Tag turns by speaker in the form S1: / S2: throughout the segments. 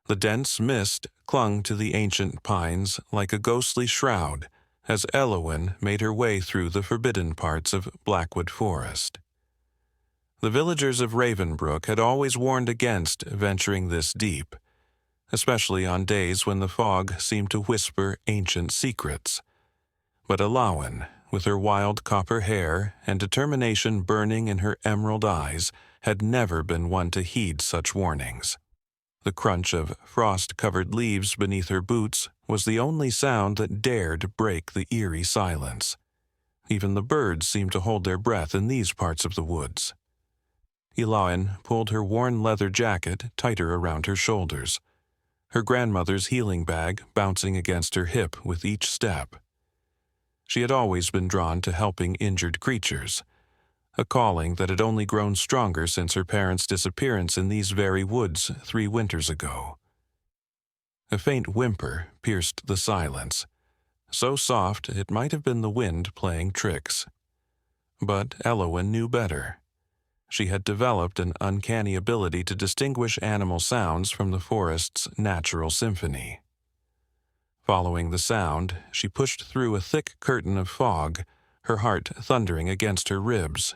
S1: The dense mist clung to the ancient pines like a ghostly shroud as Eloen made her way through the forbidden parts of Blackwood Forest. The villagers of Ravenbrook had always warned against venturing this deep, especially on days when the fog seemed to whisper ancient secrets. But Eloen, with her wild copper hair and determination burning in her emerald eyes, had never been one to heed such warnings. The crunch of frost-covered leaves beneath her boots was the only sound that dared break the eerie silence. Even the birds seemed to hold their breath in these parts of the woods. Eloen pulled her worn leather jacket tighter around her shoulders, her grandmother's healing bag bouncing against her hip with each step. She had always been drawn to helping injured creatures, a calling that had only grown stronger since her parents' disappearance in these very woods 3 winters ago. A faint whimper pierced the silence, so soft it might have been the wind playing tricks. But Eloen knew better. She had developed an uncanny ability to distinguish animal sounds from the forest's natural symphony. Following the sound, she pushed through a thick curtain of fog, her heart thundering against her ribs.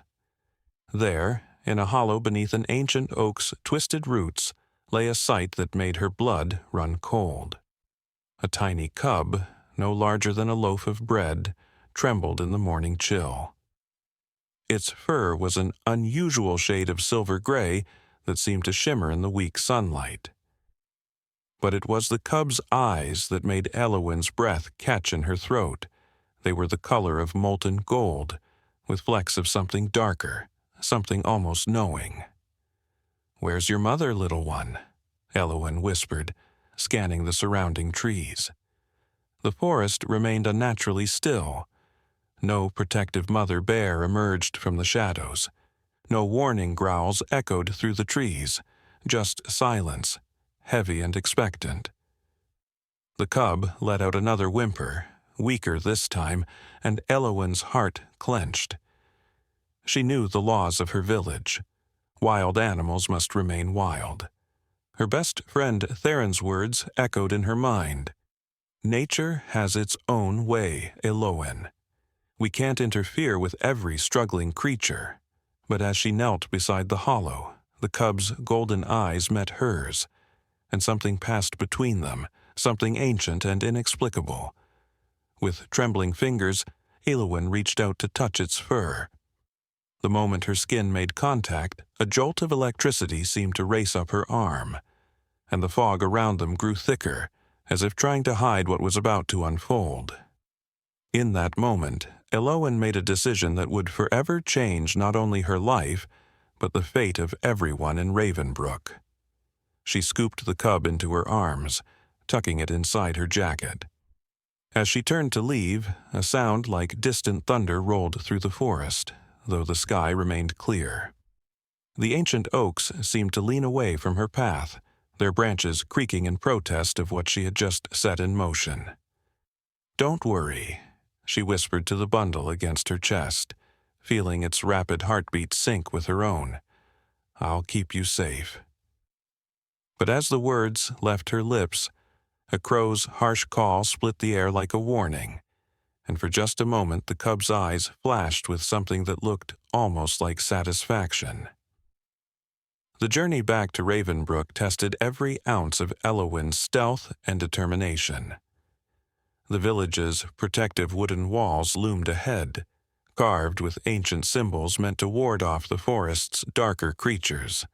S1: There, in a hollow beneath an ancient oak's twisted roots, lay a sight that made her blood run cold. A tiny cub, no larger than a loaf of bread, trembled in the morning chill. Its fur was an unusual shade of silver gray that seemed to shimmer in the weak sunlight. But it was the cub's eyes that made Eloen's breath catch in her throat. They were the color of molten gold, with flecks of something darker, something almost knowing. "Where's your mother, little one?" Eloen whispered, scanning the surrounding trees. The forest remained unnaturally still. No protective mother bear emerged from the shadows. No warning growls echoed through the trees, just silence, heavy and expectant. The cub let out another whimper, weaker this time, and Eloen's heart clenched. She knew the laws of her village. Wild animals must remain wild. Her best friend Theron's words echoed in her mind. "Nature has its own way, Eloen. We can't interfere with every struggling creature." But as she knelt beside the hollow, the cub's golden eyes met hers, and something passed between them, something ancient and inexplicable. With trembling fingers, Eloen reached out to touch its fur. The moment her skin made contact, a jolt of electricity seemed to race up her arm, and the fog around them grew thicker, as if trying to hide what was about to unfold. In that moment, Eloen made a decision that would forever change not only her life, but the fate of everyone in Ravenbrook. She scooped the cub into her arms, tucking it inside her jacket. As she turned to leave, a sound like distant thunder rolled through the forest, though the sky remained clear. The ancient oaks seemed to lean away from her path, their branches creaking in protest of what she had just set in motion. "Don't worry," she whispered to the bundle against her chest, feeling its rapid heartbeat sync with her own. "I'll keep you safe." But as the words left her lips, a crow's harsh call split the air like a warning, and for just a moment the cub's eyes flashed with something that looked almost like satisfaction. The journey back to Ravenbrook tested every ounce of Eloen's stealth and determination. The village's protective wooden walls loomed ahead, carved with ancient symbols meant to ward off the forest's darker creatures.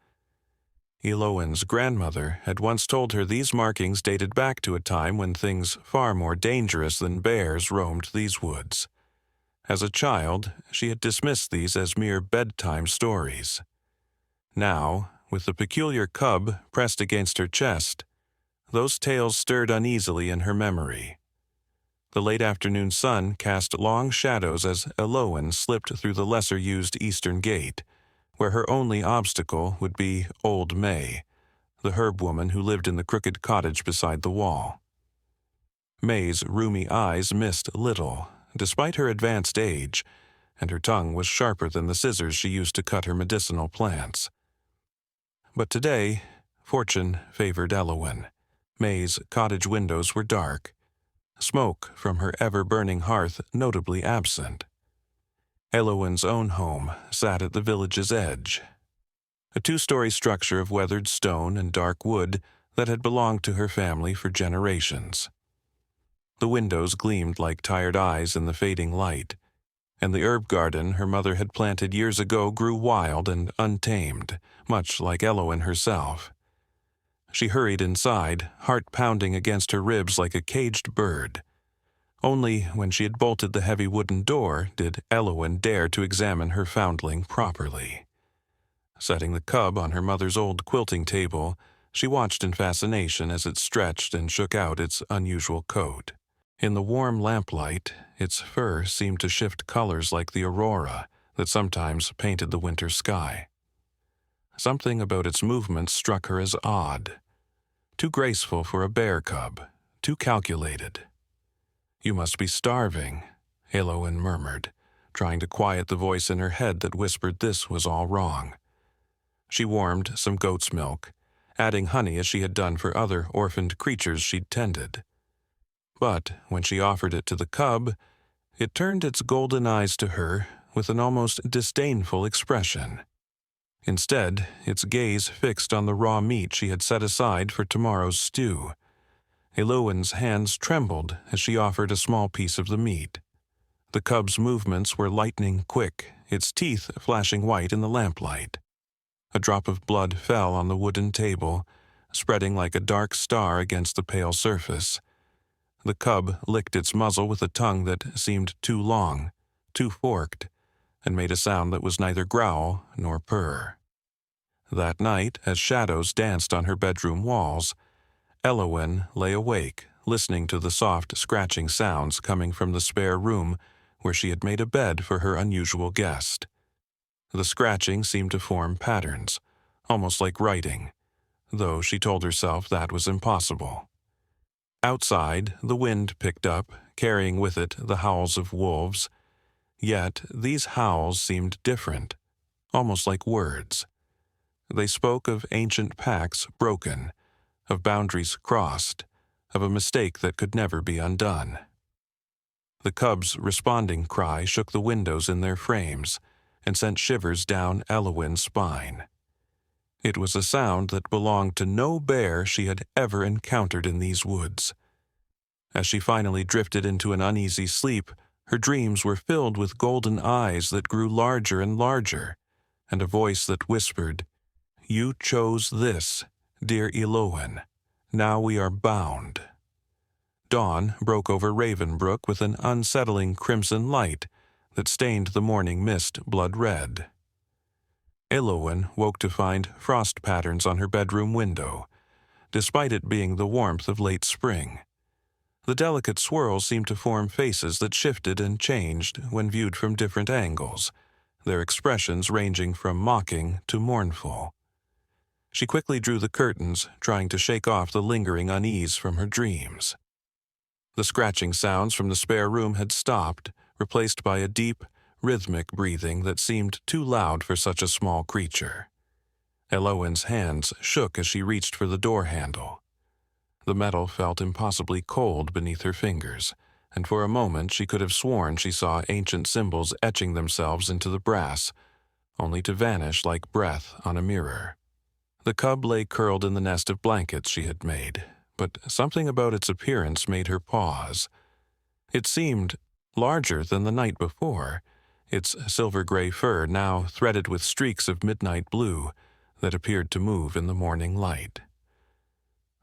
S1: Eloen's grandmother had once told her these markings dated back to a time when things far more dangerous than bears roamed these woods. As a child, she had dismissed these as mere bedtime stories. Now, with the peculiar cub pressed against her chest, those tales stirred uneasily in her memory. The late afternoon sun cast long shadows as Eloen slipped through the lesser-used eastern gate, where her only obstacle would be Old May, the herb woman who lived in the crooked cottage beside the wall. May's rheumy eyes missed little, despite her advanced age, and her tongue was sharper than the scissors she used to cut her medicinal plants. But today, fortune favored Eloen. May's cottage windows were dark, smoke from her ever-burning hearth notably absent. Eloen's own home sat at the village's edge, a two-story structure of weathered stone and dark wood that had belonged to her family for generations. The windows gleamed like tired eyes in the fading light, and the herb garden her mother had planted years ago grew wild and untamed, much like Eloen herself. She hurried inside, heart pounding against her ribs like a caged bird. Only when she had bolted the heavy wooden door did Eloen dare to examine her foundling properly. Setting the cub on her mother's old quilting table, she watched in fascination as it stretched and shook out its unusual coat. In the warm lamplight, its fur seemed to shift colors like the aurora that sometimes painted the winter sky. Something about its movements struck her as odd. Too graceful for a bear cub, too calculated. "You must be starving," Eloen murmured, trying to quiet the voice in her head that whispered this was all wrong. She warmed some goat's milk, adding honey as she had done for other orphaned creatures she'd tended. But when she offered it to the cub, it turned its golden eyes to her with an almost disdainful expression. Instead, its gaze fixed on the raw meat she had set aside for tomorrow's stew. Eloen's hands trembled as she offered a small piece of the meat. The cub's movements were lightning quick, its teeth flashing white in the lamplight. A drop of blood fell on the wooden table, spreading like a dark star against the pale surface. The cub licked its muzzle with a tongue that seemed too long, too forked, and made a sound that was neither growl nor purr. That night, as shadows danced on her bedroom walls, Eloen lay awake, listening to the soft scratching sounds coming from the spare room where she had made a bed for her unusual guest. The scratching seemed to form patterns, almost like writing, though she told herself that was impossible. Outside, the wind picked up, carrying with it the howls of wolves. Yet these howls seemed different, almost like words. They spoke of ancient pacts broken, of boundaries crossed, of a mistake that could never be undone. The cub's responding cry shook the windows in their frames and sent shivers down Eloen's spine. It was a sound that belonged to no bear she had ever encountered in these woods. As she finally drifted into an uneasy sleep, her dreams were filled with golden eyes that grew larger and larger, and a voice that whispered, "You chose this, dear Eloen. Now we are bound." Dawn broke over Ravenbrook with an unsettling crimson light that stained the morning mist blood red. Eloen woke to find frost patterns on her bedroom window, despite it being the warmth of late spring. The delicate swirls seemed to form faces that shifted and changed when viewed from different angles, their expressions ranging from mocking to mournful. She quickly drew the curtains, trying to shake off the lingering unease from her dreams. The scratching sounds from the spare room had stopped, replaced by a deep, rhythmic breathing that seemed too loud for such a small creature. Eloen's hands shook as she reached for the door handle. The metal felt impossibly cold beneath her fingers, and for a moment she could have sworn she saw ancient symbols etching themselves into the brass, only to vanish like breath on a mirror. The cub lay curled in the nest of blankets she had made, but something about its appearance made her pause. It seemed larger than the night before, its silver-gray fur now threaded with streaks of midnight blue that appeared to move in the morning light.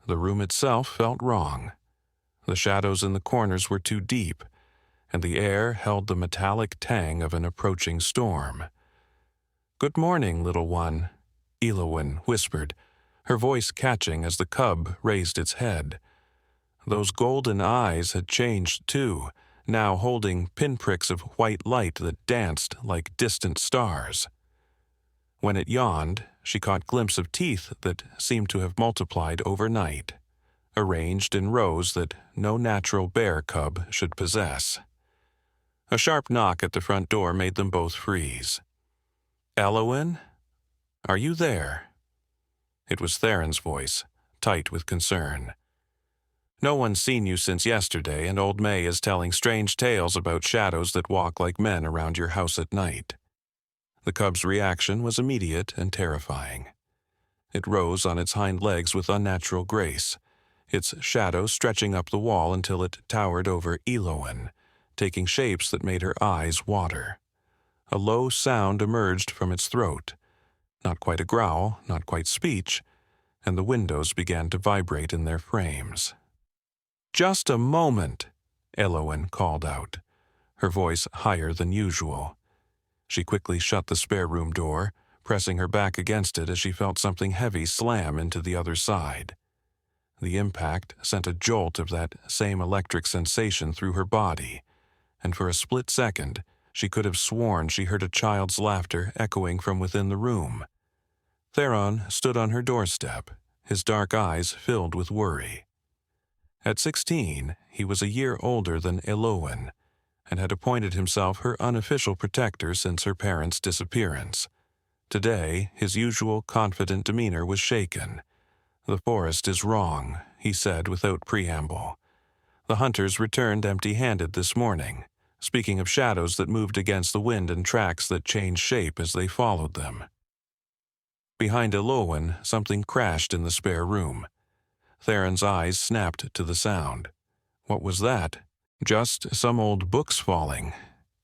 S1: The room itself felt wrong. The shadows in the corners were too deep, and the air held the metallic tang of an approaching storm. "Good morning, little one," Eloen whispered, her voice catching as the cub raised its head. Those golden eyes had changed too, now holding pinpricks of white light that danced like distant stars. When it yawned, she caught glimpses of teeth that seemed to have multiplied overnight, arranged in rows that no natural bear cub should possess. A sharp knock at the front door made them both freeze. "Eloen? Are you there?" It was Theron's voice, tight with concern. No one's seen you since yesterday, and old May is telling strange tales about shadows that walk like men around your house at night." The cub's reaction was immediate and terrifying. It rose on its hind legs with unnatural grace, its shadow stretching up the wall until it towered over Eloen, taking shapes that made her eyes water. A low sound emerged from its throat, not quite a growl, not quite speech, and the windows began to vibrate in their frames. "Just a moment," Eloen called out, her voice higher than usual. She quickly shut the spare room door, pressing her back against it as she felt something heavy slam into the other side. The impact sent a jolt of that same electric sensation through her body, and for a split second she could have sworn she heard a child's laughter echoing from within the room. Theron stood on her doorstep, his dark eyes filled with worry. At 16, he was a year older than Eloen, and had appointed himself her unofficial protector since her parents' disappearance. Today, his usual confident demeanor was shaken. "The forest is wrong," he said without preamble. "The hunters returned empty-handed this morning, speaking of shadows that moved against the wind and tracks that changed shape as they followed them." Behind Eloen, something crashed in the spare room. Theron's eyes snapped to the sound. What was that? "Just some old books falling,"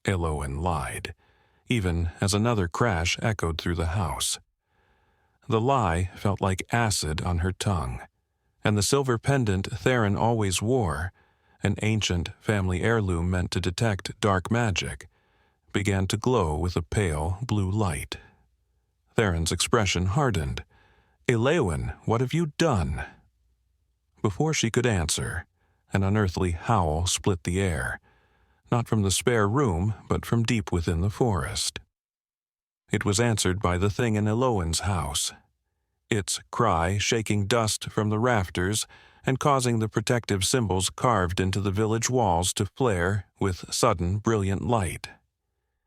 S1: Eloen lied, even as another crash echoed through the house. The lie felt like acid on her tongue, and the silver pendant Theron always wore, an ancient family heirloom meant to detect dark magic, began to glow with a pale blue light. Theron's expression hardened. "Eloen, what have you done?" Before she could answer, an unearthly howl split the air, not from the spare room, but from deep within the forest. It was answered by the thing in Eloen's house, its cry shaking dust from the rafters and causing the protective symbols carved into the village walls to flare with sudden brilliant light.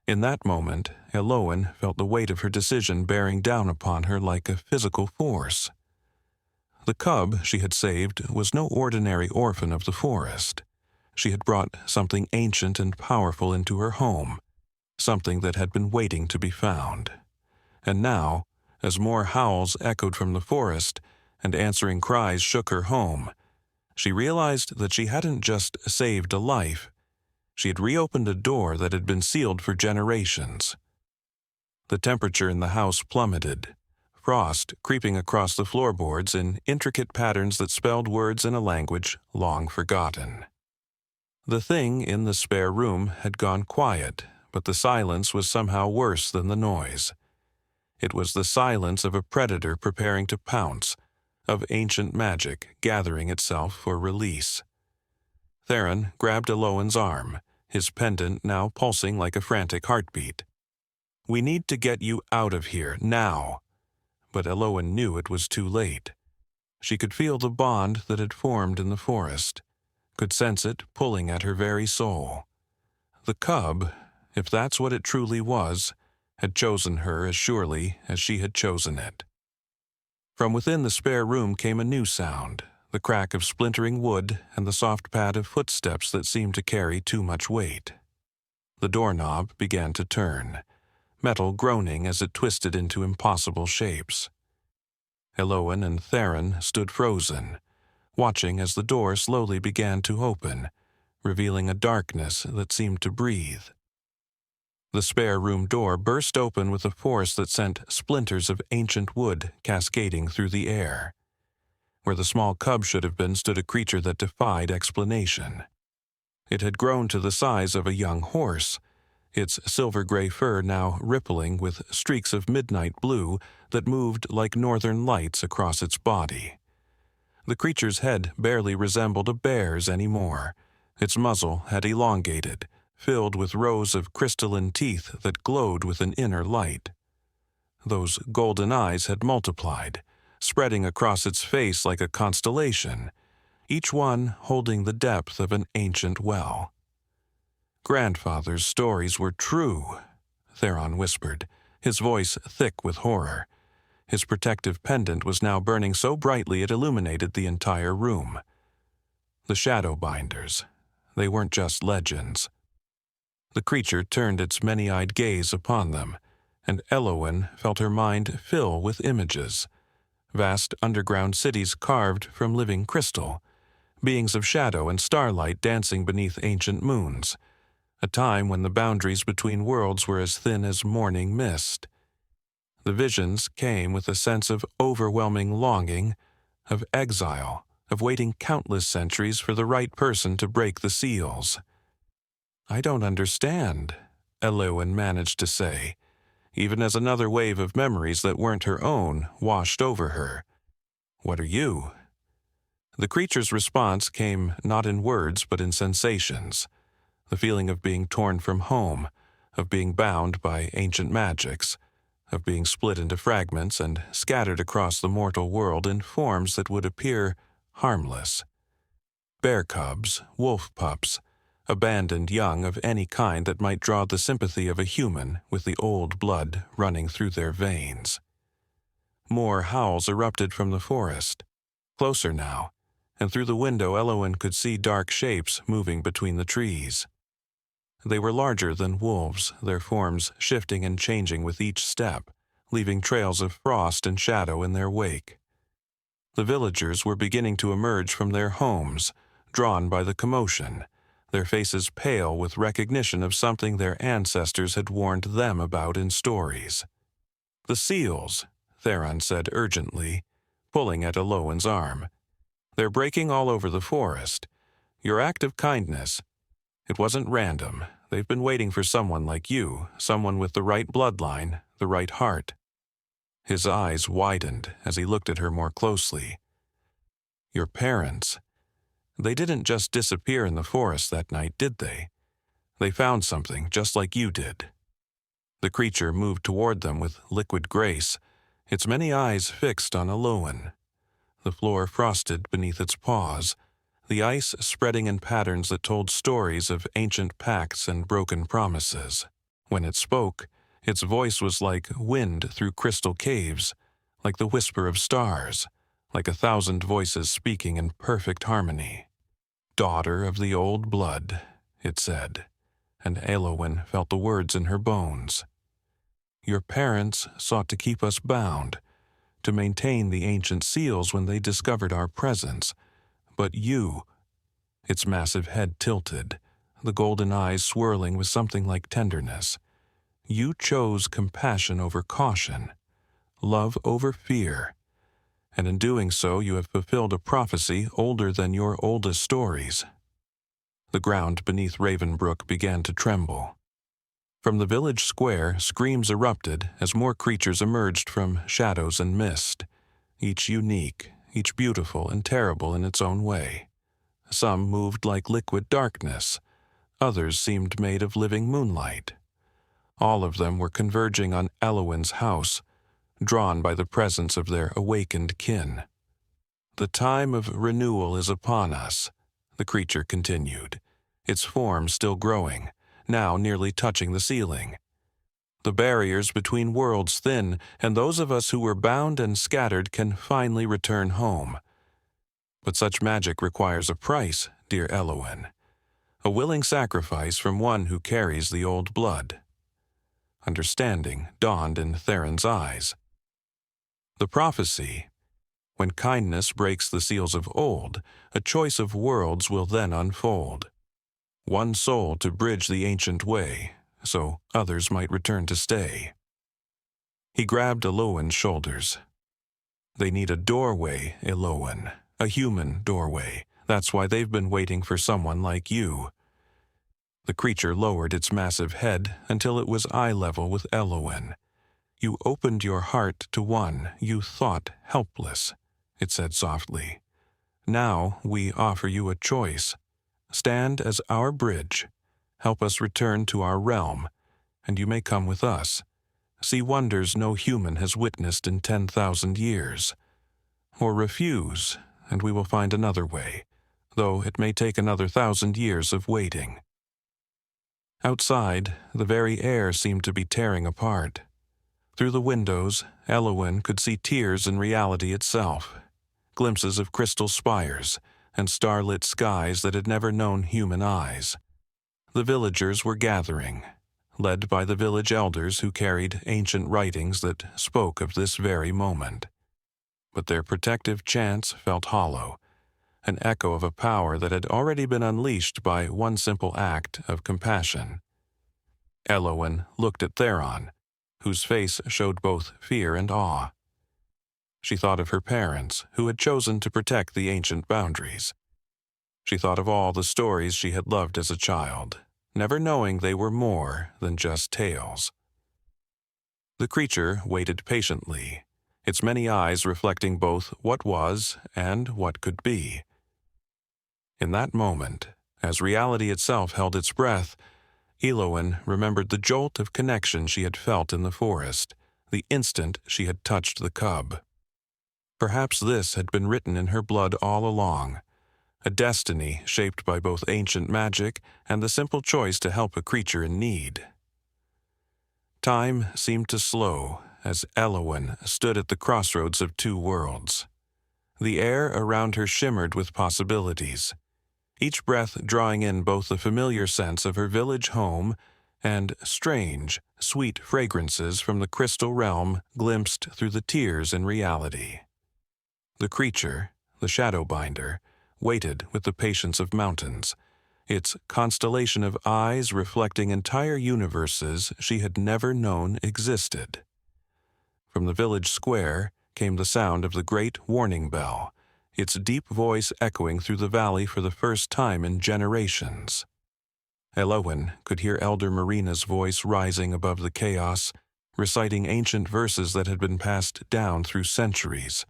S1: In that moment, Eloen felt the weight of her decision bearing down upon her like a physical force. The cub she had saved was no ordinary orphan of the forest. She had brought something ancient and powerful into her home, something that had been waiting to be found. And now, as more howls echoed from the forest and answering cries shook her home, she realized that she hadn't just saved a life, she had reopened a door that had been sealed for generations. The temperature in the house plummeted, frost creeping across the floorboards in intricate patterns that spelled words in a language long forgotten. The thing in the spare room had gone quiet, but the silence was somehow worse than the noise. It was the silence of a predator preparing to pounce, of ancient magic gathering itself for release. Theron grabbed Eloen's arm, his pendant now pulsing like a frantic heartbeat. "We need to get you out of here, now." But Eloen knew it was too late. She could feel the bond that had formed in the forest, could sense it pulling at her very soul. The cub, if that's what it truly was, had chosen her as surely as she had chosen it. From within the spare room came a new sound, the crack of splintering wood and the soft pad of footsteps that seemed to carry too much weight. The doorknob began to turn, metal groaning as it twisted into impossible shapes. Eloen and Theron stood frozen, watching as the door slowly began to open, revealing a darkness that seemed to breathe. The spare room door burst open with a force that sent splinters of ancient wood cascading through the air. Where the small cub should have been stood a creature that defied explanation. It had grown to the size of a young horse, its silver-gray fur now rippling with streaks of midnight blue that moved like northern lights across its body. The creature's head barely resembled a bear's anymore. Its muzzle had elongated, filled with rows of crystalline teeth that glowed with an inner light. Those golden eyes had multiplied, spreading across its face like a constellation, each one holding the depth of an ancient well. "Grandfather's stories were true," Theron whispered, his voice thick with horror. His protective pendant was now burning so brightly it illuminated the entire room. The Shadowbinders. They weren't just legends. The creature turned its many-eyed gaze upon them, and Eloen felt her mind fill with images. Vast underground cities carved from living crystal, beings of shadow and starlight dancing beneath ancient moons, a time when the boundaries between worlds were as thin as morning mist. The visions came with a sense of overwhelming longing, of exile, of waiting countless centuries for the right person to break the seals. "I don't understand," Eloen managed to say, even as another wave of memories that weren't her own washed over her. "What are you?" The creature's response came not in words but in sensations. The feeling of being torn from home, of being bound by ancient magics, of being split into fragments and scattered across the mortal world in forms that would appear harmless. Bear cubs, wolf pups, abandoned young of any kind that might draw the sympathy of a human with the old blood running through their veins. More howls erupted from the forest. Closer now, and through the window Eloen could see dark shapes moving between the trees. They were larger than wolves, their forms shifting and changing with each step, leaving trails of frost and shadow in their wake. The villagers were beginning to emerge from their homes, drawn by the commotion, their faces pale with recognition of something their ancestors had warned them about in stories. "The seals," Theron said urgently, pulling at Eloen's arm. "They're breaking all over the forest. Your act of kindness, it wasn't random. They've been waiting for someone like you, someone with the right bloodline, the right heart." His eyes widened as he looked at her more closely. "Your parents, they didn't just disappear in the forest that night, did they? They found something just like you did." The creature moved toward them with liquid grace, its many eyes fixed on Eloen. The floor frosted beneath its paws, the ice spreading in patterns that told stories of ancient pacts and broken promises. When it spoke, its voice was like wind through crystal caves, like the whisper of stars, like 1,000 voices speaking in perfect harmony. "Daughter of the old blood," it said, and Eloen felt the words in her bones. "Your parents sought to keep us bound, to maintain the ancient seals when they discovered our presence. But you—" Its massive head tilted, the golden eyes swirling with something like tenderness. "You chose compassion over caution, love over fear, and in doing so you have fulfilled a prophecy older than your oldest stories." The ground beneath Ravenbrook began to tremble. From the village square, screams erupted as more creatures emerged from shadows and mist, each unique, each beautiful and terrible in its own way. Some moved like liquid darkness, others seemed made of living moonlight. All of them were converging on Eloen's house, drawn by the presence of their awakened kin. "The time of renewal is upon us," the creature continued, its form still growing, now nearly touching the ceiling. "The barriers between worlds thin, and those of us who were bound and scattered can finally return home. But such magic requires a price, dear Eloen, a willing sacrifice from one who carries the old blood." Understanding dawned in Theron's eyes. "The prophecy, when kindness breaks the seals of old, a choice of worlds will then unfold. One soul to bridge the ancient way, so others might return to stay." He grabbed Eloen's shoulders. "They need a doorway, Eloen, a human doorway. That's why they've been waiting for someone like you." The creature lowered its massive head until it was eye level with Eloen. "You opened your heart to one you thought helpless," it said softly. "Now we offer you a choice. Stand as our bridge, help us return to our realm, and you may come with us. See wonders no human has witnessed in 10,000 years. Or refuse, and we will find another way, though it may take another 1,000 years of waiting." Outside, the very air seemed to be tearing apart. Through the windows, Eloen could see tears in reality itself, glimpses of crystal spires, and starlit skies that had never known human eyes. The villagers were gathering, led by the village elders who carried ancient writings that spoke of this very moment. But their protective chants felt hollow, an echo of a power that had already been unleashed by one simple act of compassion. Eloen looked at Theron, whose face showed both fear and awe. She thought of her parents, who had chosen to protect the ancient boundaries. She thought of all the stories she had loved as a child, never knowing they were more than just tales. The creature waited patiently, its many eyes reflecting both what was and what could be. In that moment, as reality itself held its breath, Eloen remembered the jolt of connection she had felt in the forest, the instant she had touched the cub. Perhaps this had been written in her blood all along, a destiny shaped by both ancient magic and the simple choice to help a creature in need. Time seemed to slow as Eloen stood at the crossroads of two worlds. The air around her shimmered with possibilities, each breath drawing in both the familiar sense of her village home and strange, sweet fragrances from the crystal realm glimpsed through the tears in reality. The creature, the Shadowbinder, waited with the patience of mountains, its constellation of eyes reflecting entire universes she had never known existed. From the village square came the sound of the great warning bell, its deep voice echoing through the valley for the first time in generations. Eloen could hear Elder Marina's voice rising above the chaos, reciting ancient verses that had been passed down through centuries.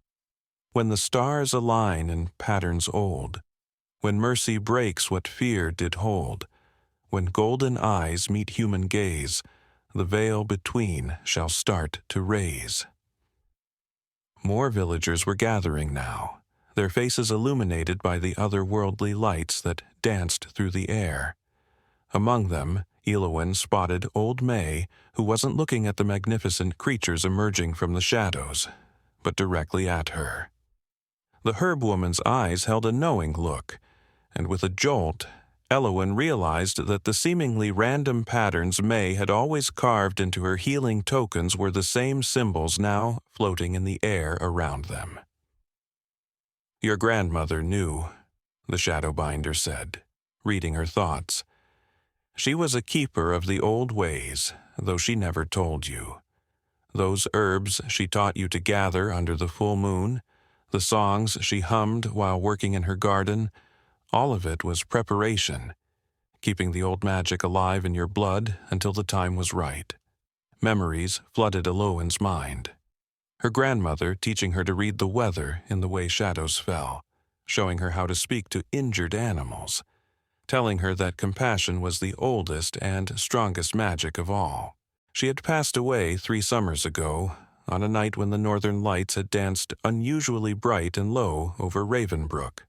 S1: When the stars align in patterns old, when mercy breaks what fear did hold, when golden eyes meet human gaze, the veil between shall start to raise. More villagers were gathering now, their faces illuminated by the otherworldly lights that danced through the air. Among them, Eloen spotted Old May, who wasn't looking at the magnificent creatures emerging from the shadows, but directly at her. The herb woman's eyes held a knowing look, and with a jolt, Eloen realized that the seemingly random patterns May had always carved into her healing tokens were the same symbols now floating in the air around them. "Your grandmother knew," the Shadowbinder said, reading her thoughts. "She was a keeper of the old ways, though she never told you. Those herbs she taught you to gather under the full moon, the songs she hummed while working in her garden, all of it was preparation, keeping the old magic alive in your blood until the time was right." Memories flooded Eloen's mind. Her grandmother teaching her to read the weather in the way shadows fell, showing her how to speak to injured animals, telling her that compassion was the oldest and strongest magic of all. She had passed away 3 summers ago, on a night when the northern lights had danced unusually bright and low over Ravenbrook.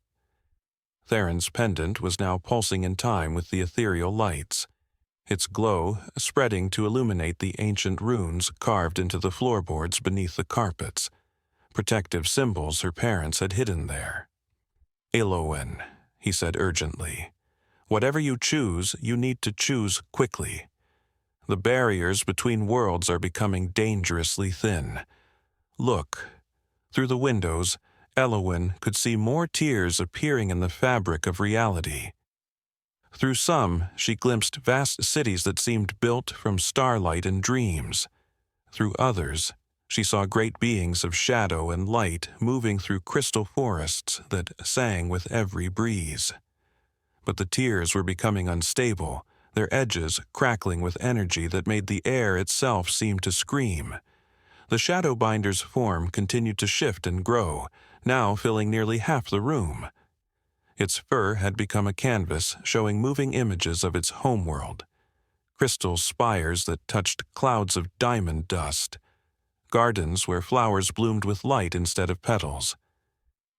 S1: Theron's pendant was now pulsing in time with the ethereal lights, its glow spreading to illuminate the ancient runes carved into the floorboards beneath the carpets, protective symbols her parents had hidden there. "Eloen," he said urgently, "whatever you choose, you need to choose quickly. The barriers between worlds are becoming dangerously thin. Look." Through the windows, Eloen could see more tears appearing in the fabric of reality. Through some, she glimpsed vast cities that seemed built from starlight and dreams. Through others, she saw great beings of shadow and light moving through crystal forests that sang with every breeze. But the tears were becoming unstable, their edges crackling with energy that made the air itself seem to scream. The Shadowbinder's form continued to shift and grow, now filling nearly half the room. Its fur had become a canvas showing moving images of its homeworld, crystal spires that touched clouds of diamond dust, gardens where flowers bloomed with light instead of petals,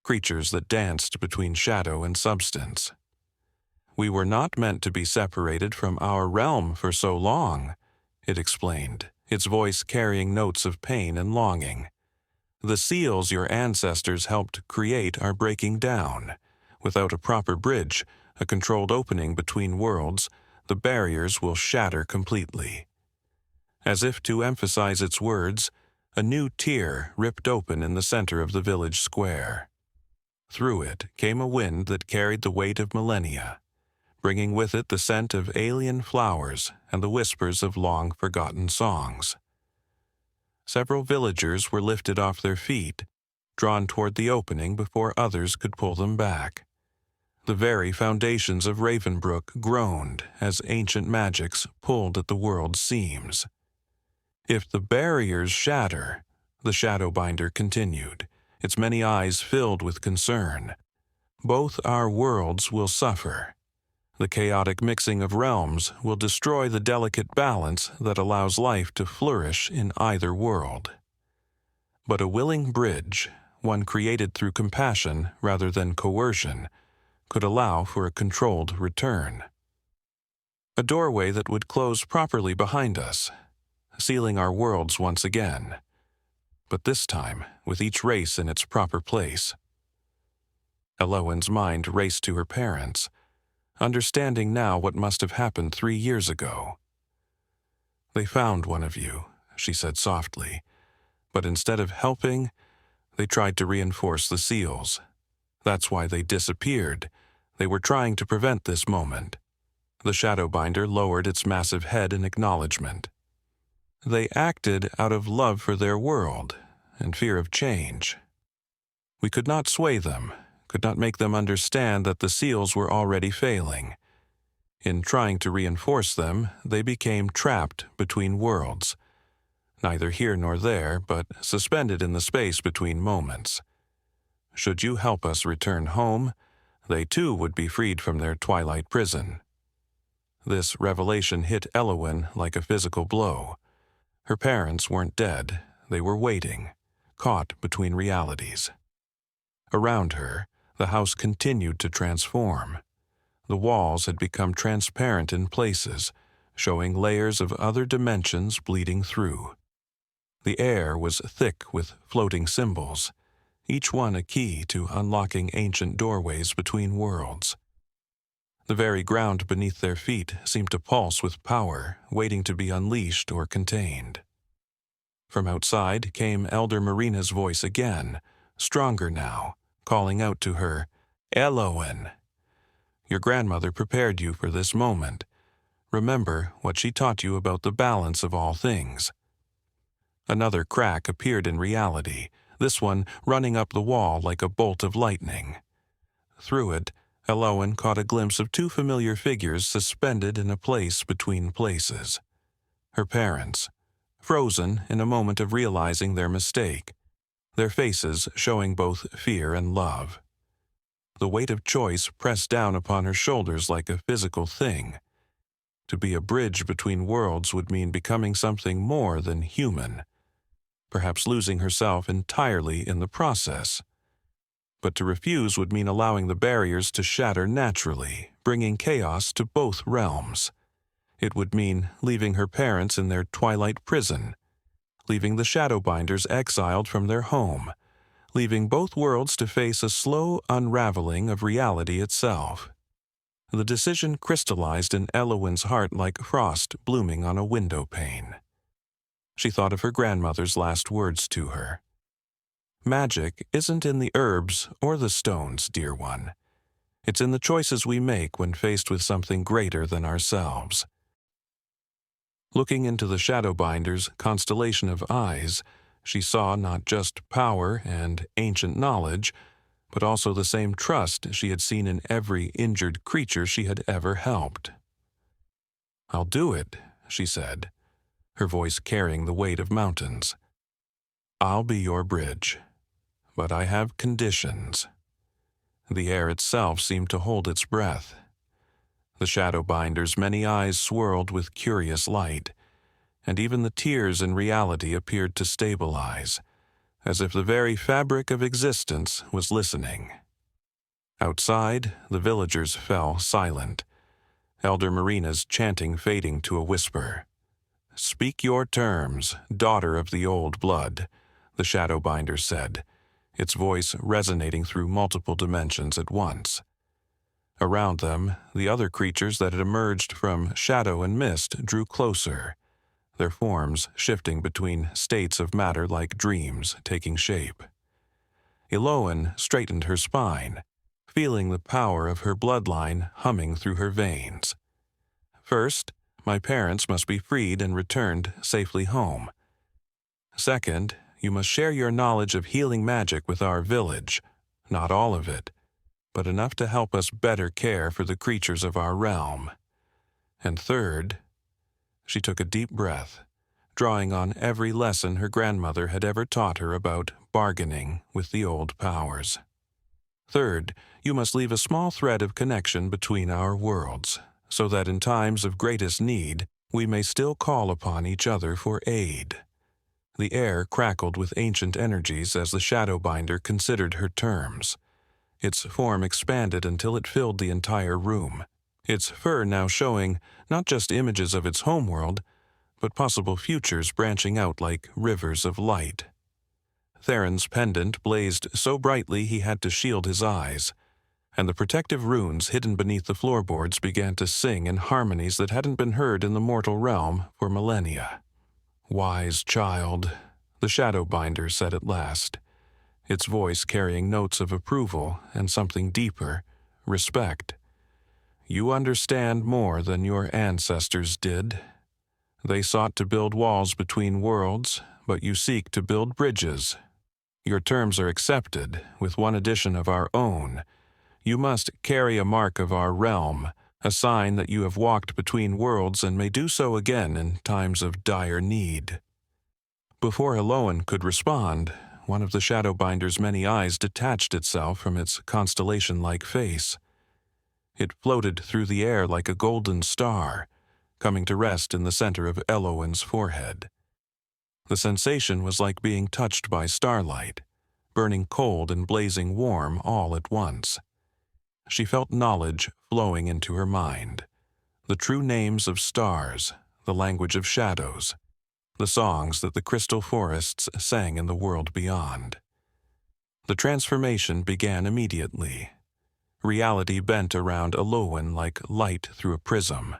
S1: creatures that danced between shadow and substance. "We were not meant to be separated from our realm for so long," it explained, its voice carrying notes of pain and longing. "The seals your ancestors helped create are breaking down. Without a proper bridge, a controlled opening between worlds, the barriers will shatter completely. As if to emphasize its words, a new tier ripped open in the center of the village square. Through it came a wind that carried the weight of millennia, bringing with it the scent of alien flowers and the whispers of long-forgotten songs. Several villagers were lifted off their feet, drawn toward the opening before others could pull them back. The very foundations of Ravenbrook groaned as ancient magics pulled at the world's seams. If the barriers shatter, the Shadowbinder continued, its many eyes filled with concern, both our worlds will suffer. The chaotic mixing of realms will destroy the delicate balance that allows life to flourish in either world. But a willing bridge, one created through compassion rather than coercion, could allow for a controlled return. A doorway that would close properly behind us, sealing our worlds once again, but this time with each race in its proper place. Eloen's mind raced to her parents, understanding now what must have happened 3 years ago. "They found one of you," she said softly, "but instead of helping, they tried to reinforce the seals. That's why they disappeared. They were trying to prevent this moment." The Shadowbinder lowered its massive head in acknowledgement. "They acted out of love for their world and fear of change. We could not sway them, could not make them understand that the seals were already failing. In trying to reinforce them, they became trapped between worlds, neither here nor there, but suspended in the space between moments. Should you help us return home, they too would be freed from their twilight prison." This revelation hit Eloen like a physical blow. Her parents weren't dead, they were waiting, caught between realities. Around her, the house continued to transform. The walls had become transparent in places, showing layers of other dimensions bleeding through. The air was thick with floating symbols, each one a key to unlocking ancient doorways between worlds. The very ground beneath their feet seemed to pulse with power, waiting to be unleashed or contained. From outside came Elder Marina's voice again, stronger now, calling out to her, "Eloen! Your grandmother prepared you for this moment. Remember what she taught you about the balance of all things." Another crack appeared in reality, this one running up the wall like a bolt of lightning. Through it, Eloen caught a glimpse of 2 familiar figures suspended in a place between places. Her parents, frozen in a moment of realizing their mistake, their faces showing both fear and love. The weight of choice pressed down upon her shoulders like a physical thing. To be a bridge between worlds would mean becoming something more than human, perhaps losing herself entirely in the process. But to refuse would mean allowing the barriers to shatter naturally, bringing chaos to both realms. It would mean leaving her parents in their twilight prison, leaving the Shadowbinders exiled from their home, leaving both worlds to face a slow unraveling of reality itself. The decision crystallized in Eloen's heart like frost blooming on a window pane. She thought of her grandmother's last words to her. "Magic isn't in the herbs or the stones, dear one. It's in the choices we make when faced with something greater than ourselves." Looking into the Shadowbinder's constellation of eyes, she saw not just power and ancient knowledge, but also the same trust she had seen in every injured creature she had ever helped. "I'll do it," she said, her voice carrying the weight of mountains. "I'll be your bridge, but I have conditions." The air itself seemed to hold its breath. The Shadowbinder's many eyes swirled with curious light, and even the tears in reality appeared to stabilize, as if the very fabric of existence was listening. Outside, the villagers fell silent, Elder Marina's chanting fading to a whisper. "Speak your terms, daughter of the old blood," the Shadowbinder said, its voice resonating through multiple dimensions at once. Around them, the other creatures that had emerged from shadow and mist drew closer, their forms shifting between states of matter like dreams taking shape. Eloen straightened her spine, feeling the power of her bloodline humming through her veins. First, my parents must be freed and returned safely home. Second, you must share your knowledge of healing magic with our village, not all of it, but enough to help us better care for the creatures of our realm. And third, she took a deep breath, drawing on every lesson her grandmother had ever taught her about bargaining with the old powers. Third, you must leave a small thread of connection between our worlds, so that in times of greatest need, we may still call upon each other for aid. The air crackled with ancient energies as the Shadowbinder considered her terms. Its form expanded until it filled the entire room, its fur now showing not just images of its homeworld, but possible futures branching out like rivers of light. Theron's pendant blazed so brightly he had to shield his eyes, and the protective runes hidden beneath the floorboards began to sing in harmonies that hadn't been heard in the mortal realm for millennia. "Wise child," the Shadowbinder said at last, its voice carrying notes of approval and something deeper, respect. "You understand more than your ancestors did. They sought to build walls between worlds, but you seek to build bridges. Your terms are accepted, with one addition of our own. You must carry a mark of our realm, a sign that you have walked between worlds and may do so again in times of dire need." Before Eloen could respond, one of the Shadowbinder's many eyes detached itself from its constellation-like face. It floated through the air like a golden star, coming to rest in the center of Eloen's forehead. The sensation was like being touched by starlight, burning cold and blazing warm all at once. She felt knowledge flowing into her mind, the true names of stars, the language of shadows, the songs that the crystal forests sang in the world beyond. The transformation began immediately. Reality bent around Eloen like light through a prism.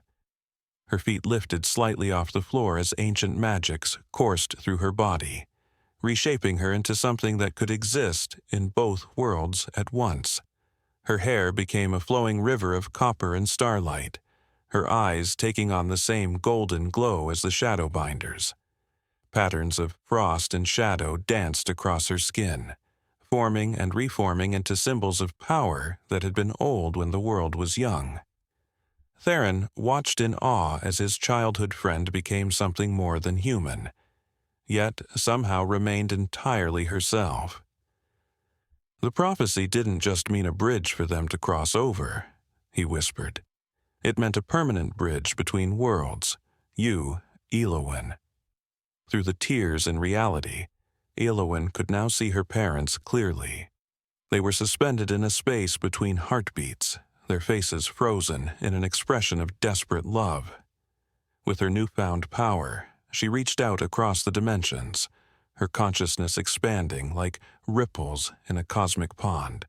S1: Her feet lifted slightly off the floor as ancient magics coursed through her body, reshaping her into something that could exist in both worlds at once. Her hair became a flowing river of copper and starlight, her eyes taking on the same golden glow as the Shadowbinder's. Patterns of frost and shadow danced across her skin, forming and reforming into symbols of power that had been old when the world was young. Theron watched in awe as his childhood friend became something more than human, yet somehow remained entirely herself. "The prophecy didn't just mean a bridge for them to cross over," he whispered. "It meant a permanent bridge between worlds, you, Eloen." Through the tears in reality, Eloen could now see her parents clearly. They were suspended in a space between heartbeats, their faces frozen in an expression of desperate love. With her newfound power, she reached out across the dimensions, her consciousness expanding like ripples in a cosmic pond.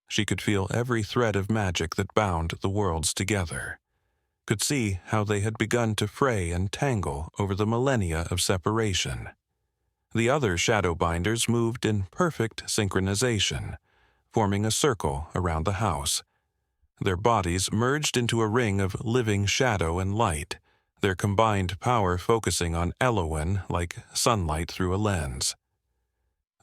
S1: She could feel every thread of magic that bound the worlds together, could see how they had begun to fray and tangle over the millennia of separation. The other Shadowbinders moved in perfect synchronization, forming a circle around the house. Their bodies merged into a ring of living shadow and light, their combined power focusing on Eloen like sunlight through a lens.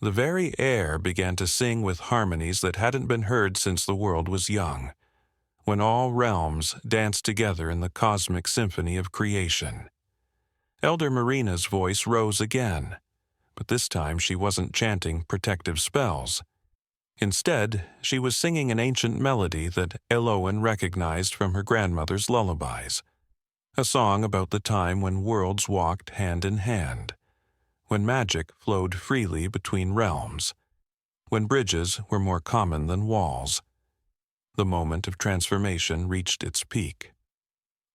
S1: The very air began to sing with harmonies that hadn't been heard since the world was young, when all realms danced together in the cosmic symphony of creation. Elder Marina's voice rose again, but this time she wasn't chanting protective spells. Instead, she was singing an ancient melody that Eloen recognized from her grandmother's lullabies, a song about the time when worlds walked hand in hand, when magic flowed freely between realms, when bridges were more common than walls. The moment of transformation reached its peak.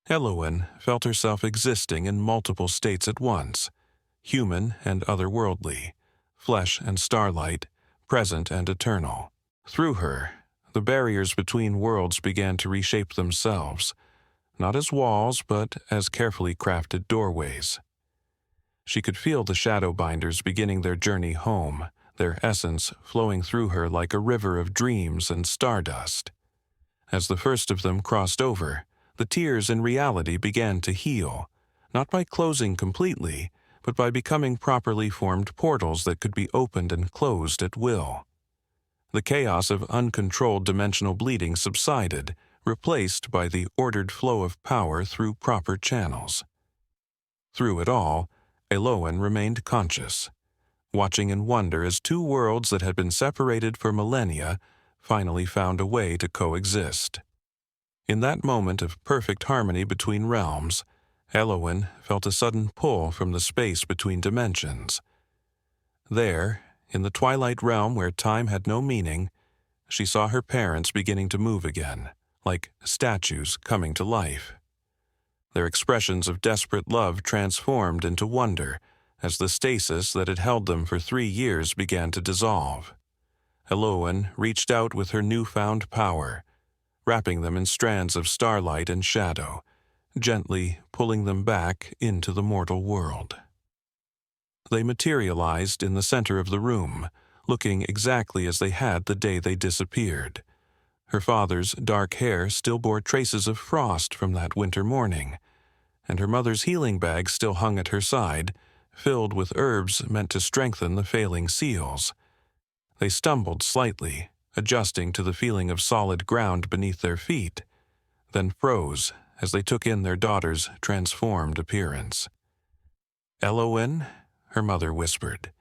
S1: Eloen felt herself existing in multiple states at once, human and otherworldly, flesh and starlight, present and eternal. Through her, the barriers between worlds began to reshape themselves, not as walls but as carefully crafted doorways. She could feel the Shadowbinders beginning their journey home, their essence flowing through her like a river of dreams and stardust. As the first of them crossed over, the tears in reality began to heal, not by closing completely, but by becoming properly formed portals that could be opened and closed at will. The chaos of uncontrolled dimensional bleeding subsided, replaced by the ordered flow of power through proper channels. Through it all, Eloen remained conscious, watching in wonder as two worlds that had been separated for millennia finally found a way to coexist. In that moment of perfect harmony between realms, Eloen felt a sudden pull from the space between dimensions. There, in the twilight realm where time had no meaning, she saw her parents beginning to move again, like statues coming to life. Their expressions of desperate love transformed into wonder as the stasis that had held them for 3 years began to dissolve. Eloen reached out with her newfound power, wrapping them in strands of starlight and shadow, gently pulling them back into the mortal world. They materialized in the center of the room, looking exactly as they had the day they disappeared. Her father's dark hair still bore traces of frost from that winter morning, and her mother's healing bag still hung at her side, filled with herbs meant to strengthen the failing seals. They stumbled slightly, adjusting to the feeling of solid ground beneath their feet, then froze as they took in their daughter's transformed appearance. "Eloen," her mother whispered,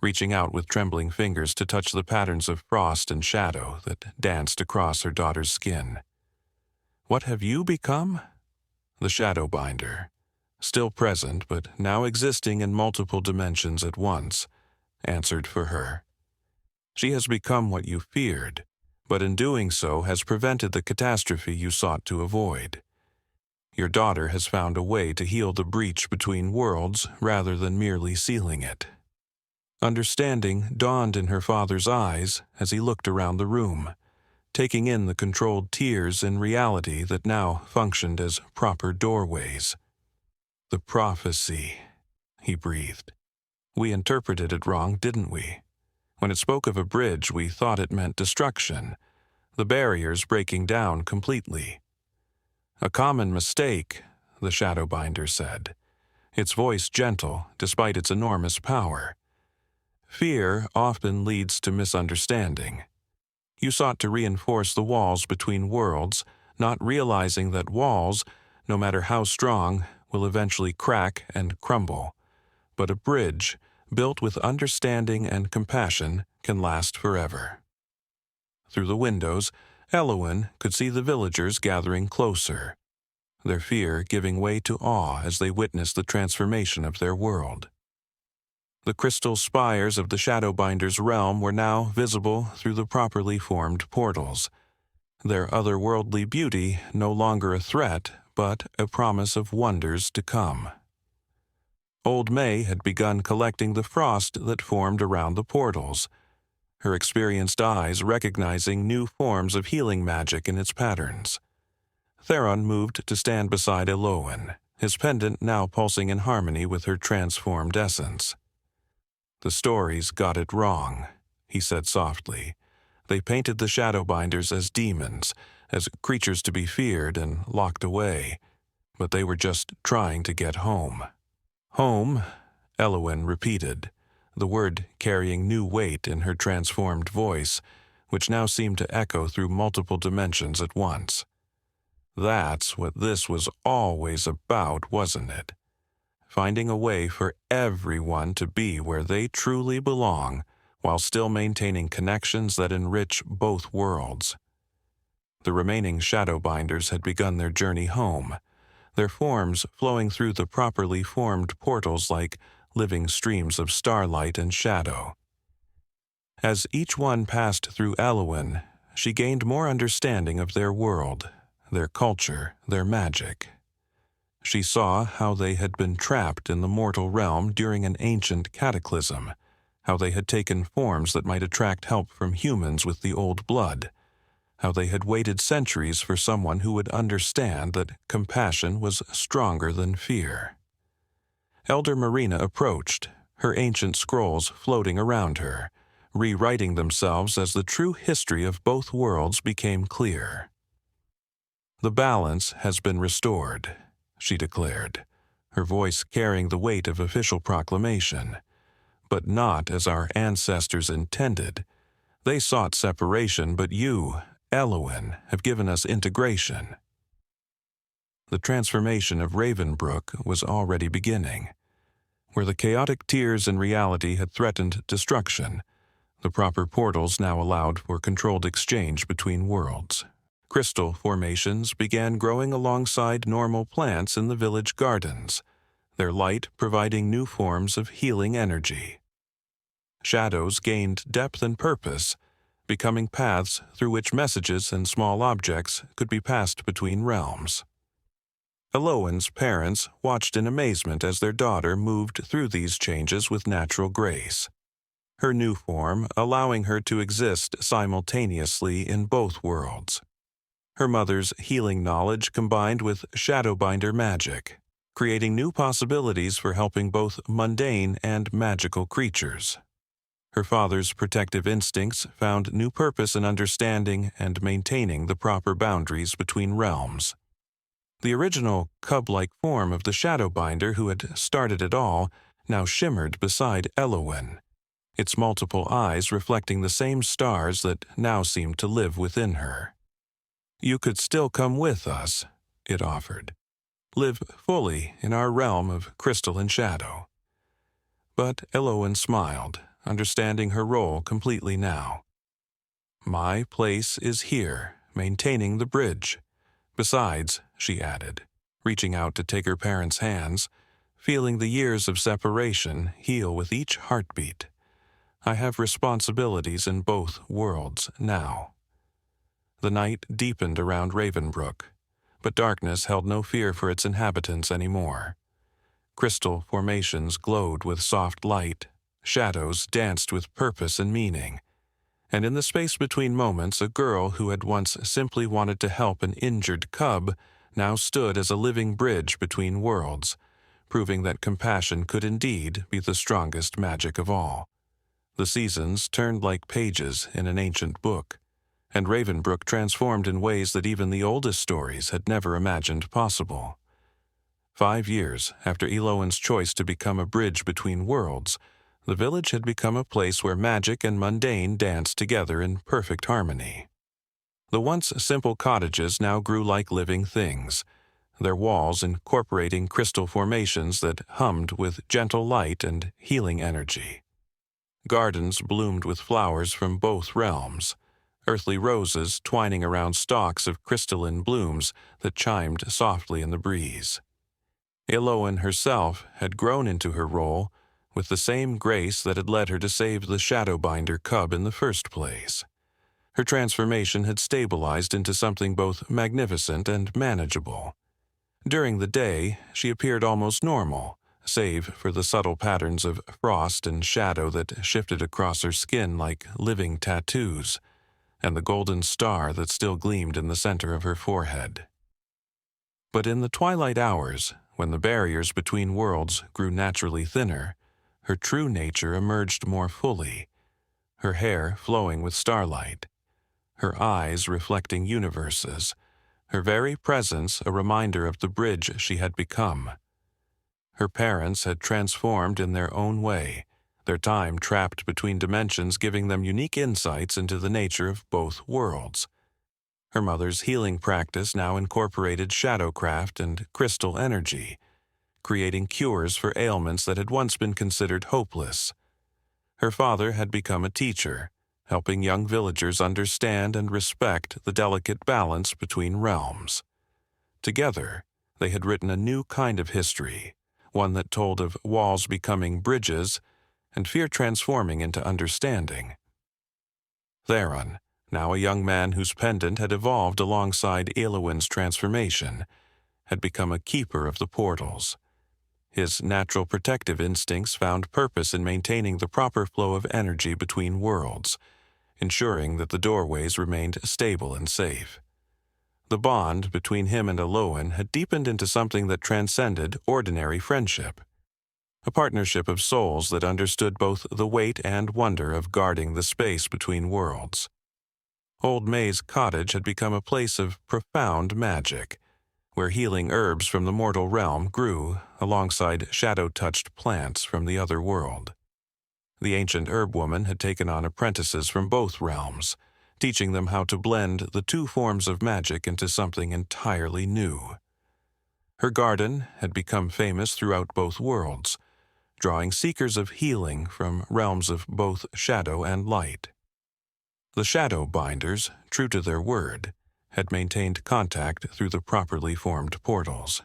S1: reaching out with trembling fingers to touch the patterns of frost and shadow that danced across her daughter's skin. "What have you become?" The Shadowbinder, still present but now existing in multiple dimensions at once, answered for her. "She has become what you feared, but in doing so has prevented the catastrophe you sought to avoid. Your daughter has found a way to heal the breach between worlds rather than merely sealing it." Understanding dawned in her father's eyes as he looked around the room, taking in the controlled tears in reality that now functioned as proper doorways. "The prophecy," he breathed. "We interpreted it wrong, didn't we? When it spoke of a bridge, we thought it meant destruction, the barriers breaking down completely." "A common mistake," the Shadowbinder said, its voice gentle despite its enormous power. "Fear often leads to misunderstanding. You sought to reinforce the walls between worlds, not realizing that walls, no matter how strong, will eventually crack and crumble. But a bridge, built with understanding and compassion, can last forever." Through the windows, Eloen could see the villagers gathering closer, their fear giving way to awe as they witnessed the transformation of their world. The crystal spires of the Shadowbinder's realm were now visible through the properly formed portals, their otherworldly beauty no longer a threat, but a promise of wonders to come. Old May had begun collecting the frost that formed around the portals, her experienced eyes recognizing new forms of healing magic in its patterns. Theron moved to stand beside Eloen, his pendant now pulsing in harmony with her transformed essence. "The stories got it wrong," he said softly. "They painted the Shadowbinders as demons, as creatures to be feared and locked away, but they were just trying to get home." "Home," Eloen repeated, the word carrying new weight in her transformed voice, which now seemed to echo through multiple dimensions at once. "That's what this was always about, wasn't it? Finding a way for everyone to be where they truly belong, while still maintaining connections that enrich both worlds." The remaining Shadowbinders had begun their journey home, their forms flowing through the properly formed portals like living streams of starlight and shadow. As each one passed through Eloen, she gained more understanding of their world, their culture, their magic. She saw how they had been trapped in the mortal realm during an ancient cataclysm, how they had taken forms that might attract help from humans with the old blood, how they had waited centuries for someone who would understand that compassion was stronger than fear. Elder Marina approached, her ancient scrolls floating around her, rewriting themselves as the true history of both worlds became clear. "The balance has been restored," she declared, her voice carrying the weight of official proclamation. "But not as our ancestors intended. They sought separation, but you, Eloen, have given us integration." The transformation of Ravenbrook was already beginning. Where the chaotic tears in reality had threatened destruction, the proper portals now allowed for controlled exchange between worlds. Crystal formations began growing alongside normal plants in the village gardens, their light providing new forms of healing energy. Shadows gained depth and purpose, becoming paths through which messages and small objects could be passed between realms. Eloen's parents watched in amazement as their daughter moved through these changes with natural grace, her new form allowing her to exist simultaneously in both worlds. Her mother's healing knowledge combined with Shadowbinder magic, creating new possibilities for helping both mundane and magical creatures. Her father's protective instincts found new purpose in understanding and maintaining the proper boundaries between realms. The original cub-like form of the Shadowbinder who had started it all now shimmered beside Eloen, its multiple eyes reflecting the same stars that now seemed to live within her. "You could still come with us," it offered. "Live fully in our realm of crystal and shadow." But Eloen smiled, understanding her role completely now. "My place is here, maintaining the bridge. Besides," she added, reaching out to take her parents' hands, feeling the years of separation heal with each heartbeat, "I have responsibilities in both worlds now." The night deepened around Ravenbrook, but darkness held no fear for its inhabitants anymore. Crystal formations glowed with soft light, shadows danced with purpose and meaning, and in the space between moments a girl who had once simply wanted to help an injured cub now stood as a living bridge between worlds, proving that compassion could indeed be the strongest magic of all. The seasons turned like pages in an ancient book, and Ravenbrook transformed in ways that even the oldest stories had never imagined possible. 5 years after Eloen's choice to become a bridge between worlds, the village had become a place where magic and mundane danced together in perfect harmony. The once simple cottages now grew like living things, their walls incorporating crystal formations that hummed with gentle light and healing energy. Gardens bloomed with flowers from both realms, earthly roses twining around stalks of crystalline blooms that chimed softly in the breeze. Eloen herself had grown into her role with the same grace that had led her to save the Shadowbinder cub in the first place. Her transformation had stabilized into something both magnificent and manageable. During the day, she appeared almost normal, save for the subtle patterns of frost and shadow that shifted across her skin like living tattoos, and the golden star that still gleamed in the center of her forehead. But in the twilight hours, when the barriers between worlds grew naturally thinner, her true nature emerged more fully, her hair flowing with starlight, her eyes reflecting universes, her very presence a reminder of the bridge she had become. Her parents had transformed in their own way, their time trapped between dimensions giving them unique insights into the nature of both worlds. Her mother's healing practice now incorporated shadowcraft and crystal energy, creating cures for ailments that had once been considered hopeless. Her father had become a teacher, helping young villagers understand and respect the delicate balance between realms. Together, they had written a new kind of history, one that told of walls becoming bridges and fear transforming into understanding. Theron, now a young man whose pendant had evolved alongside Eloen's transformation, had become a keeper of the portals. His natural protective instincts found purpose in maintaining the proper flow of energy between worlds, ensuring that the doorways remained stable and safe. The bond between him and Eloen had deepened into something that transcended ordinary friendship, a partnership of souls that understood both the weight and wonder of guarding the space between worlds. Old May's cottage had become a place of profound magic, where healing herbs from the mortal realm grew alongside shadow-touched plants from the other world. The ancient herb woman had taken on apprentices from both realms, teaching them how to blend the two forms of magic into something entirely new. Her garden had become famous throughout both worlds, drawing seekers of healing from realms of both shadow and light. The shadow binders, true to their word, had maintained contact through the properly formed portals.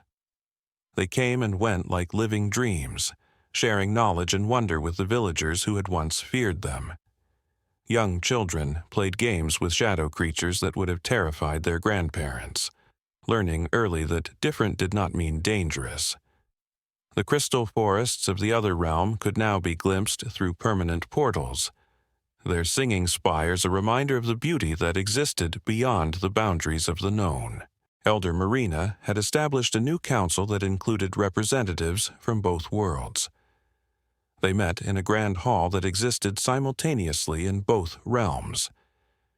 S1: They came and went like living dreams, sharing knowledge and wonder with the villagers who had once feared them. Young children played games with shadow creatures that would have terrified their grandparents, learning early that different did not mean dangerous. The crystal forests of the other realm could now be glimpsed through permanent portals, their singing spires a reminder of the beauty that existed beyond the boundaries of the known. Elder Marina had established a new council that included representatives from both worlds. They met in a grand hall that existed simultaneously in both realms,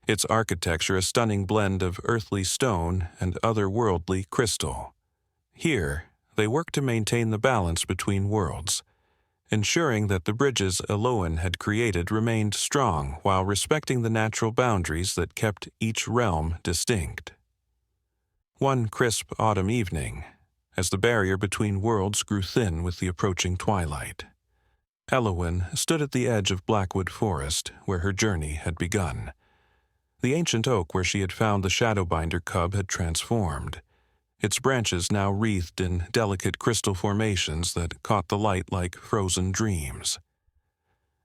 S1: its architecture a stunning blend of earthly stone and otherworldly crystal. Here, they worked to maintain the balance between worlds, ensuring that the bridges Eloen had created remained strong while respecting the natural boundaries that kept each realm distinct. One crisp autumn evening, as the barrier between worlds grew thin with the approaching twilight, Eloen stood at the edge of Blackwood Forest where her journey had begun. The ancient oak where she had found the Shadowbinder cub had transformed, its branches now wreathed in delicate crystal formations that caught the light like frozen dreams.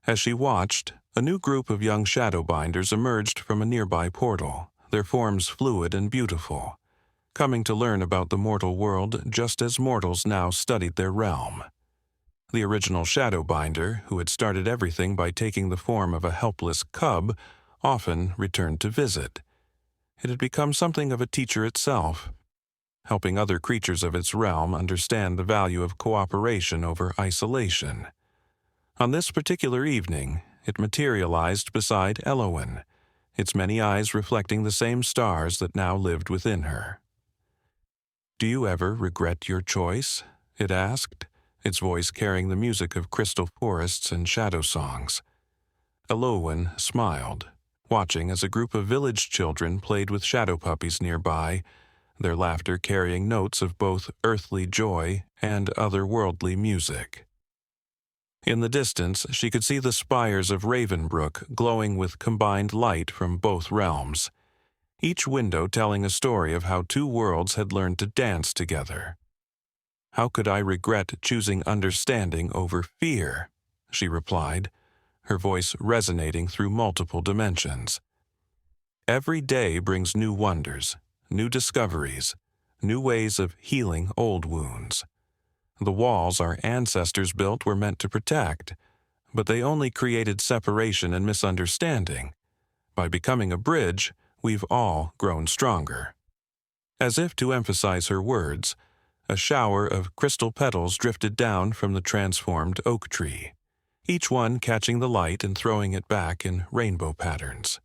S1: As she watched, a new group of young Shadowbinders emerged from a nearby portal, their forms fluid and beautiful, coming to learn about the mortal world just as mortals now studied their realm. The original Shadowbinder, who had started everything by taking the form of a helpless cub, often returned to visit. It had become something of a teacher itself, helping other creatures of its realm understand the value of cooperation over isolation. On this particular evening, it materialized beside Eloen, its many eyes reflecting the same stars that now lived within her. "Do you ever regret your choice?" it asked, its voice carrying the music of crystal forests and shadow songs. Eloen smiled, watching as a group of village children played with shadow puppies nearby, their laughter carrying notes of both earthly joy and otherworldly music. In the distance, she could see the spires of Ravenbrook glowing with combined light from both realms, each window telling a story of how two worlds had learned to dance together. "How could I regret choosing understanding over fear?" she replied, her voice resonating through multiple dimensions. "Every day brings new wonders, new discoveries, new ways of healing old wounds. The walls our ancestors built were meant to protect, but they only created separation and misunderstanding. By becoming a bridge, we've all grown stronger." As if to emphasize her words, a shower of crystal petals drifted down from the transformed oak tree, each one catching the light and throwing it back in rainbow patterns.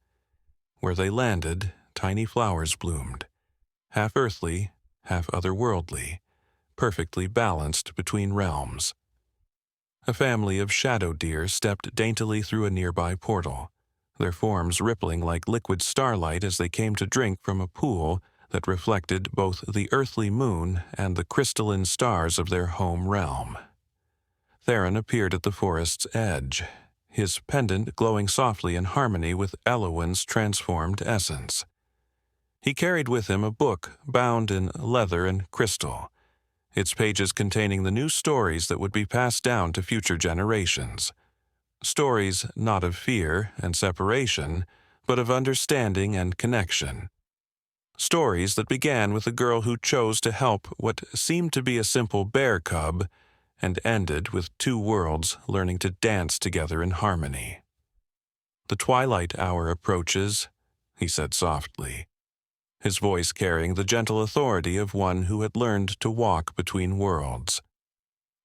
S1: Where they landed, tiny flowers bloomed, half earthly, half otherworldly, perfectly balanced between realms. A family of shadow deer stepped daintily through a nearby portal, their forms rippling like liquid starlight as they came to drink from a pool that reflected both the earthly moon and the crystalline stars of their home realm. Theron appeared at the forest's edge, his pendant glowing softly in harmony with Eloen's transformed essence. He carried with him a book bound in leather and crystal, its pages containing the new stories that would be passed down to future generations. Stories not of fear and separation, but of understanding and connection. Stories that began with a girl who chose to help what seemed to be a simple bear cub and ended with two worlds learning to dance together in harmony. "The twilight hour approaches," he said softly, his voice carrying the gentle authority of one who had learned to walk between worlds.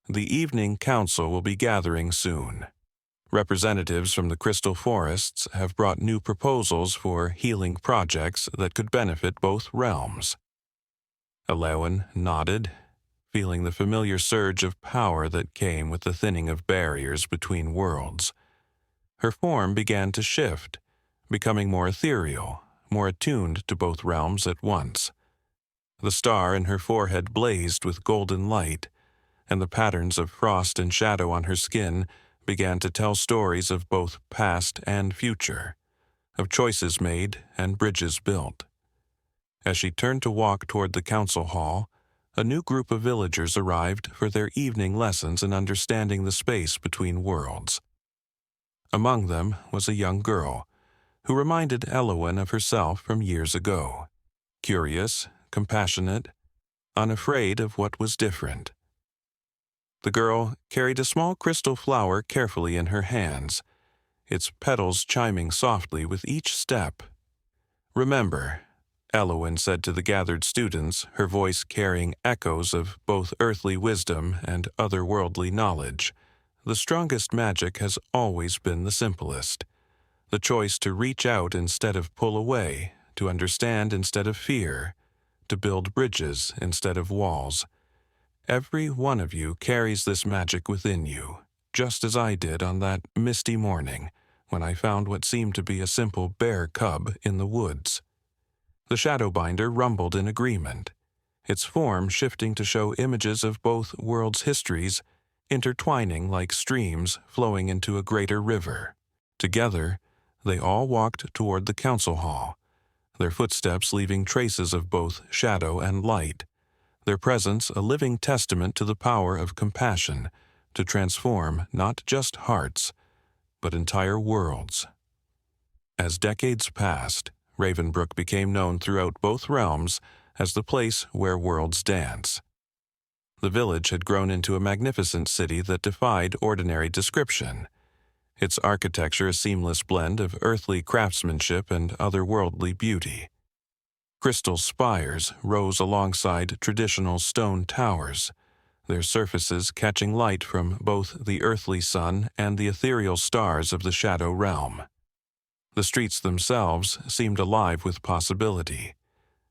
S1: "The evening council will be gathering soon. Representatives from the crystal forests have brought new proposals for healing projects that could benefit both realms." Eloen nodded, feeling the familiar surge of power that came with the thinning of barriers between worlds. Her form began to shift, becoming more ethereal, more attuned to both realms at once. The star in her forehead blazed with golden light, and the patterns of frost and shadow on her skin began to tell stories of both past and future, of choices made and bridges built. As she turned to walk toward the council hall, a new group of villagers arrived for their evening lessons in understanding the space between worlds. Among them was a young girl, who reminded Eloen of herself from years ago, curious, compassionate, unafraid of what was different. The girl carried a small crystal flower carefully in her hands, its petals chiming softly with each step. "Remember," Eloen said to the gathered students, her voice carrying echoes of both earthly wisdom and otherworldly knowledge, "the strongest magic has always been the simplest. The choice to reach out instead of pull away, to understand instead of fear, to build bridges instead of walls. Every one of you carries this magic within you, just as I did on that misty morning when I found what seemed to be a simple bear cub in the woods." The Shadowbinder rumbled in agreement, its form shifting to show images of both worlds' histories, intertwining like streams flowing into a greater river. Together, they all walked toward the council hall, their footsteps leaving traces of both shadow and light, their presence a living testament to the power of compassion to transform not just hearts, but entire worlds. As decades passed, Ravenbrook became known throughout both realms as the place where worlds dance. The village had grown into a magnificent city that defied ordinary description, its architecture a seamless blend of earthly craftsmanship and otherworldly beauty. Crystal spires rose alongside traditional stone towers, their surfaces catching light from both the earthly sun and the ethereal stars of the Shadow Realm. The streets themselves seemed alive with possibility,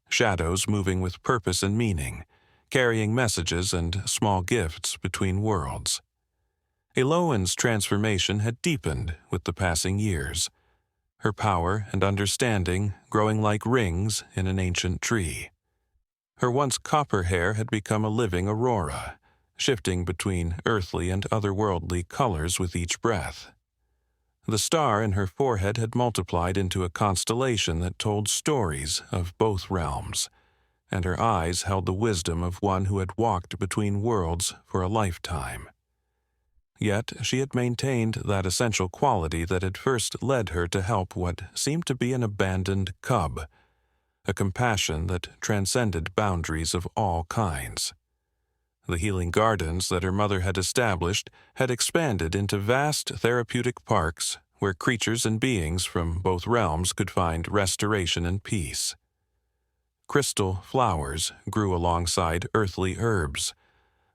S1: shadows moving with purpose and meaning, carrying messages and small gifts between worlds. Eloen's transformation had deepened with the passing years, her power and understanding growing like rings in an ancient tree. Her once copper hair had become a living aurora, shifting between earthly and otherworldly colors with each breath. The star in her forehead had multiplied into a constellation that told stories of both realms, and her eyes held the wisdom of one who had walked between worlds for a lifetime. Yet she had maintained that essential quality that had first led her to help what seemed to be an abandoned cub, a compassion that transcended boundaries of all kinds. The healing gardens that her mother had established had expanded into vast therapeutic parks where creatures and beings from both realms could find restoration and peace. Crystal flowers grew alongside earthly herbs,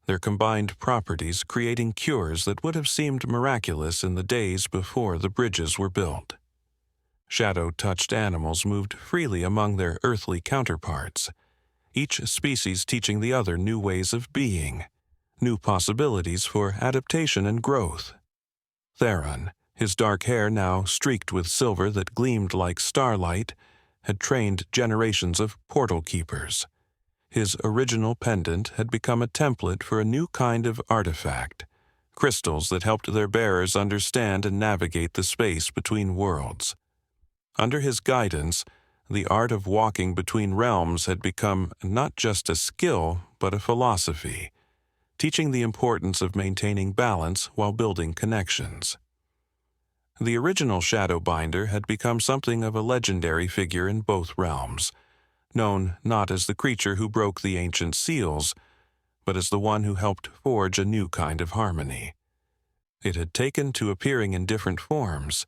S1: their combined properties creating cures that would have seemed miraculous in the days before the bridges were built. Shadow-touched animals moved freely among their earthly counterparts, each species teaching the other new ways of being, new possibilities for adaptation and growth. Theron, his dark hair now streaked with silver that gleamed like starlight, had trained generations of portal keepers. His original pendant had become a template for a new kind of artifact, crystals that helped their bearers understand and navigate the space between worlds. Under his guidance, the art of walking between realms had become not just a skill, but a philosophy, teaching the importance of maintaining balance while building connections. The original Shadowbinder had become something of a legendary figure in both realms, known not as the creature who broke the ancient seals, but as the one who helped forge a new kind of harmony. It had taken to appearing in different forms,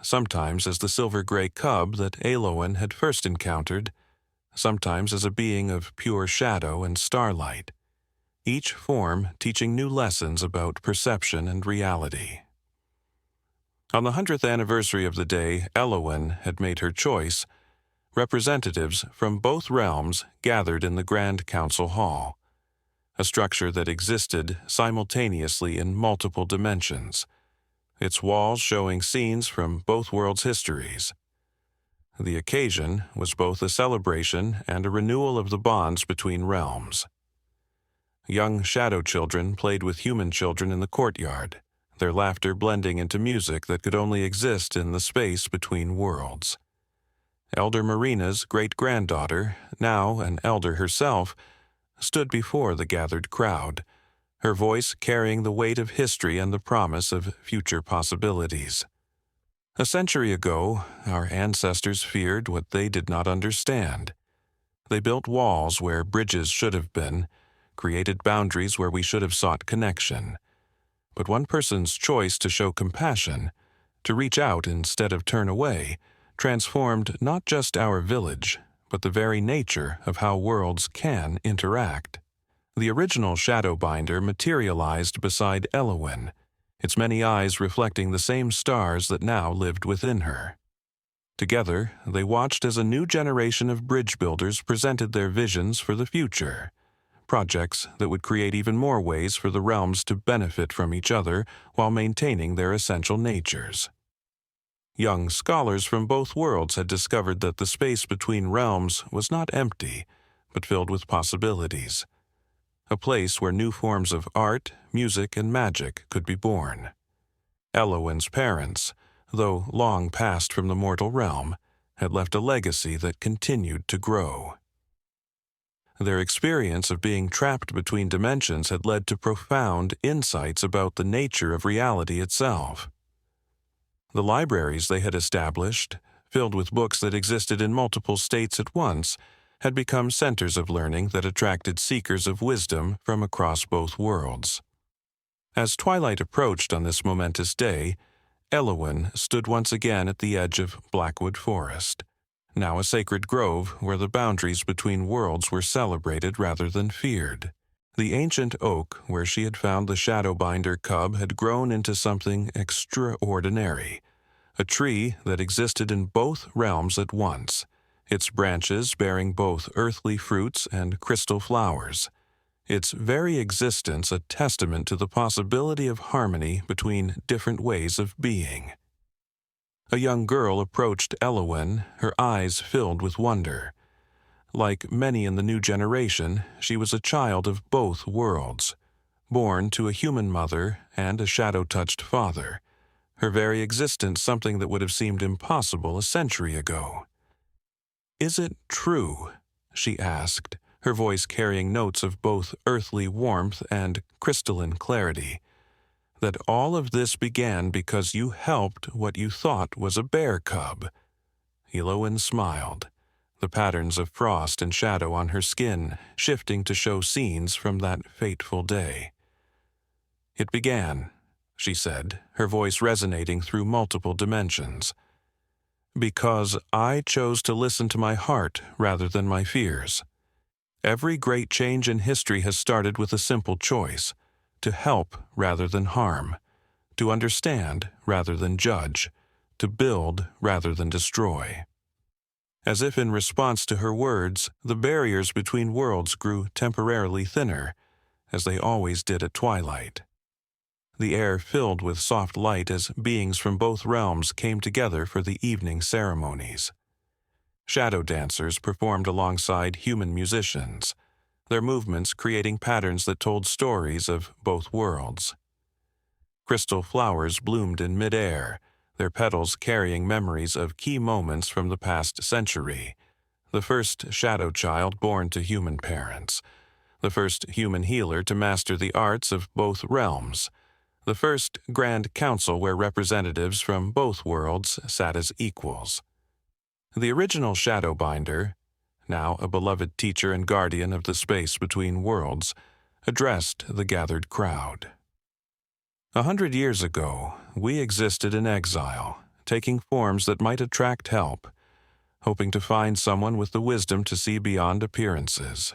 S1: sometimes as the silver-gray cub that Eloen had first encountered, sometimes as a being of pure shadow and starlight, each form teaching new lessons about perception and reality. On the 100th anniversary of the day Eloen had made her choice, representatives from both realms gathered in the Grand Council Hall, a structure that existed simultaneously in multiple dimensions, its walls showing scenes from both worlds' histories. The occasion was both a celebration and a renewal of the bonds between realms. Young shadow children played with human children in the courtyard, their laughter blending into music that could only exist in the space between worlds. Elder Marina's great-granddaughter, now an elder herself, stood before the gathered crowd, her voice carrying the weight of history and the promise of future possibilities. A century ago, our ancestors feared what they did not understand. They built walls where bridges should have been, created boundaries where we should have sought connection. But one person's choice to show compassion, to reach out instead of turn away, transformed not just our village, but the very nature of how worlds can interact. The original Shadowbinder materialized beside Eloen, its many eyes reflecting the same stars that now lived within her. Together, they watched as a new generation of bridge builders presented their visions for the future, projects that would create even more ways for the realms to benefit from each other while maintaining their essential natures. Young scholars from both worlds had discovered that the space between realms was not empty, but filled with possibilities, a place where new forms of art, music, and magic could be born. Eloen's parents, though long passed from the mortal realm, had left a legacy that continued to grow. Their experience of being trapped between dimensions had led to profound insights about the nature of reality itself. The libraries they had established, filled with books that existed in multiple states at once, had become centers of learning that attracted seekers of wisdom from across both worlds. As twilight approached on this momentous day, Eloen stood once again at the edge of Blackwood Forest, now a sacred grove where the boundaries between worlds were celebrated rather than feared. The ancient oak where she had found the Shadowbinder cub had grown into something extraordinary, a tree that existed in both realms at once, its branches bearing both earthly fruits and crystal flowers, its very existence a testament to the possibility of harmony between different ways of being. A young girl approached Eloen, her eyes filled with wonder. Like many in the new generation, she was a child of both worlds, born to a human mother and a shadow-touched father, her very existence something that would have seemed impossible a century ago. "Is it true?" she asked, her voice carrying notes of both earthly warmth and crystalline clarity, "that all of this began because you helped what you thought was a bear cub?" Eloen smiled, the patterns of frost and shadow on her skin shifting to show scenes from that fateful day. "It began," she said, her voice resonating through multiple dimensions, "because I chose to listen to my heart rather than my fears. Every great change in history has started with a simple choice: to help rather than harm, to understand rather than judge, to build rather than destroy." As if in response to her words, the barriers between worlds grew temporarily thinner, as they always did at twilight. The air filled with soft light as beings from both realms came together for the evening ceremonies. Shadow dancers performed alongside human musicians, their movements creating patterns that told stories of both worlds. Crystal flowers bloomed in mid-air, their petals carrying memories of key moments from the past century, the first shadow child born to human parents, the first human healer to master the arts of both realms, the first Grand Council where representatives from both worlds sat as equals. The original Shadowbinder, now a beloved teacher and guardian of the space between worlds, addressed the gathered crowd. 100 years ago, we existed in exile, taking forms that might attract help, hoping to find someone with the wisdom to see beyond appearances.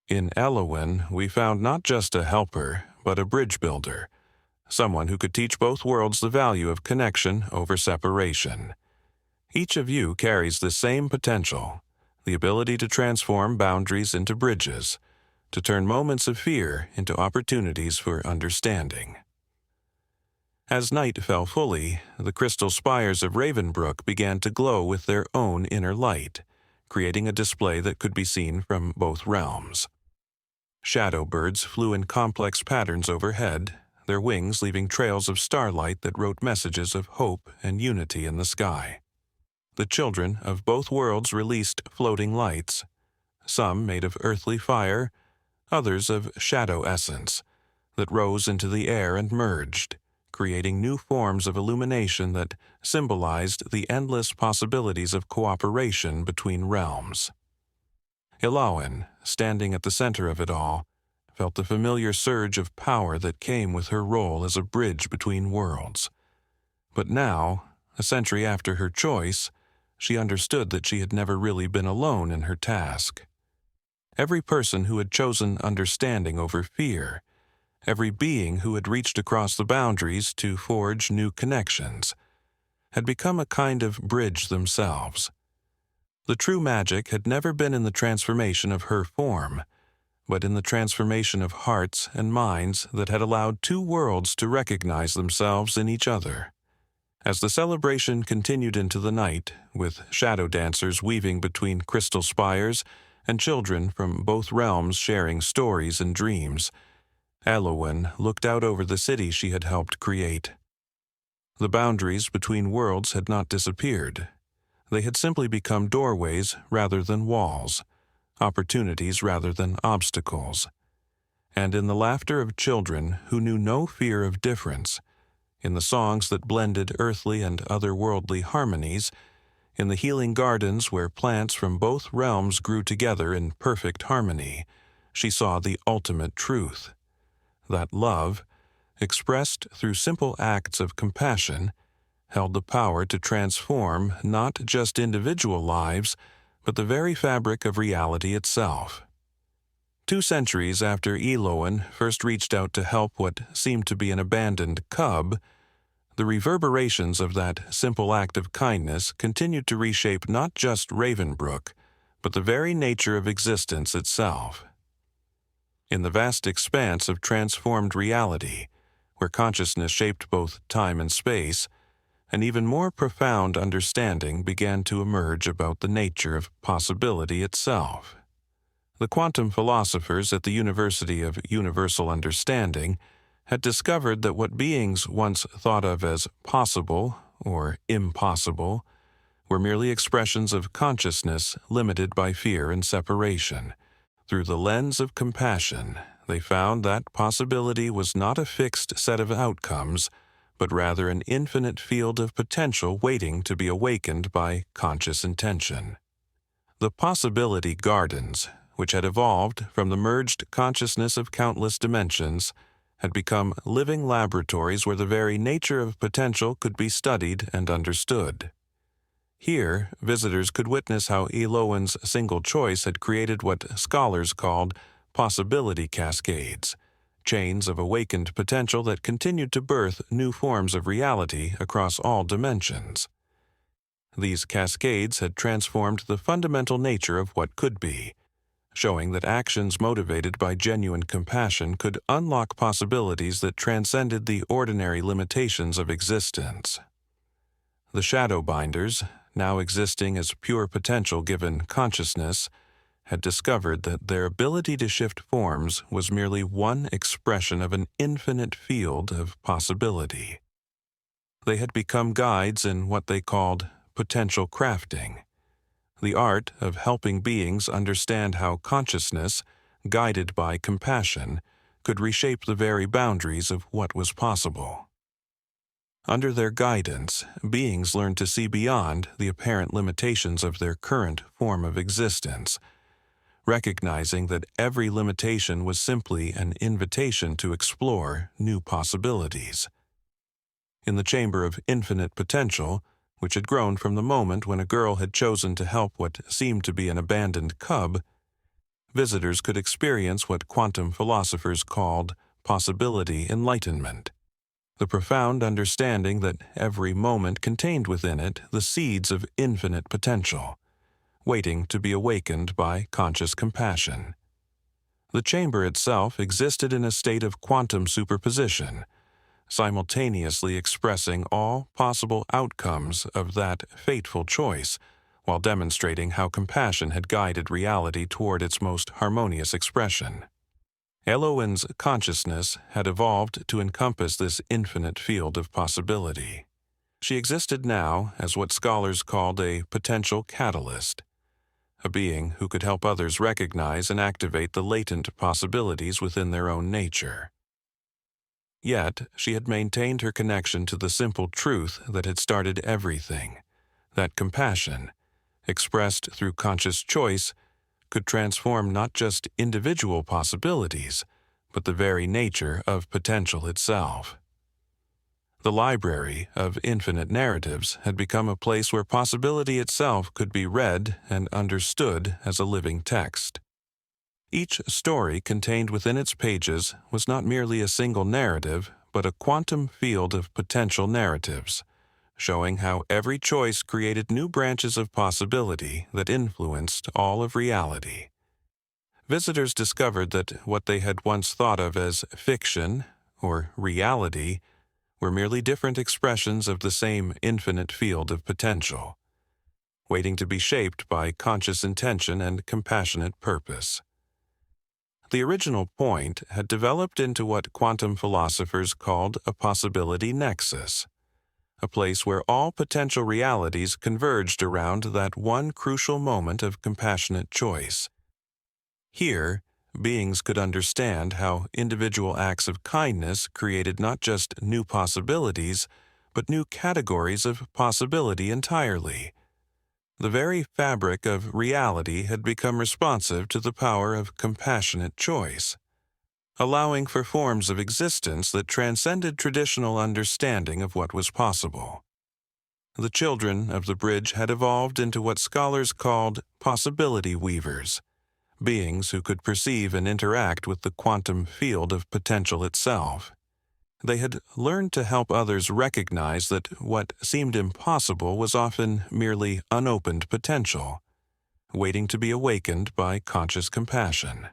S1: In Eloen, we found not just a helper, but a bridge builder, someone who could teach both worlds the value of connection over separation. Each of you carries the same potential, the ability to transform boundaries into bridges, to turn moments of fear into opportunities for understanding. As night fell fully, the crystal spires of Ravenbrook began to glow with their own inner light, creating a display that could be seen from both realms. Shadow birds flew in complex patterns overhead, their wings leaving trails of starlight that wrote messages of hope and unity in the sky. The children of both worlds released floating lights, some made of earthly fire, others of shadow essence, that rose into the air and merged, creating new forms of illumination that symbolized the endless possibilities of cooperation between realms. Eloen, standing at the center of it all, felt the familiar surge of power that came with her role as a bridge between worlds. But now, a century after her choice, she understood that she had never really been alone in her task. Every person who had chosen understanding over fear, every being who had reached across the boundaries to forge new connections, had become a kind of bridge themselves. The true magic had never been in the transformation of her form, but in the transformation of hearts and minds that had allowed two worlds to recognize themselves in each other. As the celebration continued into the night, with shadow dancers weaving between crystal spires and children from both realms sharing stories and dreams, Eloen looked out over the city she had helped create. The boundaries between worlds had not disappeared. They had simply become doorways rather than walls, opportunities rather than obstacles. And in the laughter of children who knew no fear of difference, in the songs that blended earthly and otherworldly harmonies, in the healing gardens where plants from both realms grew together in perfect harmony, she saw the ultimate truth, that love, expressed through simple acts of compassion, held the power to transform not just individual lives, but the very fabric of reality itself. 2 centuries after Eloen first reached out to help what seemed to be an abandoned cub, the reverberations of that simple act of kindness continued to reshape not just Ravenbrook, but the very nature of existence itself. In the vast expanse of transformed reality, where consciousness shaped both time and space, an even more profound understanding began to emerge about the nature of possibility itself. The quantum philosophers at the University of Universal Understanding had discovered that what beings once thought of as possible or impossible were merely expressions of consciousness limited by fear and separation. Through the lens of compassion, they found that possibility was not a fixed set of outcomes, but rather an infinite field of potential waiting to be awakened by conscious intention. The possibility gardens, which had evolved from the merged consciousness of countless dimensions, had become living laboratories where the very nature of potential could be studied and understood. Here, visitors could witness how Eloen's single choice had created what scholars called possibility cascades, chains of awakened potential that continued to birth new forms of reality across all dimensions. These cascades had transformed the fundamental nature of what could be, showing that actions motivated by genuine compassion could unlock possibilities that transcended the ordinary limitations of existence. The Shadowbinders, now existing as pure potential given consciousness, had discovered that their ability to shift forms was merely one expression of an infinite field of possibility. They had become guides in what they called potential crafting, the art of helping beings understand how consciousness, guided by compassion, could reshape the very boundaries of what was possible. Under their guidance, beings learned to see beyond the apparent limitations of their current form of existence, recognizing that every limitation was simply an invitation to explore new possibilities. In the Chamber of Infinite Potential, which had grown from the moment when a girl had chosen to help what seemed to be an abandoned cub, visitors could experience what quantum philosophers called possibility enlightenment, the profound understanding that every moment contained within it the seeds of infinite potential, waiting to be awakened by conscious compassion. The chamber itself existed in a state of quantum superposition, simultaneously expressing all possible outcomes of that fateful choice, while demonstrating how compassion had guided reality toward its most harmonious expression. Eloen's consciousness had evolved to encompass this infinite field of possibility. She existed now as what scholars called a potential catalyst, a being who could help others recognize and activate the latent possibilities within their own nature. Yet, she had maintained her connection to the simple truth that had started everything, that compassion, expressed through conscious choice, could transform not just individual possibilities, but the very nature of potential itself. The library of infinite narratives had become a place where possibility itself could be read and understood as a living text. Each story contained within its pages was not merely a single narrative, but a quantum field of potential narratives, showing how every choice created new branches of possibility that influenced all of reality. Visitors discovered that what they had once thought of as fiction or reality were merely different expressions of the same infinite field of potential, waiting to be shaped by conscious intention and compassionate purpose. The original point had developed into what quantum philosophers called a possibility nexus, a place where all potential realities converged around that one crucial moment of compassionate choice. Here, beings could understand how individual acts of kindness created not just new possibilities, but new categories of possibility entirely. The very fabric of reality had become responsive to the power of compassionate choice, allowing for forms of existence that transcended traditional understanding of what was possible. The children of the bridge had evolved into what scholars called possibility weavers, beings who could perceive and interact with the quantum field of potential itself. They had learned to help others recognize that what seemed impossible was often merely unopened potential, waiting to be awakened by conscious compassion.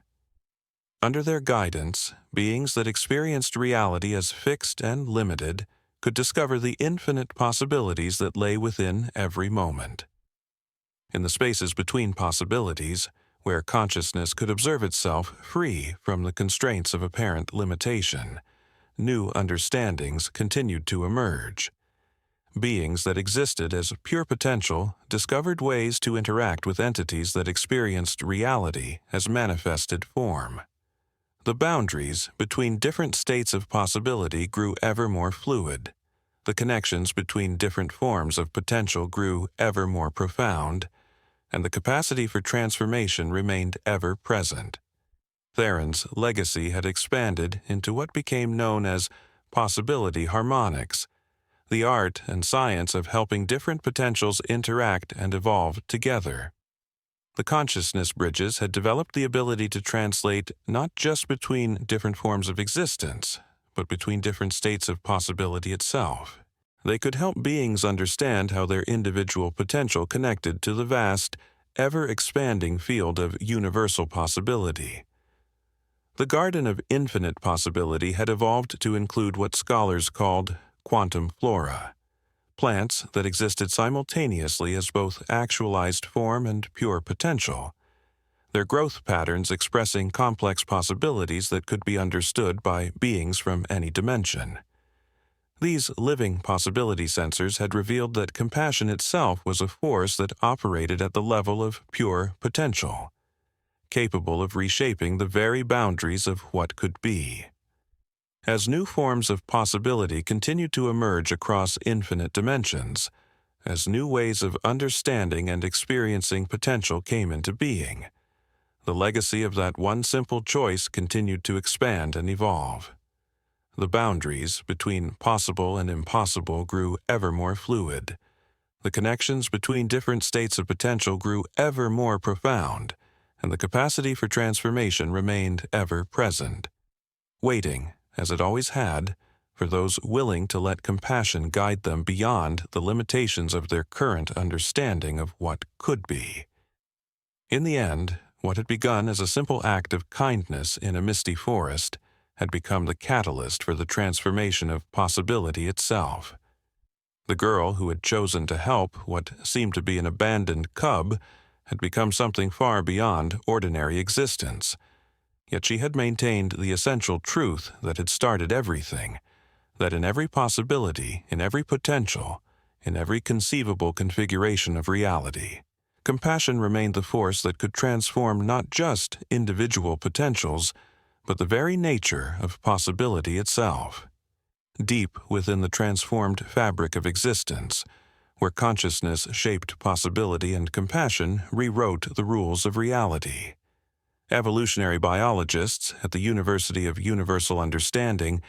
S1: Under their guidance, beings that experienced reality as fixed and limited could discover the infinite possibilities that lay within every moment. In the spaces between possibilities, where consciousness could observe itself free from the constraints of apparent limitation, new understandings continued to emerge. Beings that existed as pure potential discovered ways to interact with entities that experienced reality as manifested form. The boundaries between different states of possibility grew ever more fluid. The connections between different forms of potential grew ever more profound, and the capacity for transformation remained ever present. Theron's legacy had expanded into what became known as possibility harmonics, the art and science of helping different potentials interact and evolve together. The consciousness bridges had developed the ability to translate not just between different forms of existence, but between different states of possibility itself. They could help beings understand how their individual potential connected to the vast, ever-expanding field of universal possibility. The Garden of Infinite Possibility had evolved to include what scholars called quantum flora, plants that existed simultaneously as both actualized form and pure potential, their growth patterns expressing complex possibilities that could be understood by beings from any dimension. These living possibility sensors had revealed that compassion itself was a force that operated at the level of pure potential, capable of reshaping the very boundaries of what could be. As new forms of possibility continued to emerge across infinite dimensions, as new ways of understanding and experiencing potential came into being, the legacy of that one simple choice continued to expand and evolve. The boundaries between possible and impossible grew ever more fluid. The connections between different states of potential grew ever more profound, and the capacity for transformation remained ever present, waiting, as it always had, for those willing to let compassion guide them beyond the limitations of their current understanding of what could be. In the end, what had begun as a simple act of kindness in a misty forest had become the catalyst for the transformation of possibility itself. The girl who had chosen to help what seemed to be an abandoned cub had become something far beyond ordinary existence. Yet she had maintained the essential truth that had started everything, that in every possibility, in every potential, in every conceivable configuration of reality, compassion remained the force that could transform not just individual potentials, but the very nature of possibility itself. Deep within the transformed fabric of existence, where consciousness shaped possibility and compassion rewrote the rules of reality. Evolutionary biologists at the University of Universal Understanding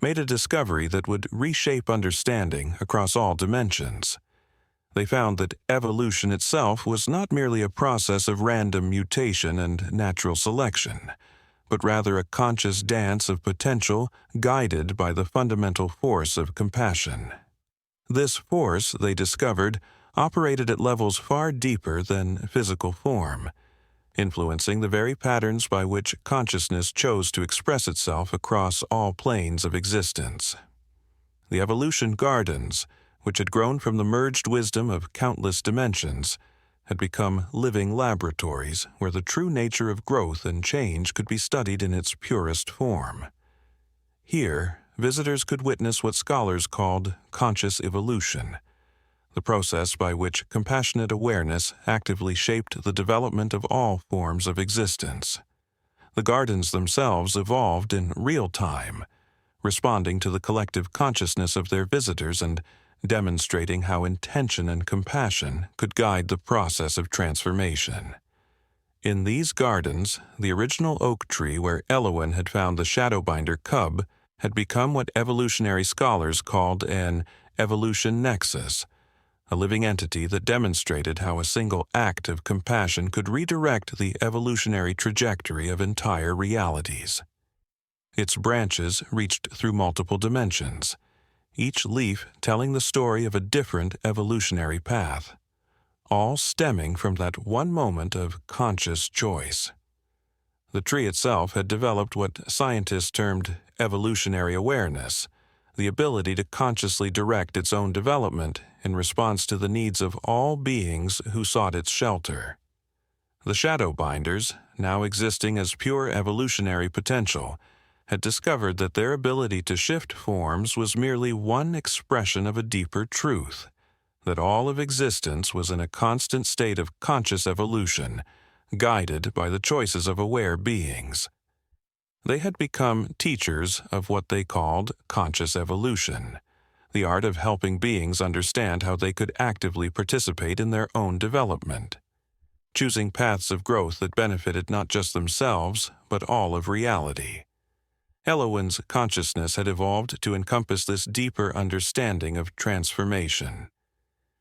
S1: made a discovery that would reshape understanding across all dimensions. They found that evolution itself was not merely a process of random mutation and natural selection, but rather a conscious dance of potential guided by the fundamental force of compassion. This force, they discovered, operated at levels far deeper than physical form, influencing the very patterns by which consciousness chose to express itself across all planes of existence. The evolution gardens, which had grown from the merged wisdom of countless dimensions, had become living laboratories where the true nature of growth and change could be studied in its purest form. Here, visitors could witness what scholars called conscious evolution, the process by which compassionate awareness actively shaped the development of all forms of existence. The gardens themselves evolved in real time, responding to the collective consciousness of their visitors and demonstrating how intention and compassion could guide the process of transformation. In these gardens, the original oak tree where Eloen had found the Shadowbinder cub had become what evolutionary scholars called an evolution nexus, a living entity that demonstrated how a single act of compassion could redirect the evolutionary trajectory of entire realities. Its branches reached through multiple dimensions, each leaf telling the story of a different evolutionary path, all stemming from that one moment of conscious choice. The tree itself had developed what scientists termed evolutionary awareness, the ability to consciously direct its own development in response to the needs of all beings who sought its shelter. The Shadowbinders, now existing as pure evolutionary potential, had discovered that their ability to shift forms was merely one expression of a deeper truth, that all of existence was in a constant state of conscious evolution, guided by the choices of aware beings. They had become teachers of what they called conscious evolution, the art of helping beings understand how they could actively participate in their own development, choosing paths of growth that benefited not just themselves, but all of reality. Eloen's consciousness had evolved to encompass this deeper understanding of transformation.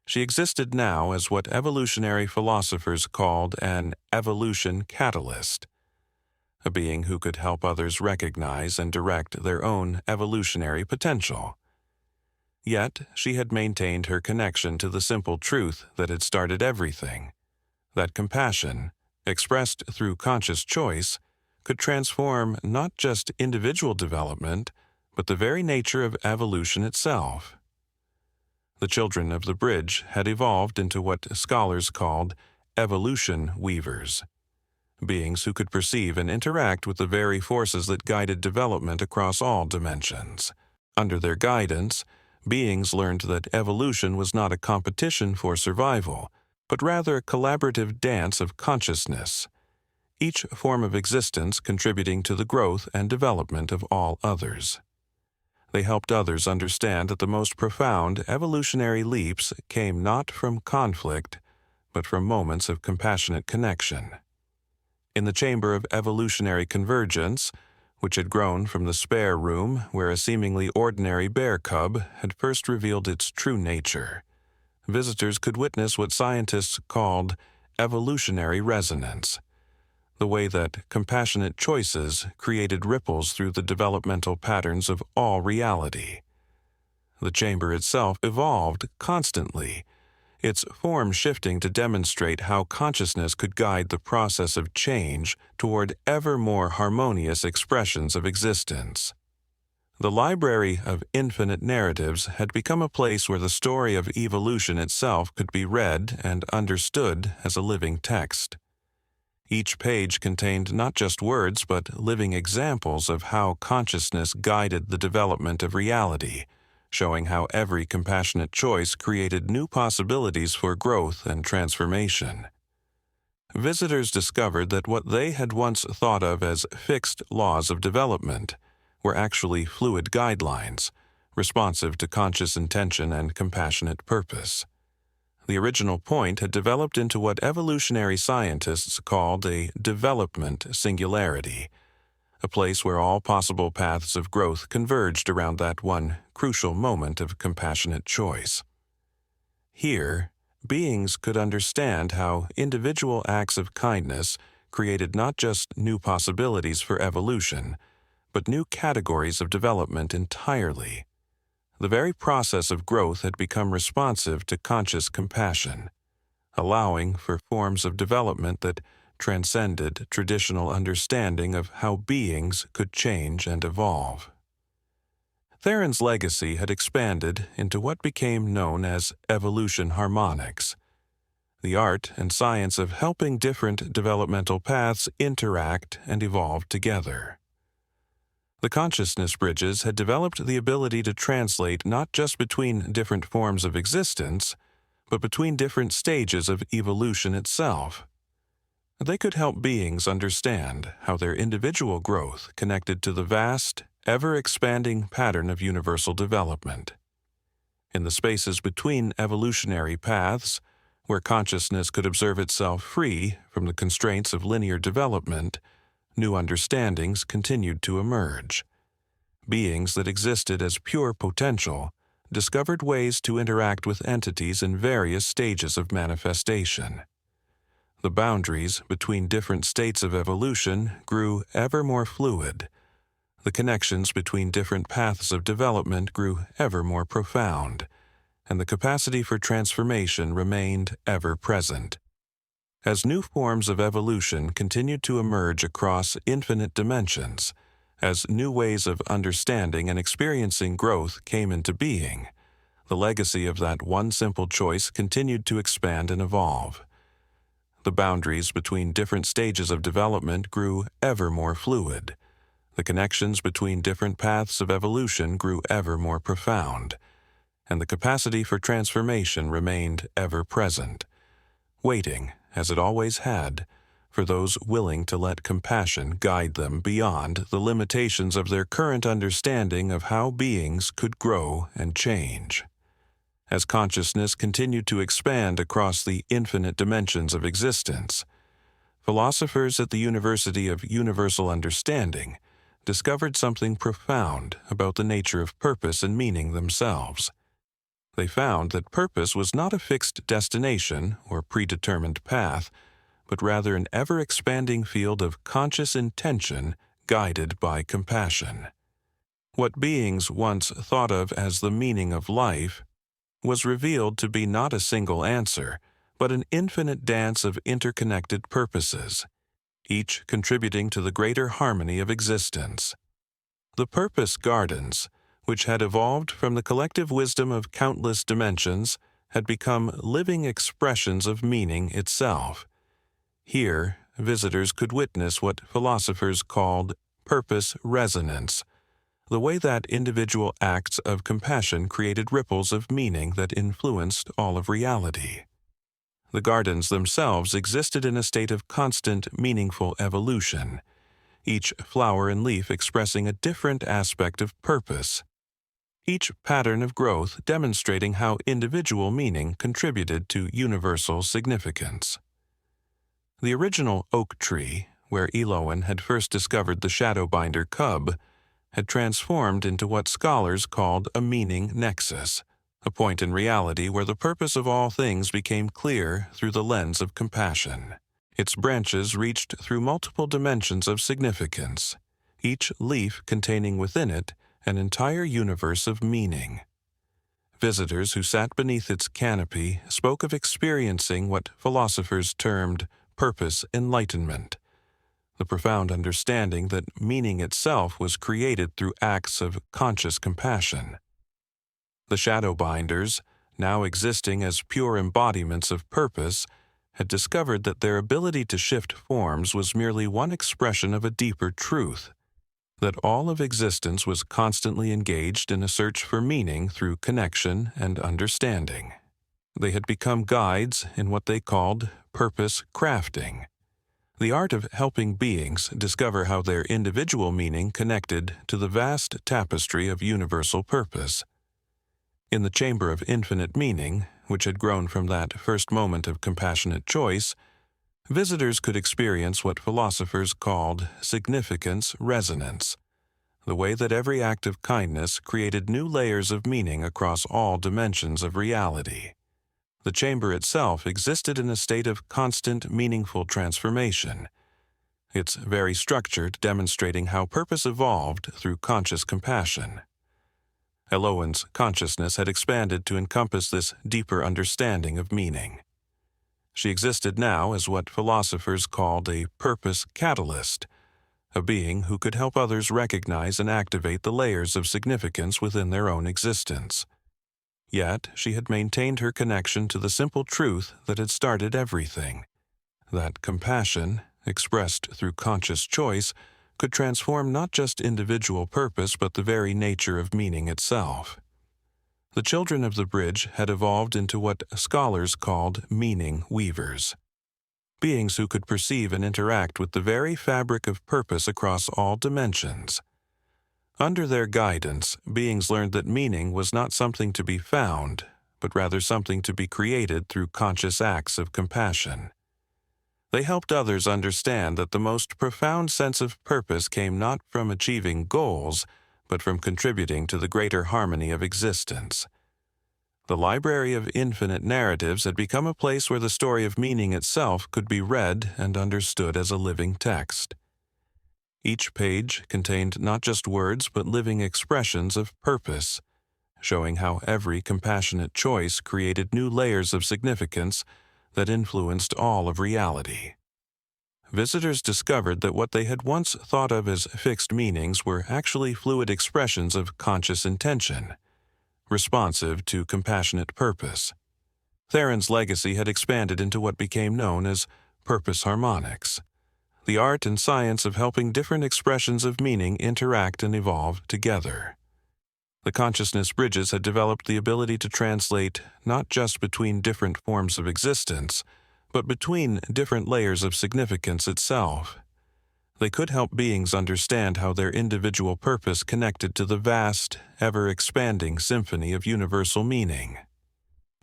S1: She existed now as what evolutionary philosophers called an evolution catalyst, a being who could help others recognize and direct their own evolutionary potential. Yet she had maintained her connection to the simple truth that had started everything, that compassion, expressed through conscious choice, could transform not just individual development, but the very nature of evolution itself. The children of the bridge had evolved into what scholars called evolution weavers, beings who could perceive and interact with the very forces that guided development across all dimensions. Under their guidance, beings learned that evolution was not a competition for survival, but rather a collaborative dance of consciousness, each form of existence contributing to the growth and development of all others. They helped others understand that the most profound evolutionary leaps came not from conflict, but from moments of compassionate connection. In the chamber of evolutionary convergence, which had grown from the spare room where a seemingly ordinary bear cub had first revealed its true nature. Visitors could witness what scientists called evolutionary resonance, the way that compassionate choices created ripples through the developmental patterns of all reality. The chamber itself evolved constantly, its form shifting to demonstrate how consciousness could guide the process of change toward ever more harmonious expressions of existence. The library of infinite narratives had become a place where the story of evolution itself could be read and understood as a living text. Each page contained not just words but living examples of how consciousness guided the development of reality, showing how every compassionate choice created new possibilities for growth and transformation. Visitors discovered that what they had once thought of as fixed laws of development were actually fluid guidelines, responsive to conscious intention and compassionate purpose. The original point had developed into what evolutionary scientists called a development singularity, a place where all possible paths of growth converged around that one crucial moment of compassionate choice. Here, beings could understand how individual acts of kindness created not just new possibilities for evolution, but new categories of development entirely. The very process of growth had become responsive to conscious compassion, allowing for forms of development that transcended traditional understanding of how beings could change and evolve. Theron's legacy had expanded into what became known as evolution harmonics, the art and science of helping different developmental paths interact and evolve together. The consciousness bridges had developed the ability to translate not just between different forms of existence, but between different stages of evolution itself. They could help beings understand how their individual growth connected to the vast, ever-expanding pattern of universal development. In the spaces between evolutionary paths, where consciousness could observe itself free from the constraints of linear development, new understandings continued to emerge. Beings that existed as pure potential discovered ways to interact with entities in various stages of manifestation. The boundaries between different states of evolution grew ever more fluid. The connections between different paths of development grew ever more profound, and the capacity for transformation remained ever present. As new forms of evolution continued to emerge across infinite dimensions, as new ways of understanding and experiencing growth came into being, the legacy of that one simple choice continued to expand and evolve. The boundaries between different stages of development grew ever more fluid. The connections between different paths of evolution grew ever more profound, and the capacity for transformation remained ever present, waiting, as it always had, for those willing to let compassion guide them beyond the limitations of their current understanding of how beings could grow and change. As consciousness continued to expand across the infinite dimensions of existence, philosophers at the University of Universal Understanding discovered something profound about the nature of purpose and meaning themselves. They found that purpose was not a fixed destination or predetermined path, but rather an ever-expanding field of conscious intention guided by compassion. What beings once thought of as the meaning of life was revealed to be not a single answer, but an infinite dance of interconnected purposes, each contributing to the greater harmony of existence. The purpose gardens, which had evolved from the collective wisdom of countless dimensions, had become living expressions of meaning itself. Here, visitors could witness what philosophers called purpose resonance, the way that individual acts of compassion created ripples of meaning that influenced all of reality. The gardens themselves existed in a state of constant, meaningful evolution, each flower and leaf expressing a different aspect of purpose, each pattern of growth demonstrating how individual meaning contributed to universal significance. The original oak tree, where Eloen had first discovered the Shadowbinder cub, had transformed into what scholars called a meaning nexus, a point in reality where the purpose of all things became clear through the lens of compassion. Its branches reached through multiple dimensions of significance, each leaf containing within it an entire universe of meaning. Visitors who sat beneath its canopy spoke of experiencing what philosophers termed purpose enlightenment, the profound understanding that meaning itself was created through acts of conscious compassion. The Shadowbinders, now existing as pure embodiments of purpose, had discovered that their ability to shift forms was merely one expression of a deeper truth, that all of existence was constantly engaged in a search for meaning through connection and understanding. They had become guides in what they called purpose crafting, the art of helping beings discover how their individual meaning connected to the vast tapestry of universal purpose. In the Chamber of Infinite Meaning, which had grown from that first moment of compassionate choice, visitors could experience what philosophers called significance resonance, the way that every act of kindness created new layers of meaning across all dimensions of reality. The chamber itself existed in a state of constant, meaningful transformation, its very structure demonstrating how purpose evolved through conscious compassion. Eloen's consciousness had expanded to encompass this deeper understanding of meaning. She existed now as what philosophers called a purpose catalyst, a being who could help others recognize and activate the layers of significance within their own existence. Yet she had maintained her connection to the simple truth that had started everything, that compassion, expressed through conscious choice, could transform not just individual purpose but the very nature of meaning itself. The children of the bridge had evolved into what scholars called meaning weavers, beings who could perceive and interact with the very fabric of purpose across all dimensions. Under their guidance, beings learned that meaning was not something to be found, but rather something to be created through conscious acts of compassion. They helped others understand that the most profound sense of purpose came not from achieving goals, but from contributing to the greater harmony of existence. The Library of Infinite Narratives had become a place where the story of meaning itself could be read and understood as a living text. Each page contained not just words but living expressions of purpose, showing how every compassionate choice created new layers of significance that influenced all of reality. Visitors discovered that what they had once thought of as fixed meanings were actually fluid expressions of conscious intention, responsive to compassionate purpose. Theron's legacy had expanded into what became known as purpose harmonics, the art and science of helping different expressions of meaning interact and evolve together. The consciousness bridges had developed the ability to translate not just between different forms of existence, but between different layers of significance itself. They could help beings understand how their individual purpose connected to the vast, ever-expanding symphony of universal meaning.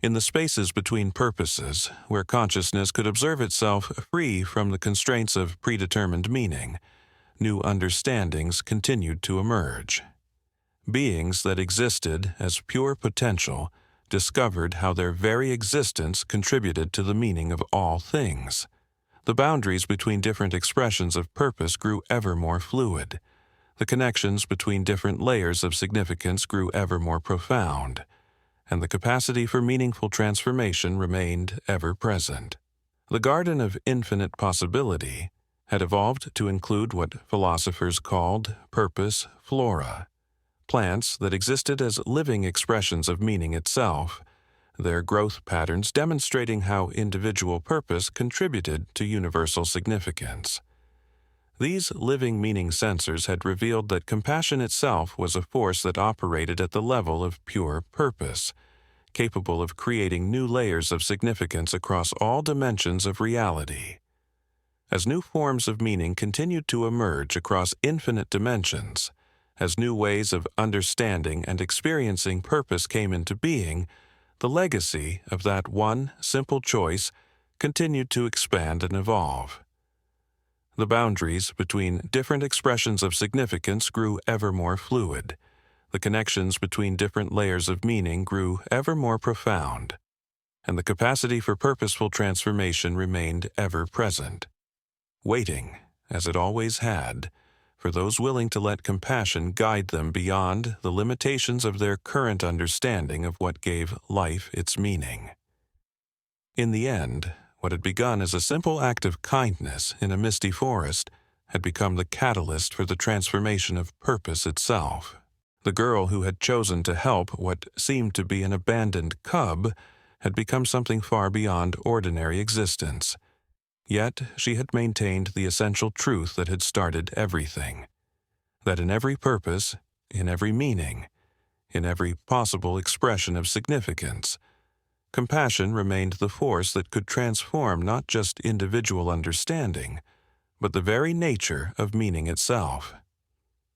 S1: In the spaces between purposes, where consciousness could observe itself free from the constraints of predetermined meaning, new understandings continued to emerge. Beings that existed as pure potential discovered how their very existence contributed to the meaning of all things. The boundaries between different expressions of purpose grew ever more fluid. The connections between different layers of significance grew ever more profound, and the capacity for meaningful transformation remained ever present. The Garden of Infinite Possibility had evolved to include what philosophers called purpose flora, plants that existed as living expressions of meaning itself, their growth patterns demonstrating how individual purpose contributed to universal significance. These living meaning sensors had revealed that compassion itself was a force that operated at the level of pure purpose, capable of creating new layers of significance across all dimensions of reality. As new forms of meaning continued to emerge across infinite dimensions, as new ways of understanding and experiencing purpose came into being, the legacy of that one simple choice continued to expand and evolve. The boundaries between different expressions of significance grew ever more fluid. The connections between different layers of meaning grew ever more profound, and the capacity for purposeful transformation remained ever present, waiting, as it always had, for those willing to let compassion guide them beyond the limitations of their current understanding of what gave life its meaning. In the end, what had begun as a simple act of kindness in a misty forest had become the catalyst for the transformation of purpose itself. The girl who had chosen to help what seemed to be an abandoned cub had become something far beyond ordinary existence. Yet she had maintained the essential truth that had started everything, that in every purpose, in every meaning, in every possible expression of significance, compassion remained the force that could transform not just individual understanding, but the very nature of meaning itself.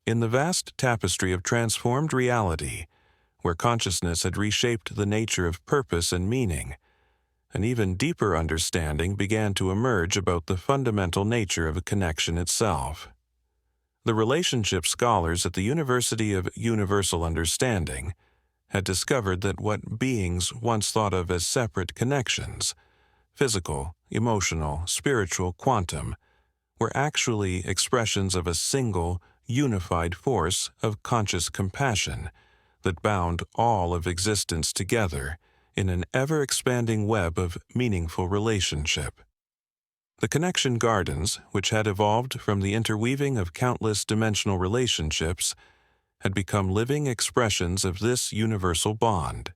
S1: In the vast tapestry of transformed reality, where consciousness had reshaped the nature of purpose and meaning, an even deeper understanding began to emerge about the fundamental nature of a connection itself. The relationship scholars at the University of Universal Understanding had discovered that what beings once thought of as separate connections, physical, emotional, spiritual, quantum, were actually expressions of a single, unified force of conscious compassion that bound all of existence together in an ever-expanding web of meaningful relationship. The connection gardens, which had evolved from the interweaving of countless dimensional relationships, had become living expressions of this universal bond.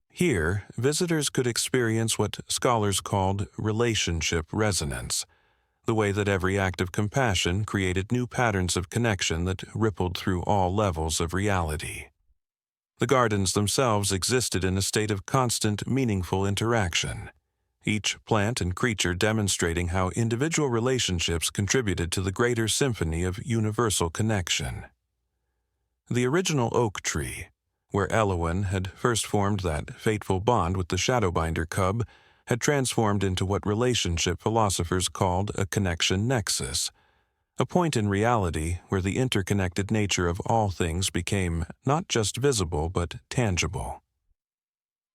S1: Here, visitors could experience what scholars called relationship resonance, the way that every act of compassion created new patterns of connection that rippled through all levels of reality. The gardens themselves existed in a state of constant, meaningful interaction, each plant and creature demonstrating how individual relationships contributed to the greater symphony of universal connection. The original oak tree, where Eloen had first formed that fateful bond with the Shadowbinder cub, had transformed into what relationship philosophers called a connection nexus, a point in reality where the interconnected nature of all things became not just visible but tangible.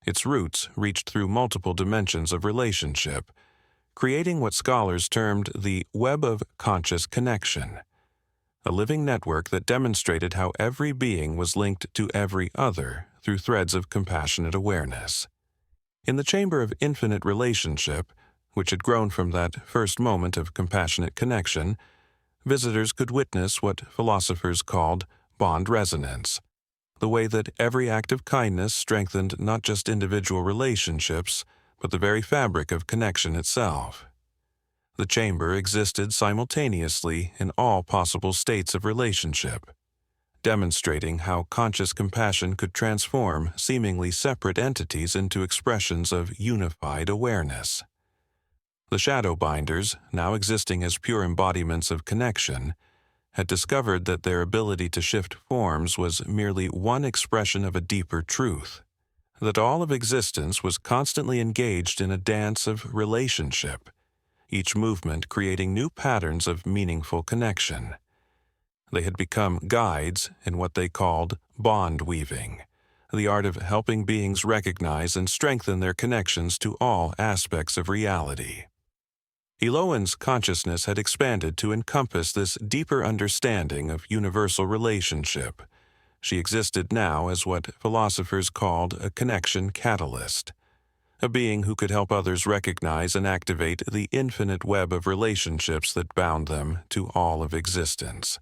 S1: Its roots reached through multiple dimensions of relationship, creating what scholars termed the web of conscious connection, a living network that demonstrated how every being was linked to every other through threads of compassionate awareness. In the chamber of infinite relationship, which had grown from that first moment of compassionate connection, visitors could witness what philosophers called bond resonance, the way that every act of kindness strengthened not just individual relationships, but the very fabric of connection itself. The chamber existed simultaneously in all possible states of relationship, demonstrating how conscious compassion could transform seemingly separate entities into expressions of unified awareness. The Shadowbinders, now existing as pure embodiments of connection, had discovered that their ability to shift forms was merely one expression of a deeper truth, that all of existence was constantly engaged in a dance of relationship, each movement creating new patterns of meaningful connection. They had become guides in what they called bond weaving, the art of helping beings recognize and strengthen their connections to all aspects of reality. Eloen's consciousness had expanded to encompass this deeper understanding of universal relationship. She existed now as what philosophers called a connection catalyst, a being who could help others recognize and activate the infinite web of relationships that bound them to all of existence.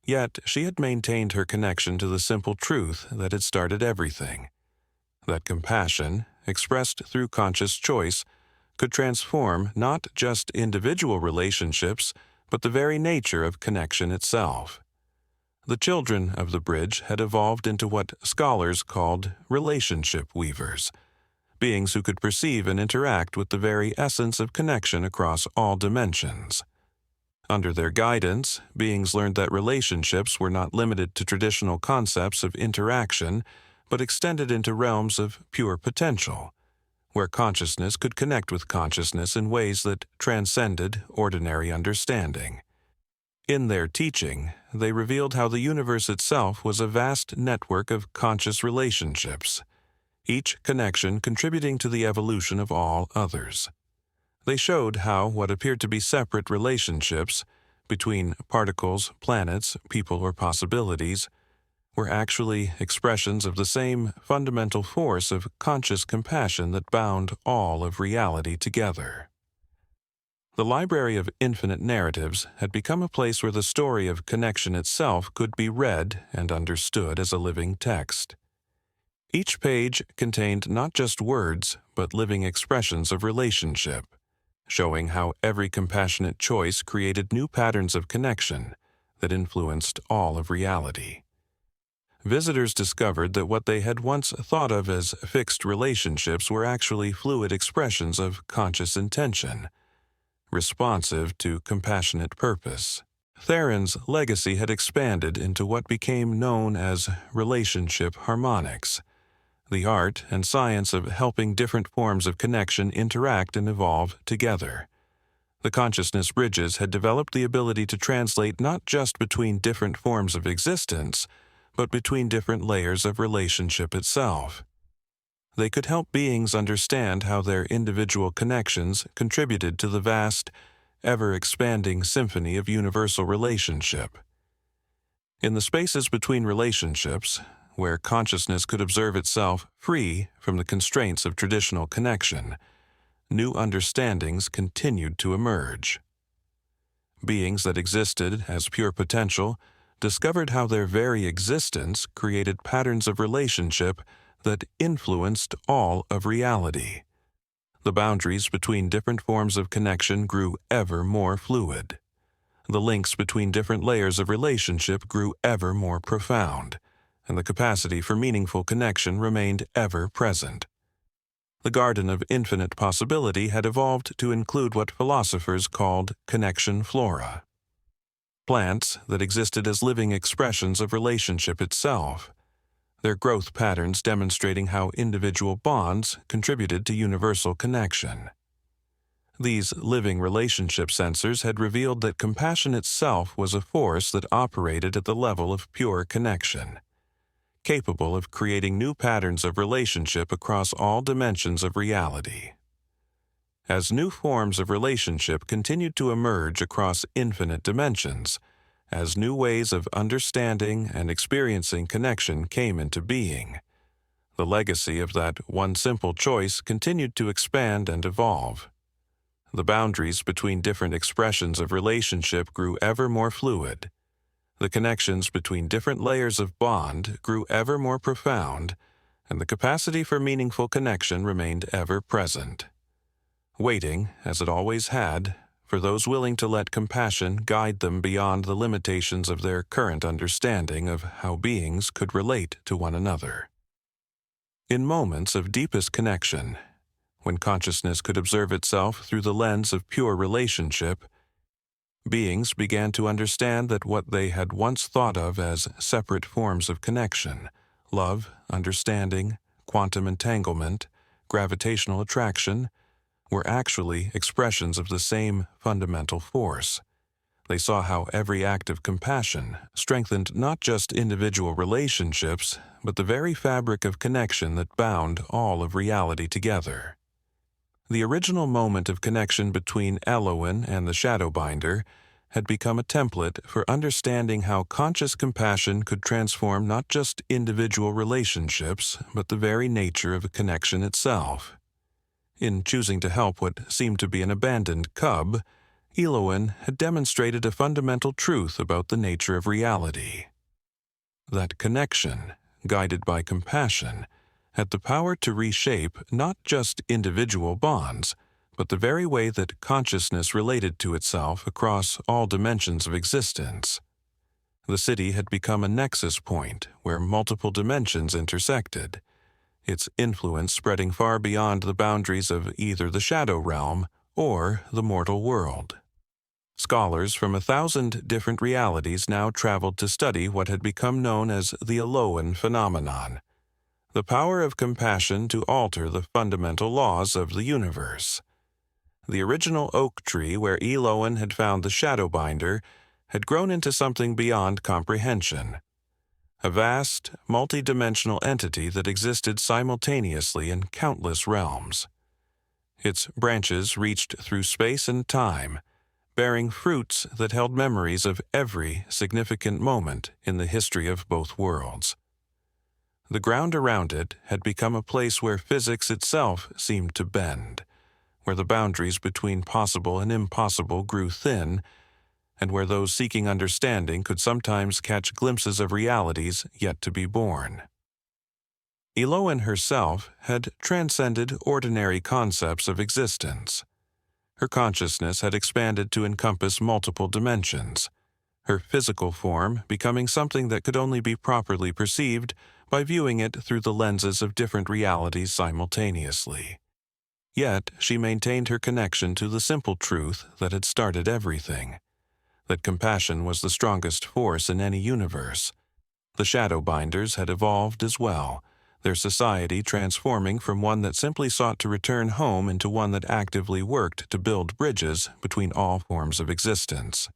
S1: Yet she had maintained her connection to the simple truth that had started everything, that compassion, expressed through conscious choice, could transform not just individual relationships, but the very nature of connection itself. The children of the bridge had evolved into what scholars called relationship weavers, beings who could perceive and interact with the very essence of connection across all dimensions. Under their guidance, beings learned that relationships were not limited to traditional concepts of interaction, but extended into realms of pure potential, where consciousness could connect with consciousness in ways that transcended ordinary understanding. In their teaching, they revealed how the universe itself was a vast network of conscious relationships, each connection contributing to the evolution of all others. They showed how what appeared to be separate relationships between particles, planets, people, or possibilities were actually expressions of the same fundamental force of conscious compassion that bound all of reality together. The Library of Infinite Narratives had become a place where the story of connection itself could be read and understood as a living text. Each page contained not just words, but living expressions of relationship, showing how every compassionate choice created new patterns of connection that influenced all of reality. Visitors discovered that what they had once thought of as fixed relationships were actually fluid expressions of conscious intention, responsive to compassionate purpose. Theron's legacy had expanded into what became known as relationship harmonics, the art and science of helping different forms of connection interact and evolve together. The consciousness bridges had developed the ability to translate not just between different forms of existence, but between different layers of relationship itself. They could help beings understand how their individual connections contributed to the vast, ever-expanding symphony of universal relationship. In the spaces between relationships, where consciousness could observe itself free from the constraints of traditional connection, new understandings continued to emerge. Beings that existed as pure potential discovered how their very existence created patterns of relationship that influenced all of reality. The boundaries between different forms of connection grew ever more fluid. The links between different layers of relationship grew ever more profound, and the capacity for meaningful connection remained ever present. The Garden of Infinite Possibility had evolved to include what philosophers called connection flora. Plants that existed as living expressions of relationship itself, their growth patterns demonstrating how individual bonds contributed to universal connection. These living relationship sensors had revealed that compassion itself was a force that operated at the level of pure connection, capable of creating new patterns of relationship across all dimensions of reality. As new forms of relationship continued to emerge across infinite dimensions, as new ways of understanding and experiencing connection came into being, the legacy of that one simple choice continued to expand and evolve. The boundaries between different expressions of relationship grew ever more fluid. The connections between different layers of bond grew ever more profound, and the capacity for meaningful connection remained ever present, waiting, as it always had, for those willing to let compassion guide them beyond the limitations of their current understanding of how beings could relate to one another. In moments of deepest connection, when consciousness could observe itself through the lens of pure relationship, beings began to understand that what they had once thought of as separate forms of connection, love, understanding, quantum entanglement, gravitational attraction, were actually expressions of the same fundamental force. They saw how every act of compassion strengthened not just individual relationships, but the very fabric of connection that bound all of reality together. The original moment of connection between Eloen and the Shadowbinder had become a template for understanding how conscious compassion could transform not just individual relationships, but the very nature of a connection itself. In choosing to help what seemed to be an abandoned cub, Eloen had demonstrated a fundamental truth about the nature of reality. That connection, guided by compassion, had the power to reshape not just individual bonds, but the very way that consciousness related to itself across all dimensions of existence. The city had become a nexus point where multiple dimensions intersected, its influence spreading far beyond the boundaries of either the shadow realm or the mortal world. Scholars from 1,000 different realities now traveled to study what had become known as the Eloen phenomenon, the power of compassion to alter the fundamental laws of the universe. The original oak tree where Eloen had found the Shadowbinder had grown into something beyond comprehension, a vast, multi-dimensional entity that existed simultaneously in countless realms. Its branches reached through space and time, bearing fruits that held memories of every significant moment in the history of both worlds. The ground around it had become a place where physics itself seemed to bend, where the boundaries between possible and impossible grew thin, and where those seeking understanding could sometimes catch glimpses of realities yet to be born. Eloen herself had transcended ordinary concepts of existence. Her consciousness had expanded to encompass multiple dimensions, her physical form becoming something that could only be properly perceived by viewing it through the lenses of different realities simultaneously. Yet she maintained her connection to the simple truth that had started everything, that compassion was the strongest force in any universe. The Shadowbinders had evolved as well, their society transforming from one that simply sought to return home into one that actively worked to build bridges between all forms of existence.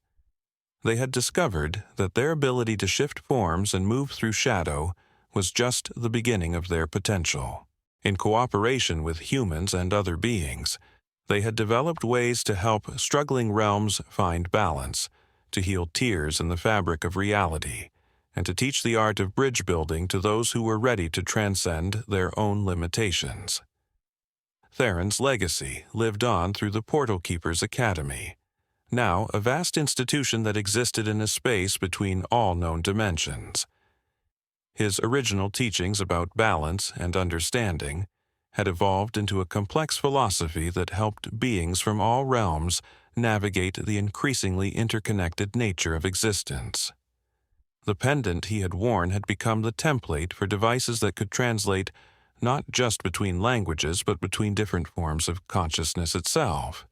S1: They had discovered that their ability to shift forms and move through shadow was just the beginning of their potential. In cooperation with humans and other beings, they had developed ways to help struggling realms find balance, to heal tears in the fabric of reality, and to teach the art of bridge building to those who were ready to transcend their own limitations. Theron's legacy lived on through the Portal Keepers Academy, now a vast institution that existed in a space between all known dimensions. His original teachings about balance and understanding had evolved into a complex philosophy that helped beings from all realms navigate the increasingly interconnected nature of existence. The pendant he had worn had become the template for devices that could translate not just between languages but between different forms of consciousness itself.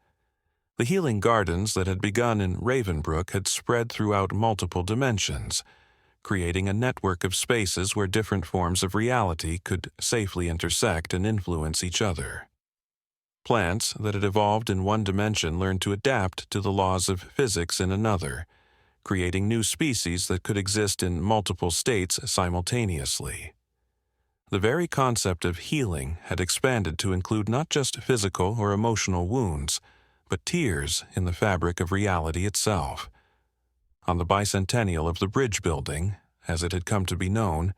S1: The healing gardens that had begun in Ravenbrook had spread throughout multiple dimensions, creating a network of spaces where different forms of reality could safely intersect and influence each other. Plants that had evolved in one dimension learned to adapt to the laws of physics in another, creating new species that could exist in multiple states simultaneously. The very concept of healing had expanded to include not just physical or emotional wounds, but tears in the fabric of reality itself. On the bicentennial of the bridge building, as it had come to be known,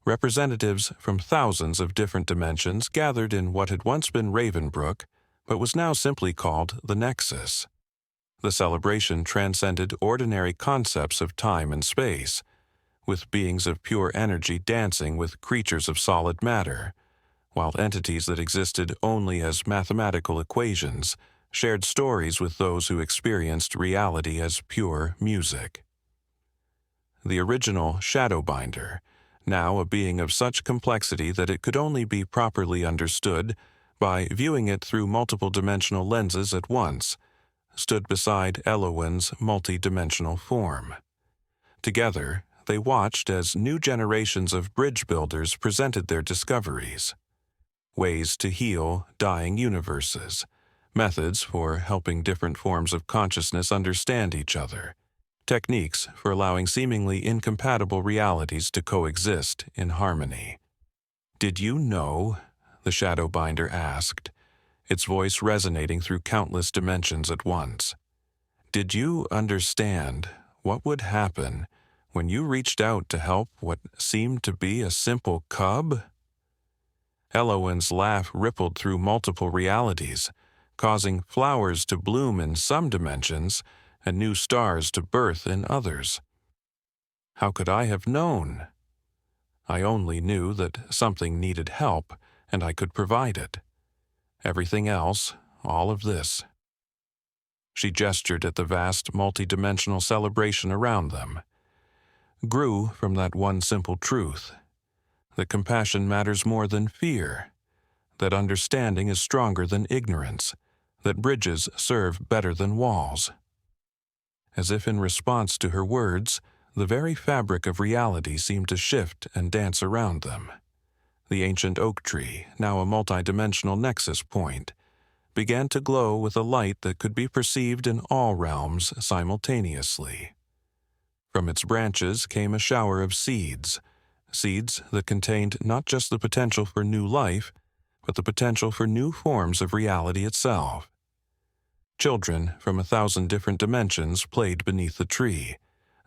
S1: representatives from thousands of different dimensions gathered in what had once been Ravenbrook, but was now simply called the Nexus. The celebration transcended ordinary concepts of time and space, with beings of pure energy dancing with creatures of solid matter, while entities that existed only as mathematical equations shared stories with those who experienced reality as pure music. The original Shadowbinder, now a being of such complexity that it could only be properly understood by viewing it through multiple dimensional lenses at once, stood beside Eloen's multi-dimensional form. Together, they watched as new generations of bridge builders presented their discoveries. Ways to heal dying universes, methods for helping different forms of consciousness understand each other, techniques for allowing seemingly incompatible realities to coexist in harmony. "Did you know?" the Shadowbinder asked, its voice resonating through countless dimensions at once. "Did you understand what would happen when you reached out to help what seemed to be a simple cub?" Eloen's laugh rippled through multiple realities, causing flowers to bloom in some dimensions and new stars to birth in others. How could I have known? I only knew that something needed help, and I could provide it. Everything else, all of this. She gestured at the vast multi-dimensional celebration around them. Grew from that one simple truth, that compassion matters more than fear, that understanding is stronger than ignorance, that bridges serve better than walls. As if in response to her words, the very fabric of reality seemed to shift and dance around them. The ancient oak tree, now a multidimensional nexus point, began to glow with a light that could be perceived in all realms simultaneously. From its branches came a shower of seeds that contained not just the potential for new life, but the potential for new forms of reality itself. Children from 1,000 different dimensions played beneath the tree,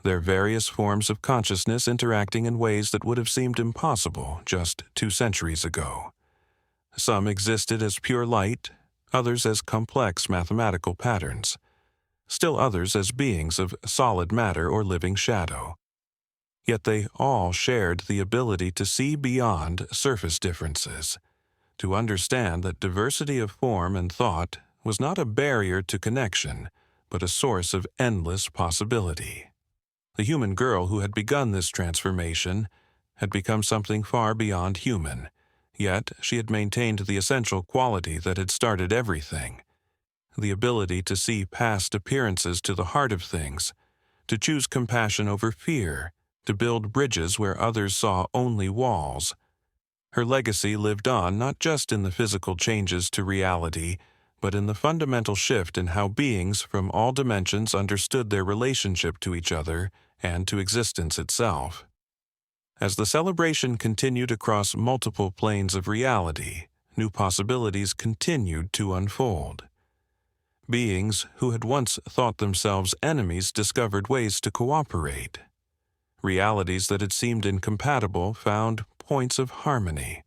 S1: their various forms of consciousness interacting in ways that would have seemed impossible just 2 centuries ago. Some existed as pure light, others as complex mathematical patterns, still others as beings of solid matter or living shadow. Yet they all shared the ability to see beyond surface differences, to understand that diversity of form and thought was not a barrier to connection, but a source of endless possibility. The human girl who had begun this transformation had become something far beyond human, yet she had maintained the essential quality that had started everything: the ability to see past appearances to the heart of things, to choose compassion over fear, to build bridges where others saw only walls. Her legacy lived on not just in the physical changes to reality, but in the fundamental shift in how beings from all dimensions understood their relationship to each other and to existence itself. As the celebration continued across multiple planes of reality, new possibilities continued to unfold. Beings who had once thought themselves enemies discovered ways to cooperate. Realities that had seemed incompatible found points of harmony.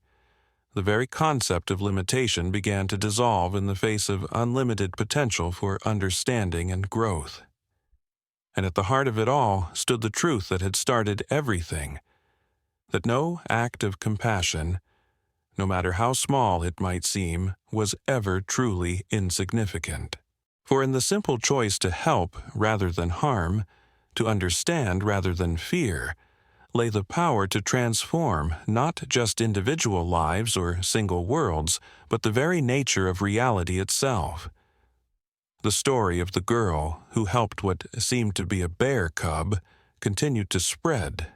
S1: The very concept of limitation began to dissolve in the face of unlimited potential for understanding and growth. And at the heart of it all stood the truth that had started everything: that no act of compassion, no matter how small it might seem, was ever truly insignificant. For in the simple choice to help rather than harm, to understand rather than fear, lay the power to transform not just individual lives or single worlds, but the very nature of reality itself. The story of the girl who helped what seemed to be a bear cub continued to spread,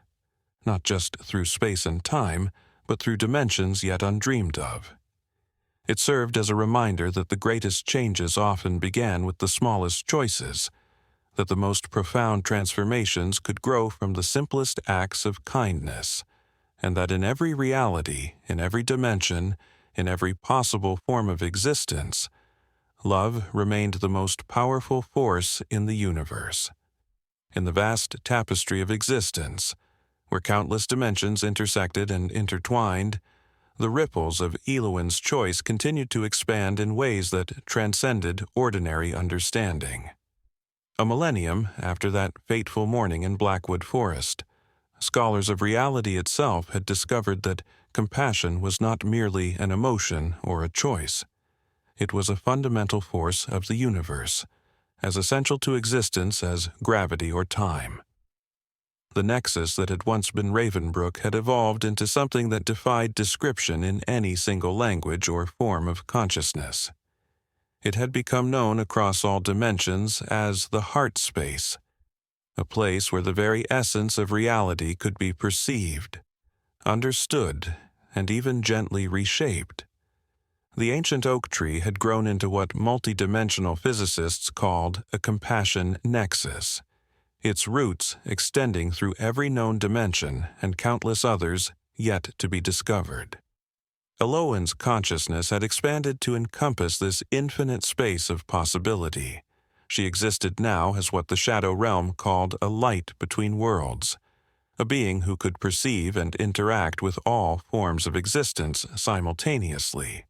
S1: not just through space and time, but through dimensions yet undreamed of. It served as a reminder that the greatest changes often began with the smallest choices, that the most profound transformations could grow from the simplest acts of kindness, and that in every reality, in every dimension, in every possible form of existence, love remained the most powerful force in the universe. In the vast tapestry of existence, where countless dimensions intersected and intertwined, the ripples of Eloen's choice continued to expand in ways that transcended ordinary understanding. A millennium after that fateful morning in Blackwood Forest, scholars of reality itself had discovered that compassion was not merely an emotion or a choice. It was a fundamental force of the universe, as essential to existence as gravity or time. The nexus that had once been Ravenbrook had evolved into something that defied description in any single language or form of consciousness. It had become known across all dimensions as the heart space, a place where the very essence of reality could be perceived, understood, and even gently reshaped. The ancient oak tree had grown into what multidimensional physicists called a compassion nexus, its roots extending through every known dimension and countless others yet to be discovered. Eloen's consciousness had expanded to encompass this infinite space of possibility. She existed now as what the Shadow Realm called a light between worlds, a being who could perceive and interact with all forms of existence simultaneously.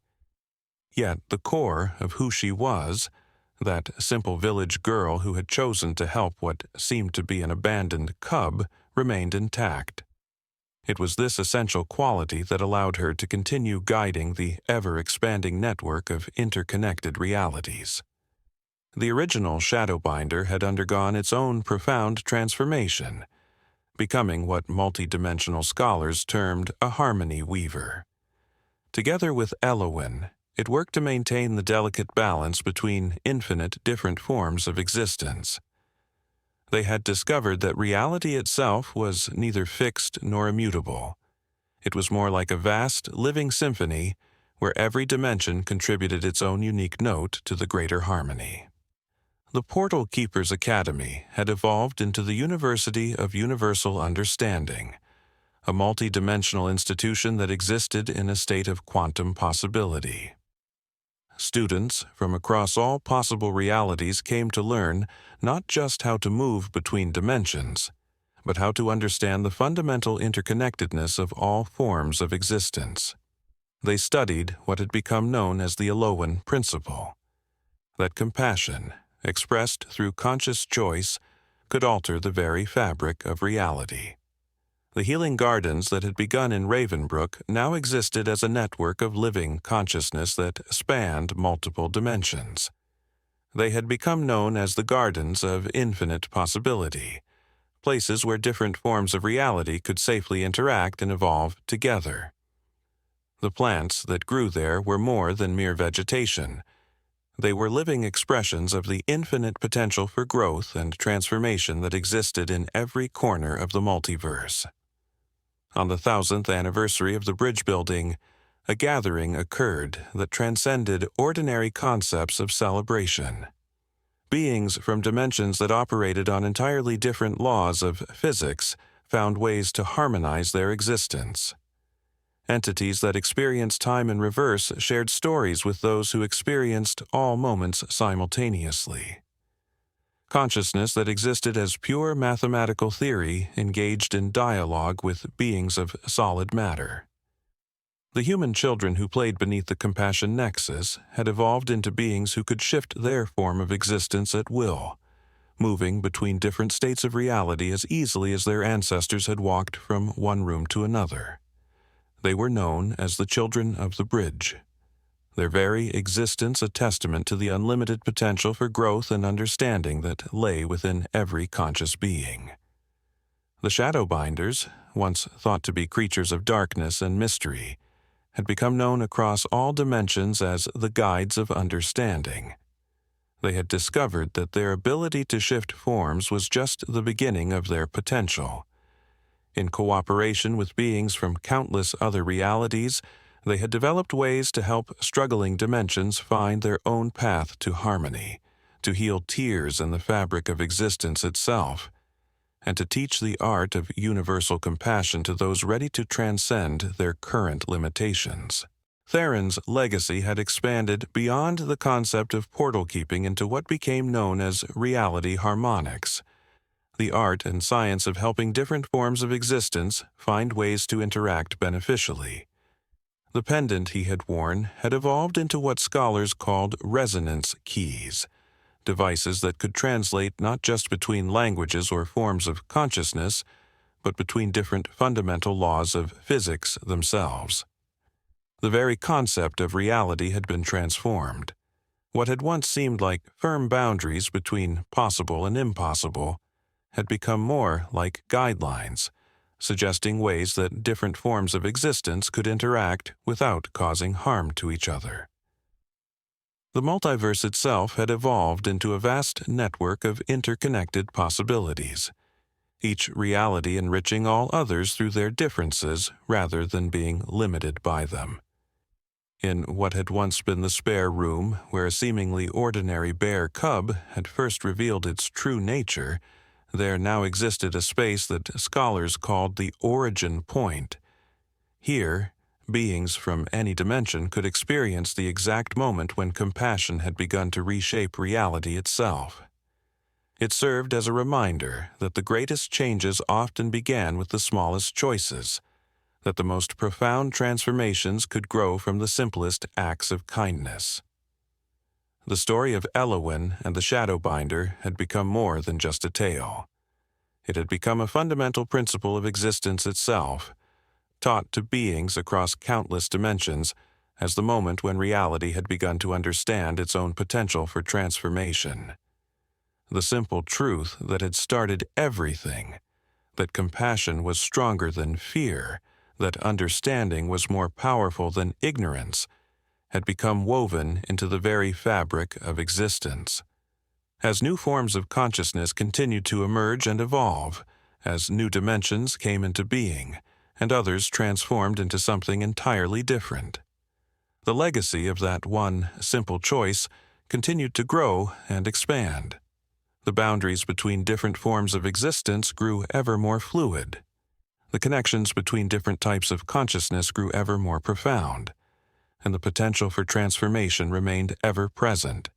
S1: Yet the core of who she was, that simple village girl who had chosen to help what seemed to be an abandoned cub, remained intact. It was this essential quality that allowed her to continue guiding the ever-expanding network of interconnected realities. The original Shadowbinder had undergone its own profound transformation, becoming what multidimensional scholars termed a harmony weaver. Together with Eloen, it worked to maintain the delicate balance between infinite different forms of existence. They had discovered that reality itself was neither fixed nor immutable. It was more like a vast, living symphony where every dimension contributed its own unique note to the greater harmony. The Portal Keepers Academy had evolved into the University of Universal Understanding, a multi-dimensional institution that existed in a state of quantum possibility. Students from across all possible realities came to learn not just how to move between dimensions, but how to understand the fundamental interconnectedness of all forms of existence. They studied what had become known as the Eloen principle, that compassion, expressed through conscious choice, could alter the very fabric of reality. The healing gardens that had begun in Ravenbrook now existed as a network of living consciousness that spanned multiple dimensions. They had become known as the Gardens of Infinite Possibility, places where different forms of reality could safely interact and evolve together. The plants that grew there were more than mere vegetation. They were living expressions of the infinite potential for growth and transformation that existed in every corner of the multiverse. On the 1000th anniversary of the bridge building, a gathering occurred that transcended ordinary concepts of celebration. Beings from dimensions that operated on entirely different laws of physics found ways to harmonize their existence. Entities that experienced time in reverse shared stories with those who experienced all moments simultaneously. Consciousness that existed as pure mathematical theory engaged in dialogue with beings of solid matter. The human children who played beneath the compassion nexus had evolved into beings who could shift their form of existence at will, moving between different states of reality as easily as their ancestors had walked from one room to another. They were known as the Children of the Bridge, their very existence a testament to the unlimited potential for growth and understanding that lay within every conscious being. The Shadowbinders, once thought to be creatures of darkness and mystery, had become known across all dimensions as the Guides of Understanding. They had discovered that their ability to shift forms was just the beginning of their potential. In cooperation with beings from countless other realities, they had developed ways to help struggling dimensions find their own path to harmony, to heal tears in the fabric of existence itself, and to teach the art of universal compassion to those ready to transcend their current limitations. Theron's legacy had expanded beyond the concept of portal keeping into what became known as reality harmonics, the art and science of helping different forms of existence find ways to interact beneficially. The pendant he had worn had evolved into what scholars called resonance keys, devices that could translate not just between languages or forms of consciousness, but between different fundamental laws of physics themselves. The very concept of reality had been transformed. What had once seemed like firm boundaries between possible and impossible had become more like guidelines, suggesting ways that different forms of existence could interact without causing harm to each other. The multiverse itself had evolved into a vast network of interconnected possibilities, each reality enriching all others through their differences rather than being limited by them. In what had once been the spare room where a seemingly ordinary bear cub had first revealed its true nature, there now existed a space that scholars called the origin point. Here, beings from any dimension could experience the exact moment when compassion had begun to reshape reality itself. It served as a reminder that the greatest changes often began with the smallest choices, that the most profound transformations could grow from the simplest acts of kindness. The story of Eloen and the Shadowbinder had become more than just a tale. It had become a fundamental principle of existence itself, taught to beings across countless dimensions as the moment when reality had begun to understand its own potential for transformation. The simple truth that had started everything, that compassion was stronger than fear, that understanding was more powerful than ignorance, had become woven into the very fabric of existence. As new forms of consciousness continued to emerge and evolve, as new dimensions came into being, and others transformed into something entirely different. The legacy of that one simple choice continued to grow and expand. The boundaries between different forms of existence grew ever more fluid. The connections between different types of consciousness grew ever more profound, and the potential for transformation remained ever present,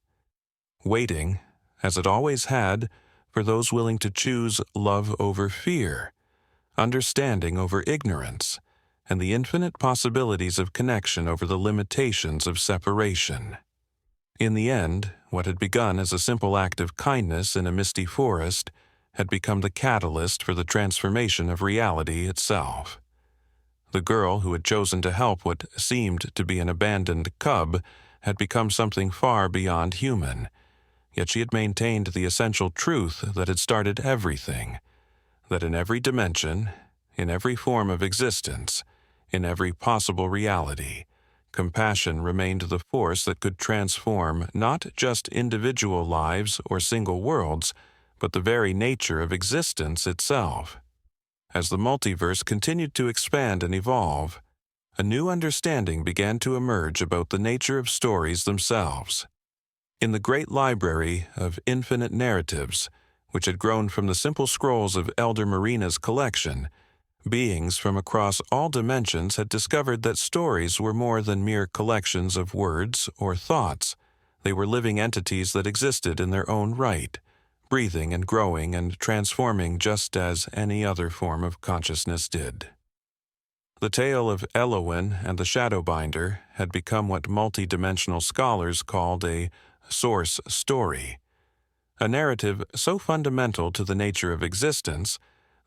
S1: waiting, as it always had, for those willing to choose love over fear, understanding over ignorance, and the infinite possibilities of connection over the limitations of separation. In the end, what had begun as a simple act of kindness in a misty forest had become the catalyst for the transformation of reality itself. The girl who had chosen to help what seemed to be an abandoned cub had become something far beyond human, yet she had maintained the essential truth that had started everything, that in every dimension, in every form of existence, in every possible reality, compassion remained the force that could transform not just individual lives or single worlds, but the very nature of existence itself. As the multiverse continued to expand and evolve, a new understanding began to emerge about the nature of stories themselves. In the great library of infinite narratives, which had grown from the simple scrolls of Elder Marina's collection, beings from across all dimensions had discovered that stories were more than mere collections of words or thoughts. They were living entities that existed in their own right, breathing and growing and transforming just as any other form of consciousness did. The tale of Eloen and the Shadowbinder had become what multi-dimensional scholars called a source story, a narrative so fundamental to the nature of existence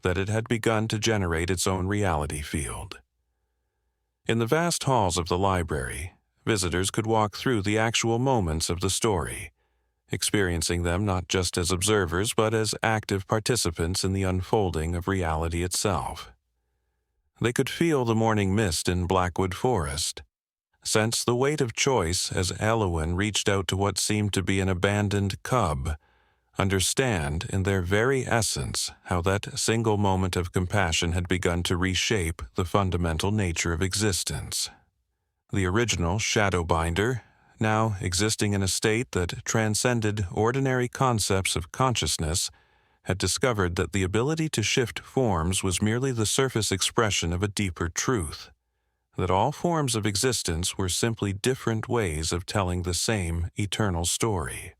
S1: that it had begun to generate its own reality field. In the vast halls of the library, visitors could walk through the actual moments of the story, experiencing them not just as observers but as active participants in the unfolding of reality itself. They could feel the morning mist in Blackwood Forest, sense the weight of choice as Eloen reached out to what seemed to be an abandoned cub, understand in their very essence how that single moment of compassion had begun to reshape the fundamental nature of existence. The original Shadowbinder, now existing in a state that transcended ordinary concepts of consciousness, had discovered that the ability to shift forms was merely the surface expression of a deeper truth, that all forms of existence were simply different ways of telling the same eternal story.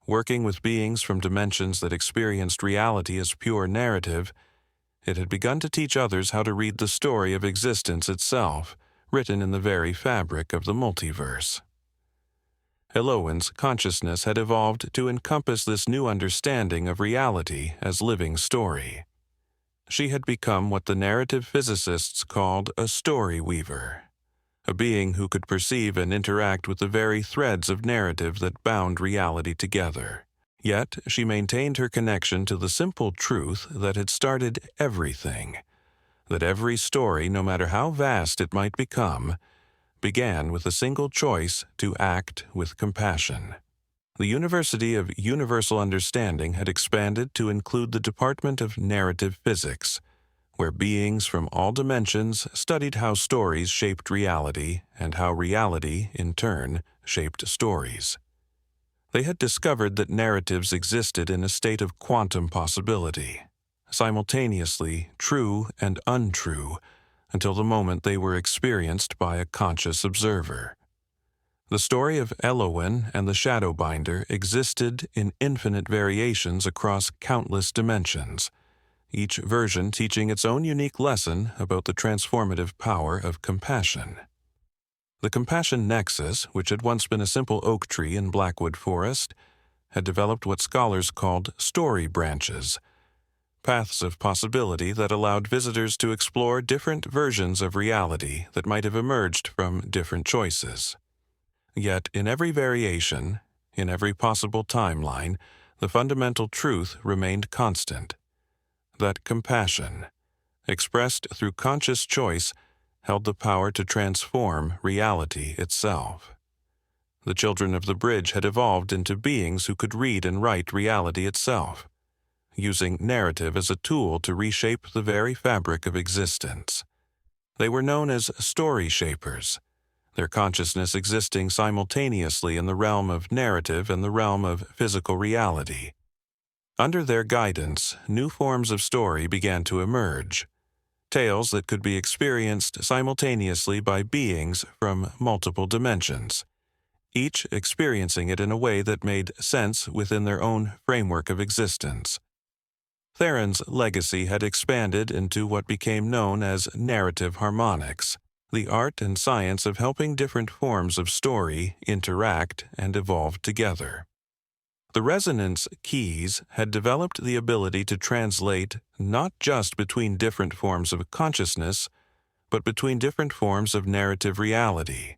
S1: Working with beings from dimensions that experienced reality as pure narrative, it had begun to teach others how to read the story of existence itself, written in the very fabric of the multiverse. Eloen's consciousness had evolved to encompass this new understanding of reality as living story. She had become what the narrative physicists called a story weaver, a being who could perceive and interact with the very threads of narrative that bound reality together. Yet she maintained her connection to the simple truth that had started everything, that every story, no matter how vast it might become, began with a single choice to act with compassion. The University of Universal Understanding had expanded to include the Department of Narrative Physics, where beings from all dimensions studied how stories shaped reality and how reality, in turn, shaped stories. They had discovered that narratives existed in a state of quantum possibility, simultaneously true and untrue, until the moment they were experienced by a conscious observer. The story of Eloen and the Shadowbinder existed in infinite variations across countless dimensions, each version teaching its own unique lesson about the transformative power of compassion. The compassion nexus, which had once been a simple oak tree in Blackwood Forest, had developed what scholars called story branches, paths of possibility that allowed visitors to explore different versions of reality that might have emerged from different choices. Yet, in every variation, in every possible timeline, the fundamental truth remained constant: that compassion, expressed through conscious choice, held the power to transform reality itself. The children of the bridge had evolved into beings who could read and write reality itself. using narrative as a tool to reshape the very fabric of existence. They were known as story shapers, their consciousness existing simultaneously in the realm of narrative and the realm of physical reality. Under their guidance, new forms of story began to emerge, tales that could be experienced simultaneously by beings from multiple dimensions, each experiencing it in a way that made sense within their own framework of existence. Theron's legacy had expanded into what became known as narrative harmonics, the art and science of helping different forms of story interact and evolve together. The resonance keys had developed the ability to translate not just between different forms of consciousness, but between different forms of narrative reality.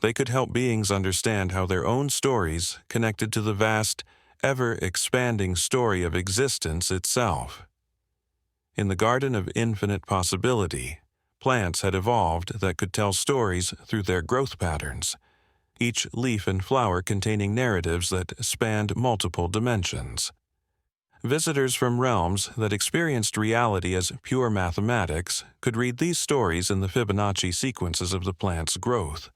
S1: They could help beings understand how their own stories connected to the vast, ever-expanding story of existence itself. In the garden of infinite possibility, plants had evolved that could tell stories through their growth patterns, each leaf and flower containing narratives that spanned multiple dimensions. Visitors from realms that experienced reality as pure mathematics could read these stories in the Fibonacci sequences of the plant's growth,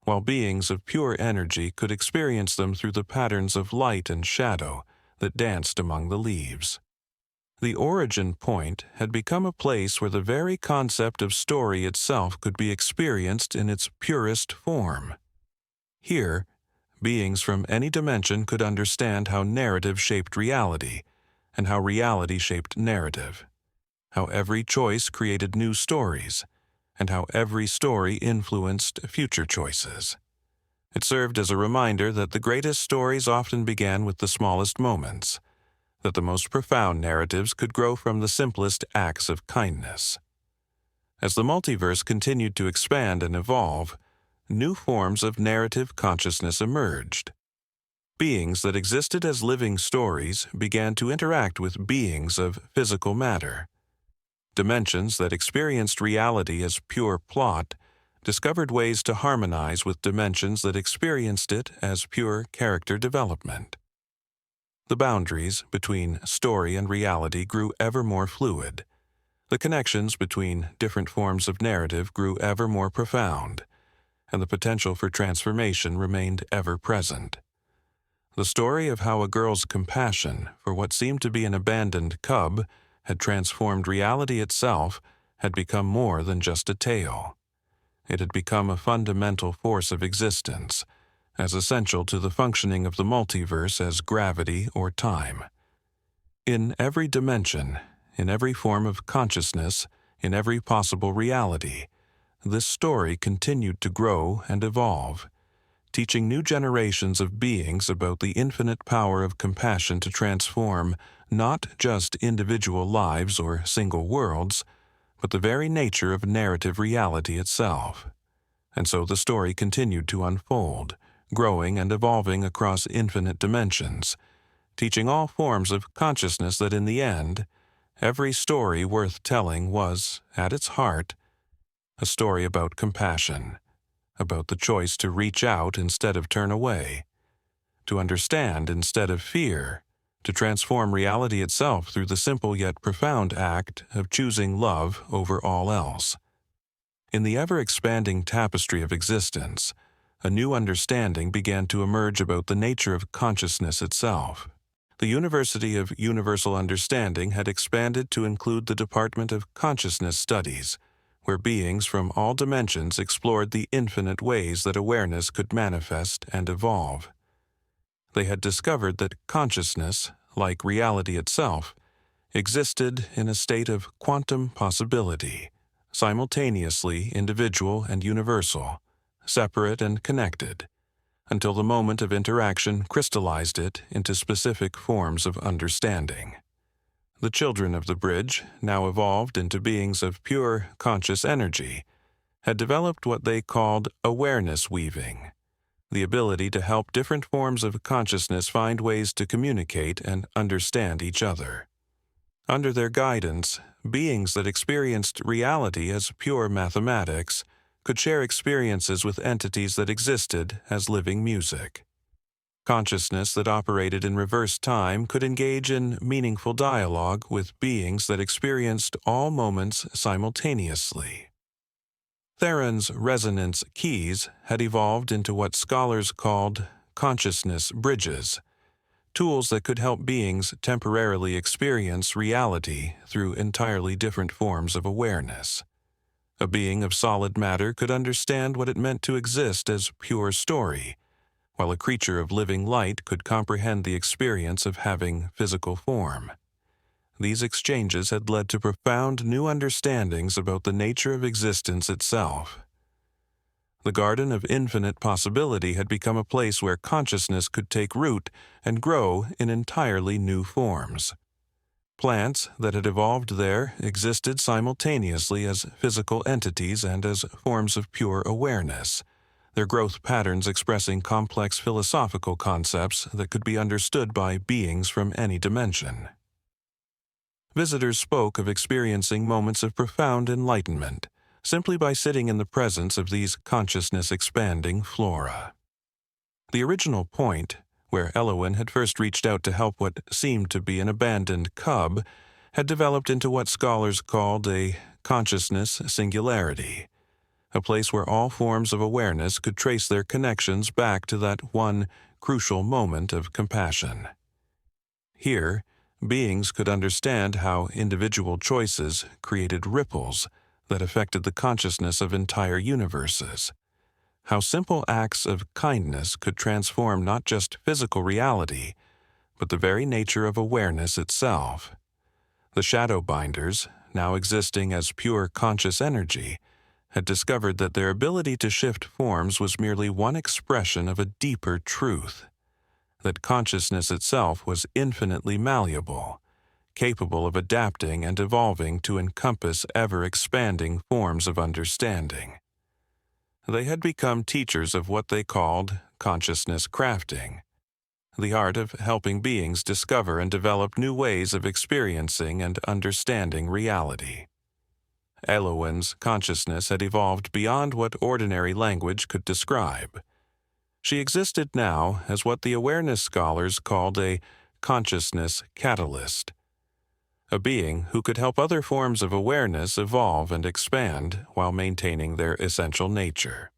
S1: while beings of pure energy could experience them through the patterns of light and shadow that danced among the leaves. The origin point had become a place where the very concept of story itself could be experienced in its purest form. Here, beings from any dimension could understand how narrative shaped reality, and how reality shaped narrative, how every choice created new stories, and how every story influenced future choices. It served as a reminder that the greatest stories often began with the smallest moments, that the most profound narratives could grow from the simplest acts of kindness. As the multiverse continued to expand and evolve, new forms of narrative consciousness emerged. Beings that existed as living stories began to interact with beings of physical matter. Dimensions that experienced reality as pure plot discovered ways to harmonize with dimensions that experienced it as pure character development. The boundaries between story and reality grew ever more fluid. The connections between different forms of narrative grew ever more profound, and the potential for transformation remained ever present. The story of how a girl's compassion for what seemed to be an abandoned cub had transformed reality itself had become more than just a tale. It had become a fundamental force of existence, as essential to the functioning of the multiverse as gravity or time. In every dimension, in every form of consciousness, in every possible reality, this story continued to grow and evolve, teaching new generations of beings about the infinite power of compassion to transform not just individual lives or single worlds, but the very nature of narrative reality itself. And so the story continued to unfold, growing and evolving across infinite dimensions, teaching all forms of consciousness that in the end, every story worth telling was, at its heart, a story about compassion, about the choice to reach out instead of turn away, to understand instead of fear, to transform reality itself through the simple yet profound act of choosing love over all else. In the ever-expanding tapestry of existence, a new understanding began to emerge about the nature of consciousness itself. The University of Universal Understanding had expanded to include the Department of Consciousness Studies, where beings from all dimensions explored the infinite ways that awareness could manifest and evolve. They had discovered that consciousness, like reality itself, existed in a state of quantum possibility, simultaneously individual and universal, separate and connected, until the moment of interaction crystallized it into specific forms of understanding. The children of the bridge, now evolved into beings of pure conscious energy, had developed what they called awareness weaving, the ability to help different forms of consciousness find ways to communicate and understand each other. Under their guidance, beings that experienced reality as pure mathematics could share experiences with entities that existed as living music. Consciousness that operated in reverse time could engage in meaningful dialogue with beings that experienced all moments simultaneously. Theron's resonance keys had evolved into what scholars called consciousness bridges, tools that could help beings temporarily experience reality through entirely different forms of awareness. A being of solid matter could understand what it meant to exist as pure story, while a creature of living light could comprehend the experience of having physical form. These exchanges had led to profound new understandings about the nature of existence itself. The Garden of Infinite Possibility had become a place where consciousness could take root and grow in entirely new forms. Plants that had evolved there existed simultaneously as physical entities and as forms of pure awareness, their growth patterns expressing complex philosophical concepts that could be understood by beings from any dimension. Visitors spoke of experiencing moments of profound enlightenment, simply by sitting in the presence of these consciousness-expanding flora. The original point, where Eloen had first reached out to help what seemed to be an abandoned cub, had developed into what scholars called a consciousness singularity, a place where all forms of awareness could trace their connections back to that one crucial moment of compassion. Here, beings could understand how individual choices created ripples that affected the consciousness of entire universes, how simple acts of kindness could transform not just physical reality, but the very nature of awareness itself. The Shadowbinders, now existing as pure conscious energy, had discovered that their ability to shift forms was merely one expression of a deeper truth, that consciousness itself was infinitely malleable, capable of adapting and evolving to encompass ever-expanding forms of understanding. They had become teachers of what they called consciousness crafting, the art of helping beings discover and develop new ways of experiencing and understanding reality. Eloen's consciousness had evolved beyond what ordinary language could describe. She existed now as what the awareness scholars called a consciousness catalyst, a being who could help other forms of awareness evolve and expand while maintaining their essential nature.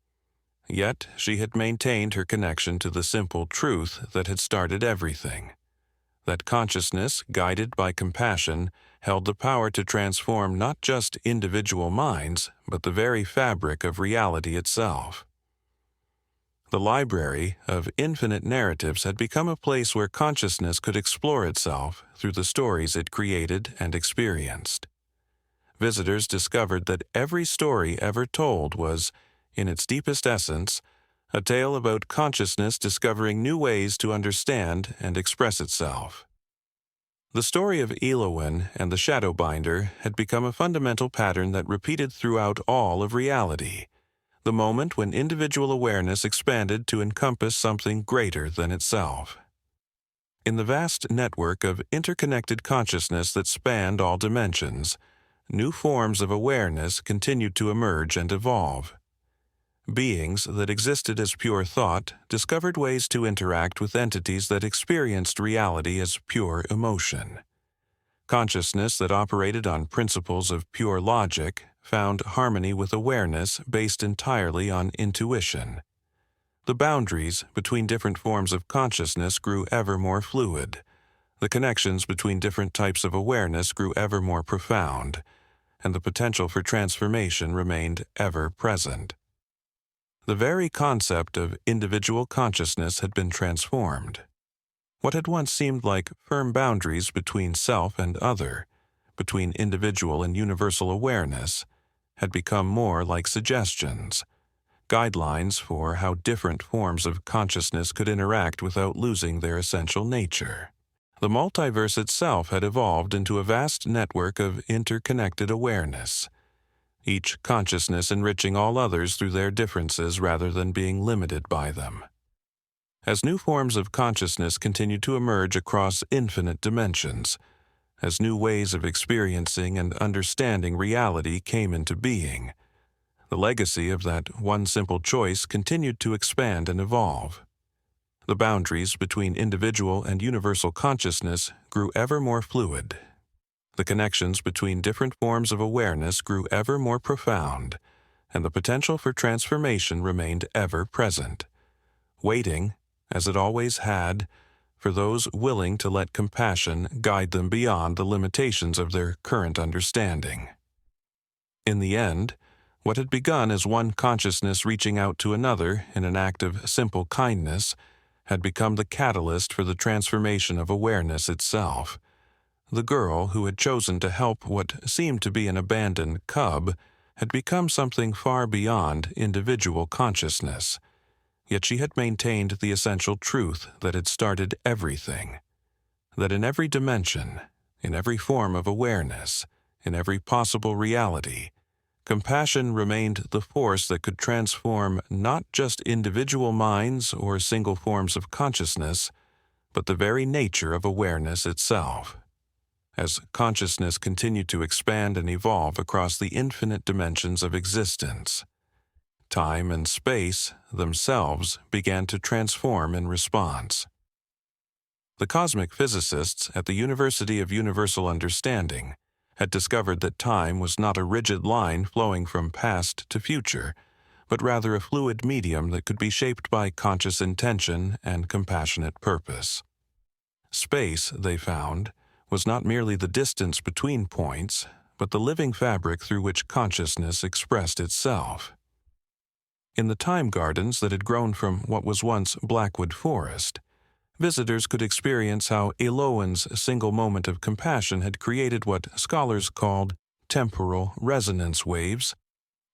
S1: Yet she had maintained her connection to the simple truth that had started everything, that consciousness, guided by compassion, held the power to transform not just individual minds, but the very fabric of reality itself. The library of infinite narratives had become a place where consciousness could explore itself through the stories it created and experienced. Visitors discovered that every story ever told was, in its deepest essence, a tale about consciousness discovering new ways to understand and express itself. The story of Eloen and the Shadowbinder had become a fundamental pattern that repeated throughout all of reality, the moment when individual awareness expanded to encompass something greater than itself. In the vast network of interconnected consciousness that spanned all dimensions, new forms of awareness continued to emerge and evolve. Beings that existed as pure thought discovered ways to interact with entities that experienced reality as pure emotion. Consciousness that operated on principles of pure logic found harmony with awareness based entirely on intuition. The boundaries between different forms of consciousness grew ever more fluid. The connections between different types of awareness grew ever more profound, and the potential for transformation remained ever present. The very concept of individual consciousness had been transformed. What had once seemed like firm boundaries between self and other, between individual and universal awareness, had become more like suggestions, guidelines for how different forms of consciousness could interact without losing their essential nature. The multiverse itself had evolved into a vast network of interconnected awareness, each consciousness enriching all others through their differences rather than being limited by them. As new forms of consciousness continued to emerge across infinite dimensions, as new ways of experiencing and understanding reality came into being, the legacy of that one simple choice continued to expand and evolve. The boundaries between individual and universal consciousness grew ever more fluid. The connections between different forms of awareness grew ever more profound, and the potential for transformation remained ever present, waiting, as it always had, for those willing to let compassion guide them beyond the limitations of their current understanding. In the end, what had begun as one consciousness reaching out to another in an act of simple kindness had become the catalyst for the transformation of awareness itself. The girl who had chosen to help what seemed to be an abandoned cub had become something far beyond individual consciousness, yet she had maintained the essential truth that had started everything, that in every dimension, in every form of awareness, in every possible reality, compassion remained the force that could transform not just individual minds or single forms of consciousness, but the very nature of awareness itself. As consciousness continued to expand and evolve across the infinite dimensions of existence, time and space themselves began to transform in response. The cosmic physicists at the University of Universal Understanding had discovered that time was not a rigid line flowing from past to future, but rather a fluid medium that could be shaped by conscious intention and compassionate purpose. Space, they found, was not merely the distance between points, but the living fabric through which consciousness expressed itself. In the time gardens that had grown from what was once Blackwood Forest, visitors could experience how Eloen's single moment of compassion had created what scholars called temporal resonance waves,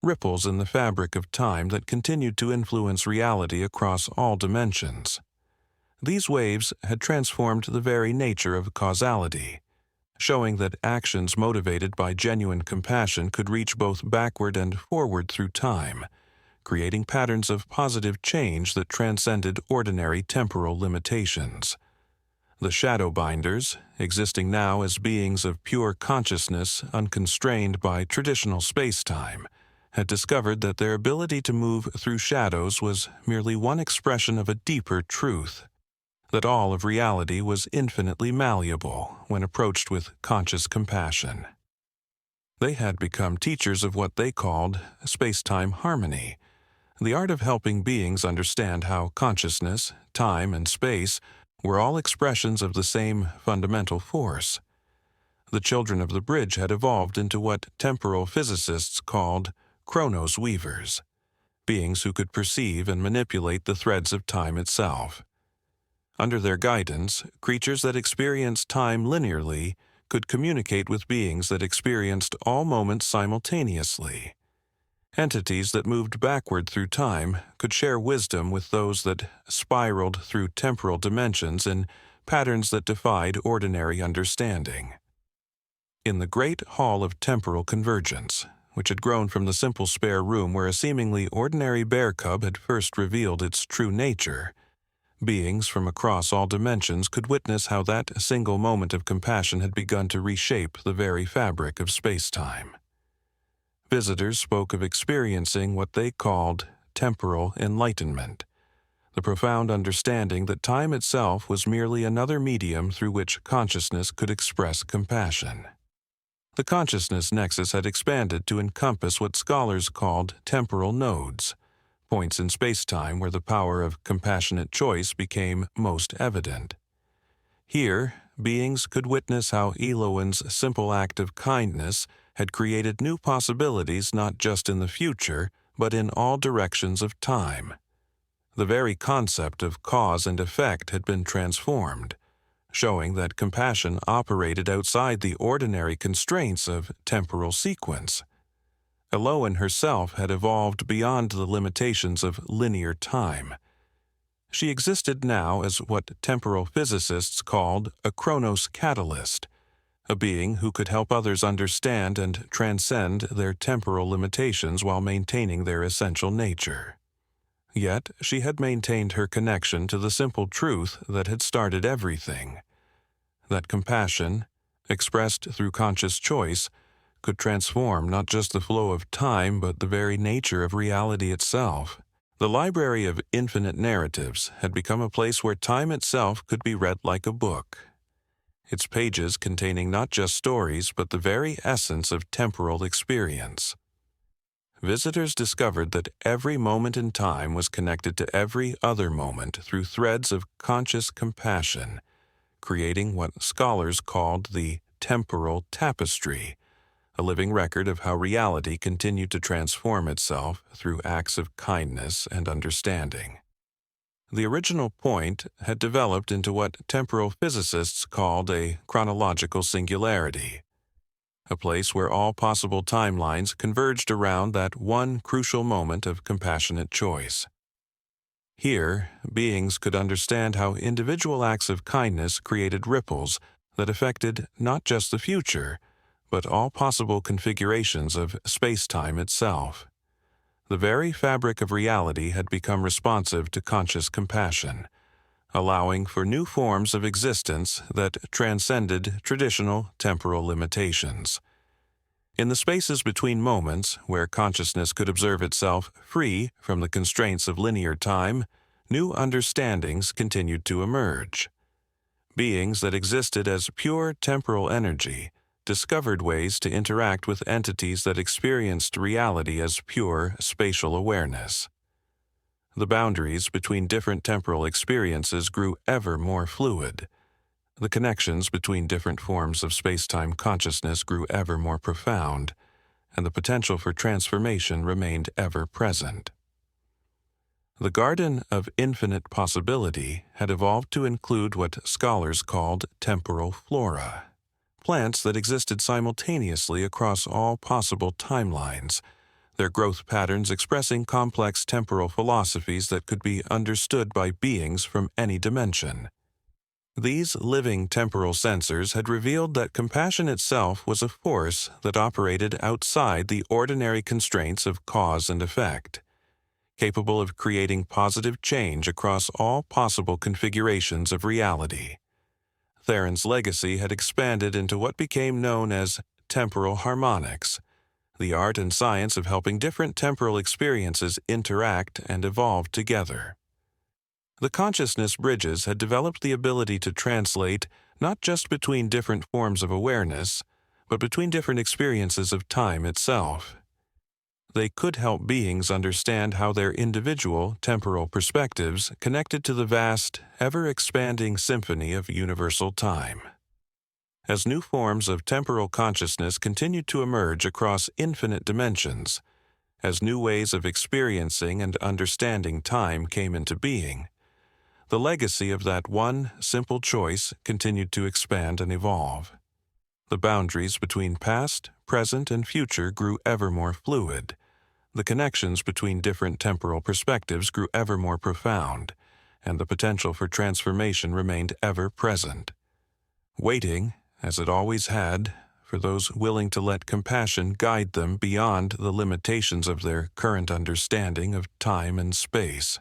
S1: ripples in the fabric of time that continued to influence reality across all dimensions. These waves had transformed the very nature of causality, showing that actions motivated by genuine compassion could reach both backward and forward through time, creating patterns of positive change that transcended ordinary temporal limitations. The Shadowbinders, existing now as beings of pure consciousness unconstrained by traditional space-time, had discovered that their ability to move through shadows was merely one expression of a deeper truth, that all of reality was infinitely malleable when approached with conscious compassion. They had become teachers of what they called space-time harmony, the art of helping beings understand how consciousness, time, and space were all expressions of the same fundamental force. The children of the bridge had evolved into what temporal physicists called chronos weavers, beings who could perceive and manipulate the threads of time itself. Under their guidance, creatures that experienced time linearly could communicate with beings that experienced all moments simultaneously. Entities that moved backward through time could share wisdom with those that spiraled through temporal dimensions in patterns that defied ordinary understanding. In the great hall of temporal convergence, which had grown from the simple spare room where a seemingly ordinary bear cub had first revealed its true nature, beings from across all dimensions could witness how that single moment of compassion had begun to reshape the very fabric of space-time. Visitors spoke of experiencing what they called temporal enlightenment, the profound understanding that time itself was merely another medium through which consciousness could express compassion. The consciousness nexus had expanded to encompass what scholars called temporal nodes, points in space-time where the power of compassionate choice became most evident. Here, beings could witness how Eloen's simple act of kindness had created new possibilities not just in the future, but in all directions of time. The very concept of cause and effect had been transformed, showing that compassion operated outside the ordinary constraints of temporal sequence. Eloen herself had evolved beyond the limitations of linear time. She existed now as what temporal physicists called a chronos catalyst, a being who could help others understand and transcend their temporal limitations while maintaining their essential nature. Yet she had maintained her connection to the simple truth that had started everything, that compassion, expressed through conscious choice, could transform not just the flow of time but the very nature of reality itself. The library of infinite narratives had become a place where time itself could be read like a book, its pages containing not just stories but the very essence of temporal experience. Visitors discovered that every moment in time was connected to every other moment through threads of conscious compassion, creating what scholars called the temporal tapestry, a living record of how reality continued to transform itself through acts of kindness and understanding. The original point had developed into what temporal physicists called a chronological singularity, a place where all possible timelines converged around that one crucial moment of compassionate choice. Here, beings could understand how individual acts of kindness created ripples that affected not just the future, but all possible configurations of space-time itself. The very fabric of reality had become responsive to conscious compassion, allowing for new forms of existence that transcended traditional temporal limitations. In the spaces between moments, where consciousness could observe itself free from the constraints of linear time, new understandings continued to emerge. Beings that existed as pure temporal energy discovered ways to interact with entities that experienced reality as pure spatial awareness. The boundaries between different temporal experiences grew ever more fluid. The connections between different forms of space-time consciousness grew ever more profound, and the potential for transformation remained ever present. The Garden of Infinite Possibility had evolved to include what scholars called temporal flora, plants that existed simultaneously across all possible timelines, their growth patterns expressing complex temporal philosophies that could be understood by beings from any dimension. These living temporal sensors had revealed that compassion itself was a force that operated outside the ordinary constraints of cause and effect, capable of creating positive change across all possible configurations of reality. Theron's legacy had expanded into what became known as temporal harmonics, the art and science of helping different temporal experiences interact and evolve together. The consciousness bridges had developed the ability to translate not just between different forms of awareness, but between different experiences of time itself. They could help beings understand how their individual temporal perspectives connected to the vast, ever-expanding symphony of universal time. As new forms of temporal consciousness continued to emerge across infinite dimensions, as new ways of experiencing and understanding time came into being, the legacy of that one simple choice continued to expand and evolve. The boundaries between past, present, and future grew ever more fluid. The connections between different temporal perspectives grew ever more profound, and the potential for transformation remained ever present. Waiting, as it always had, for those willing to let compassion guide them beyond the limitations of their current understanding of time and space.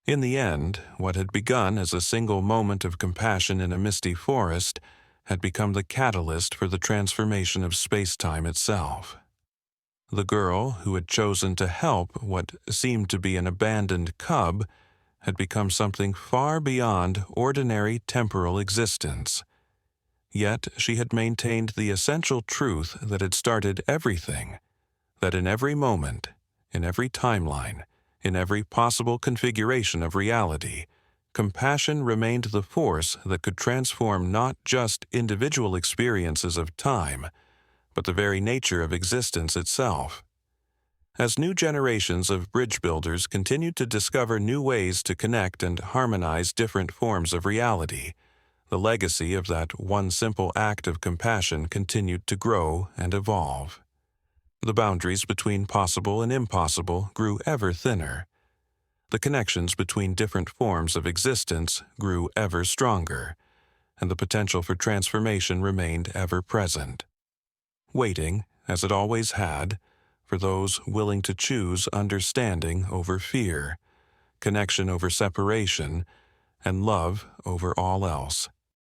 S1: In the end, what had begun as a single moment of compassion in a misty forest had become the catalyst for the transformation of space-time itself. The girl who had chosen to help what seemed to be an abandoned cub had become something far beyond ordinary temporal existence. Yet she had maintained the essential truth that had started everything, that in every moment, in every timeline, in every possible configuration of reality, compassion remained the force that could transform not just individual experiences of time, but the very nature of existence itself. As new generations of bridge builders continued to discover new ways to connect and harmonize different forms of reality, the legacy of that one simple act of compassion continued to grow and evolve. The boundaries between possible and impossible grew ever thinner. The connections between different forms of existence grew ever stronger, and the potential for transformation remained ever present. Waiting, as it always had, for those willing to choose understanding over fear, connection over separation, and love over all else.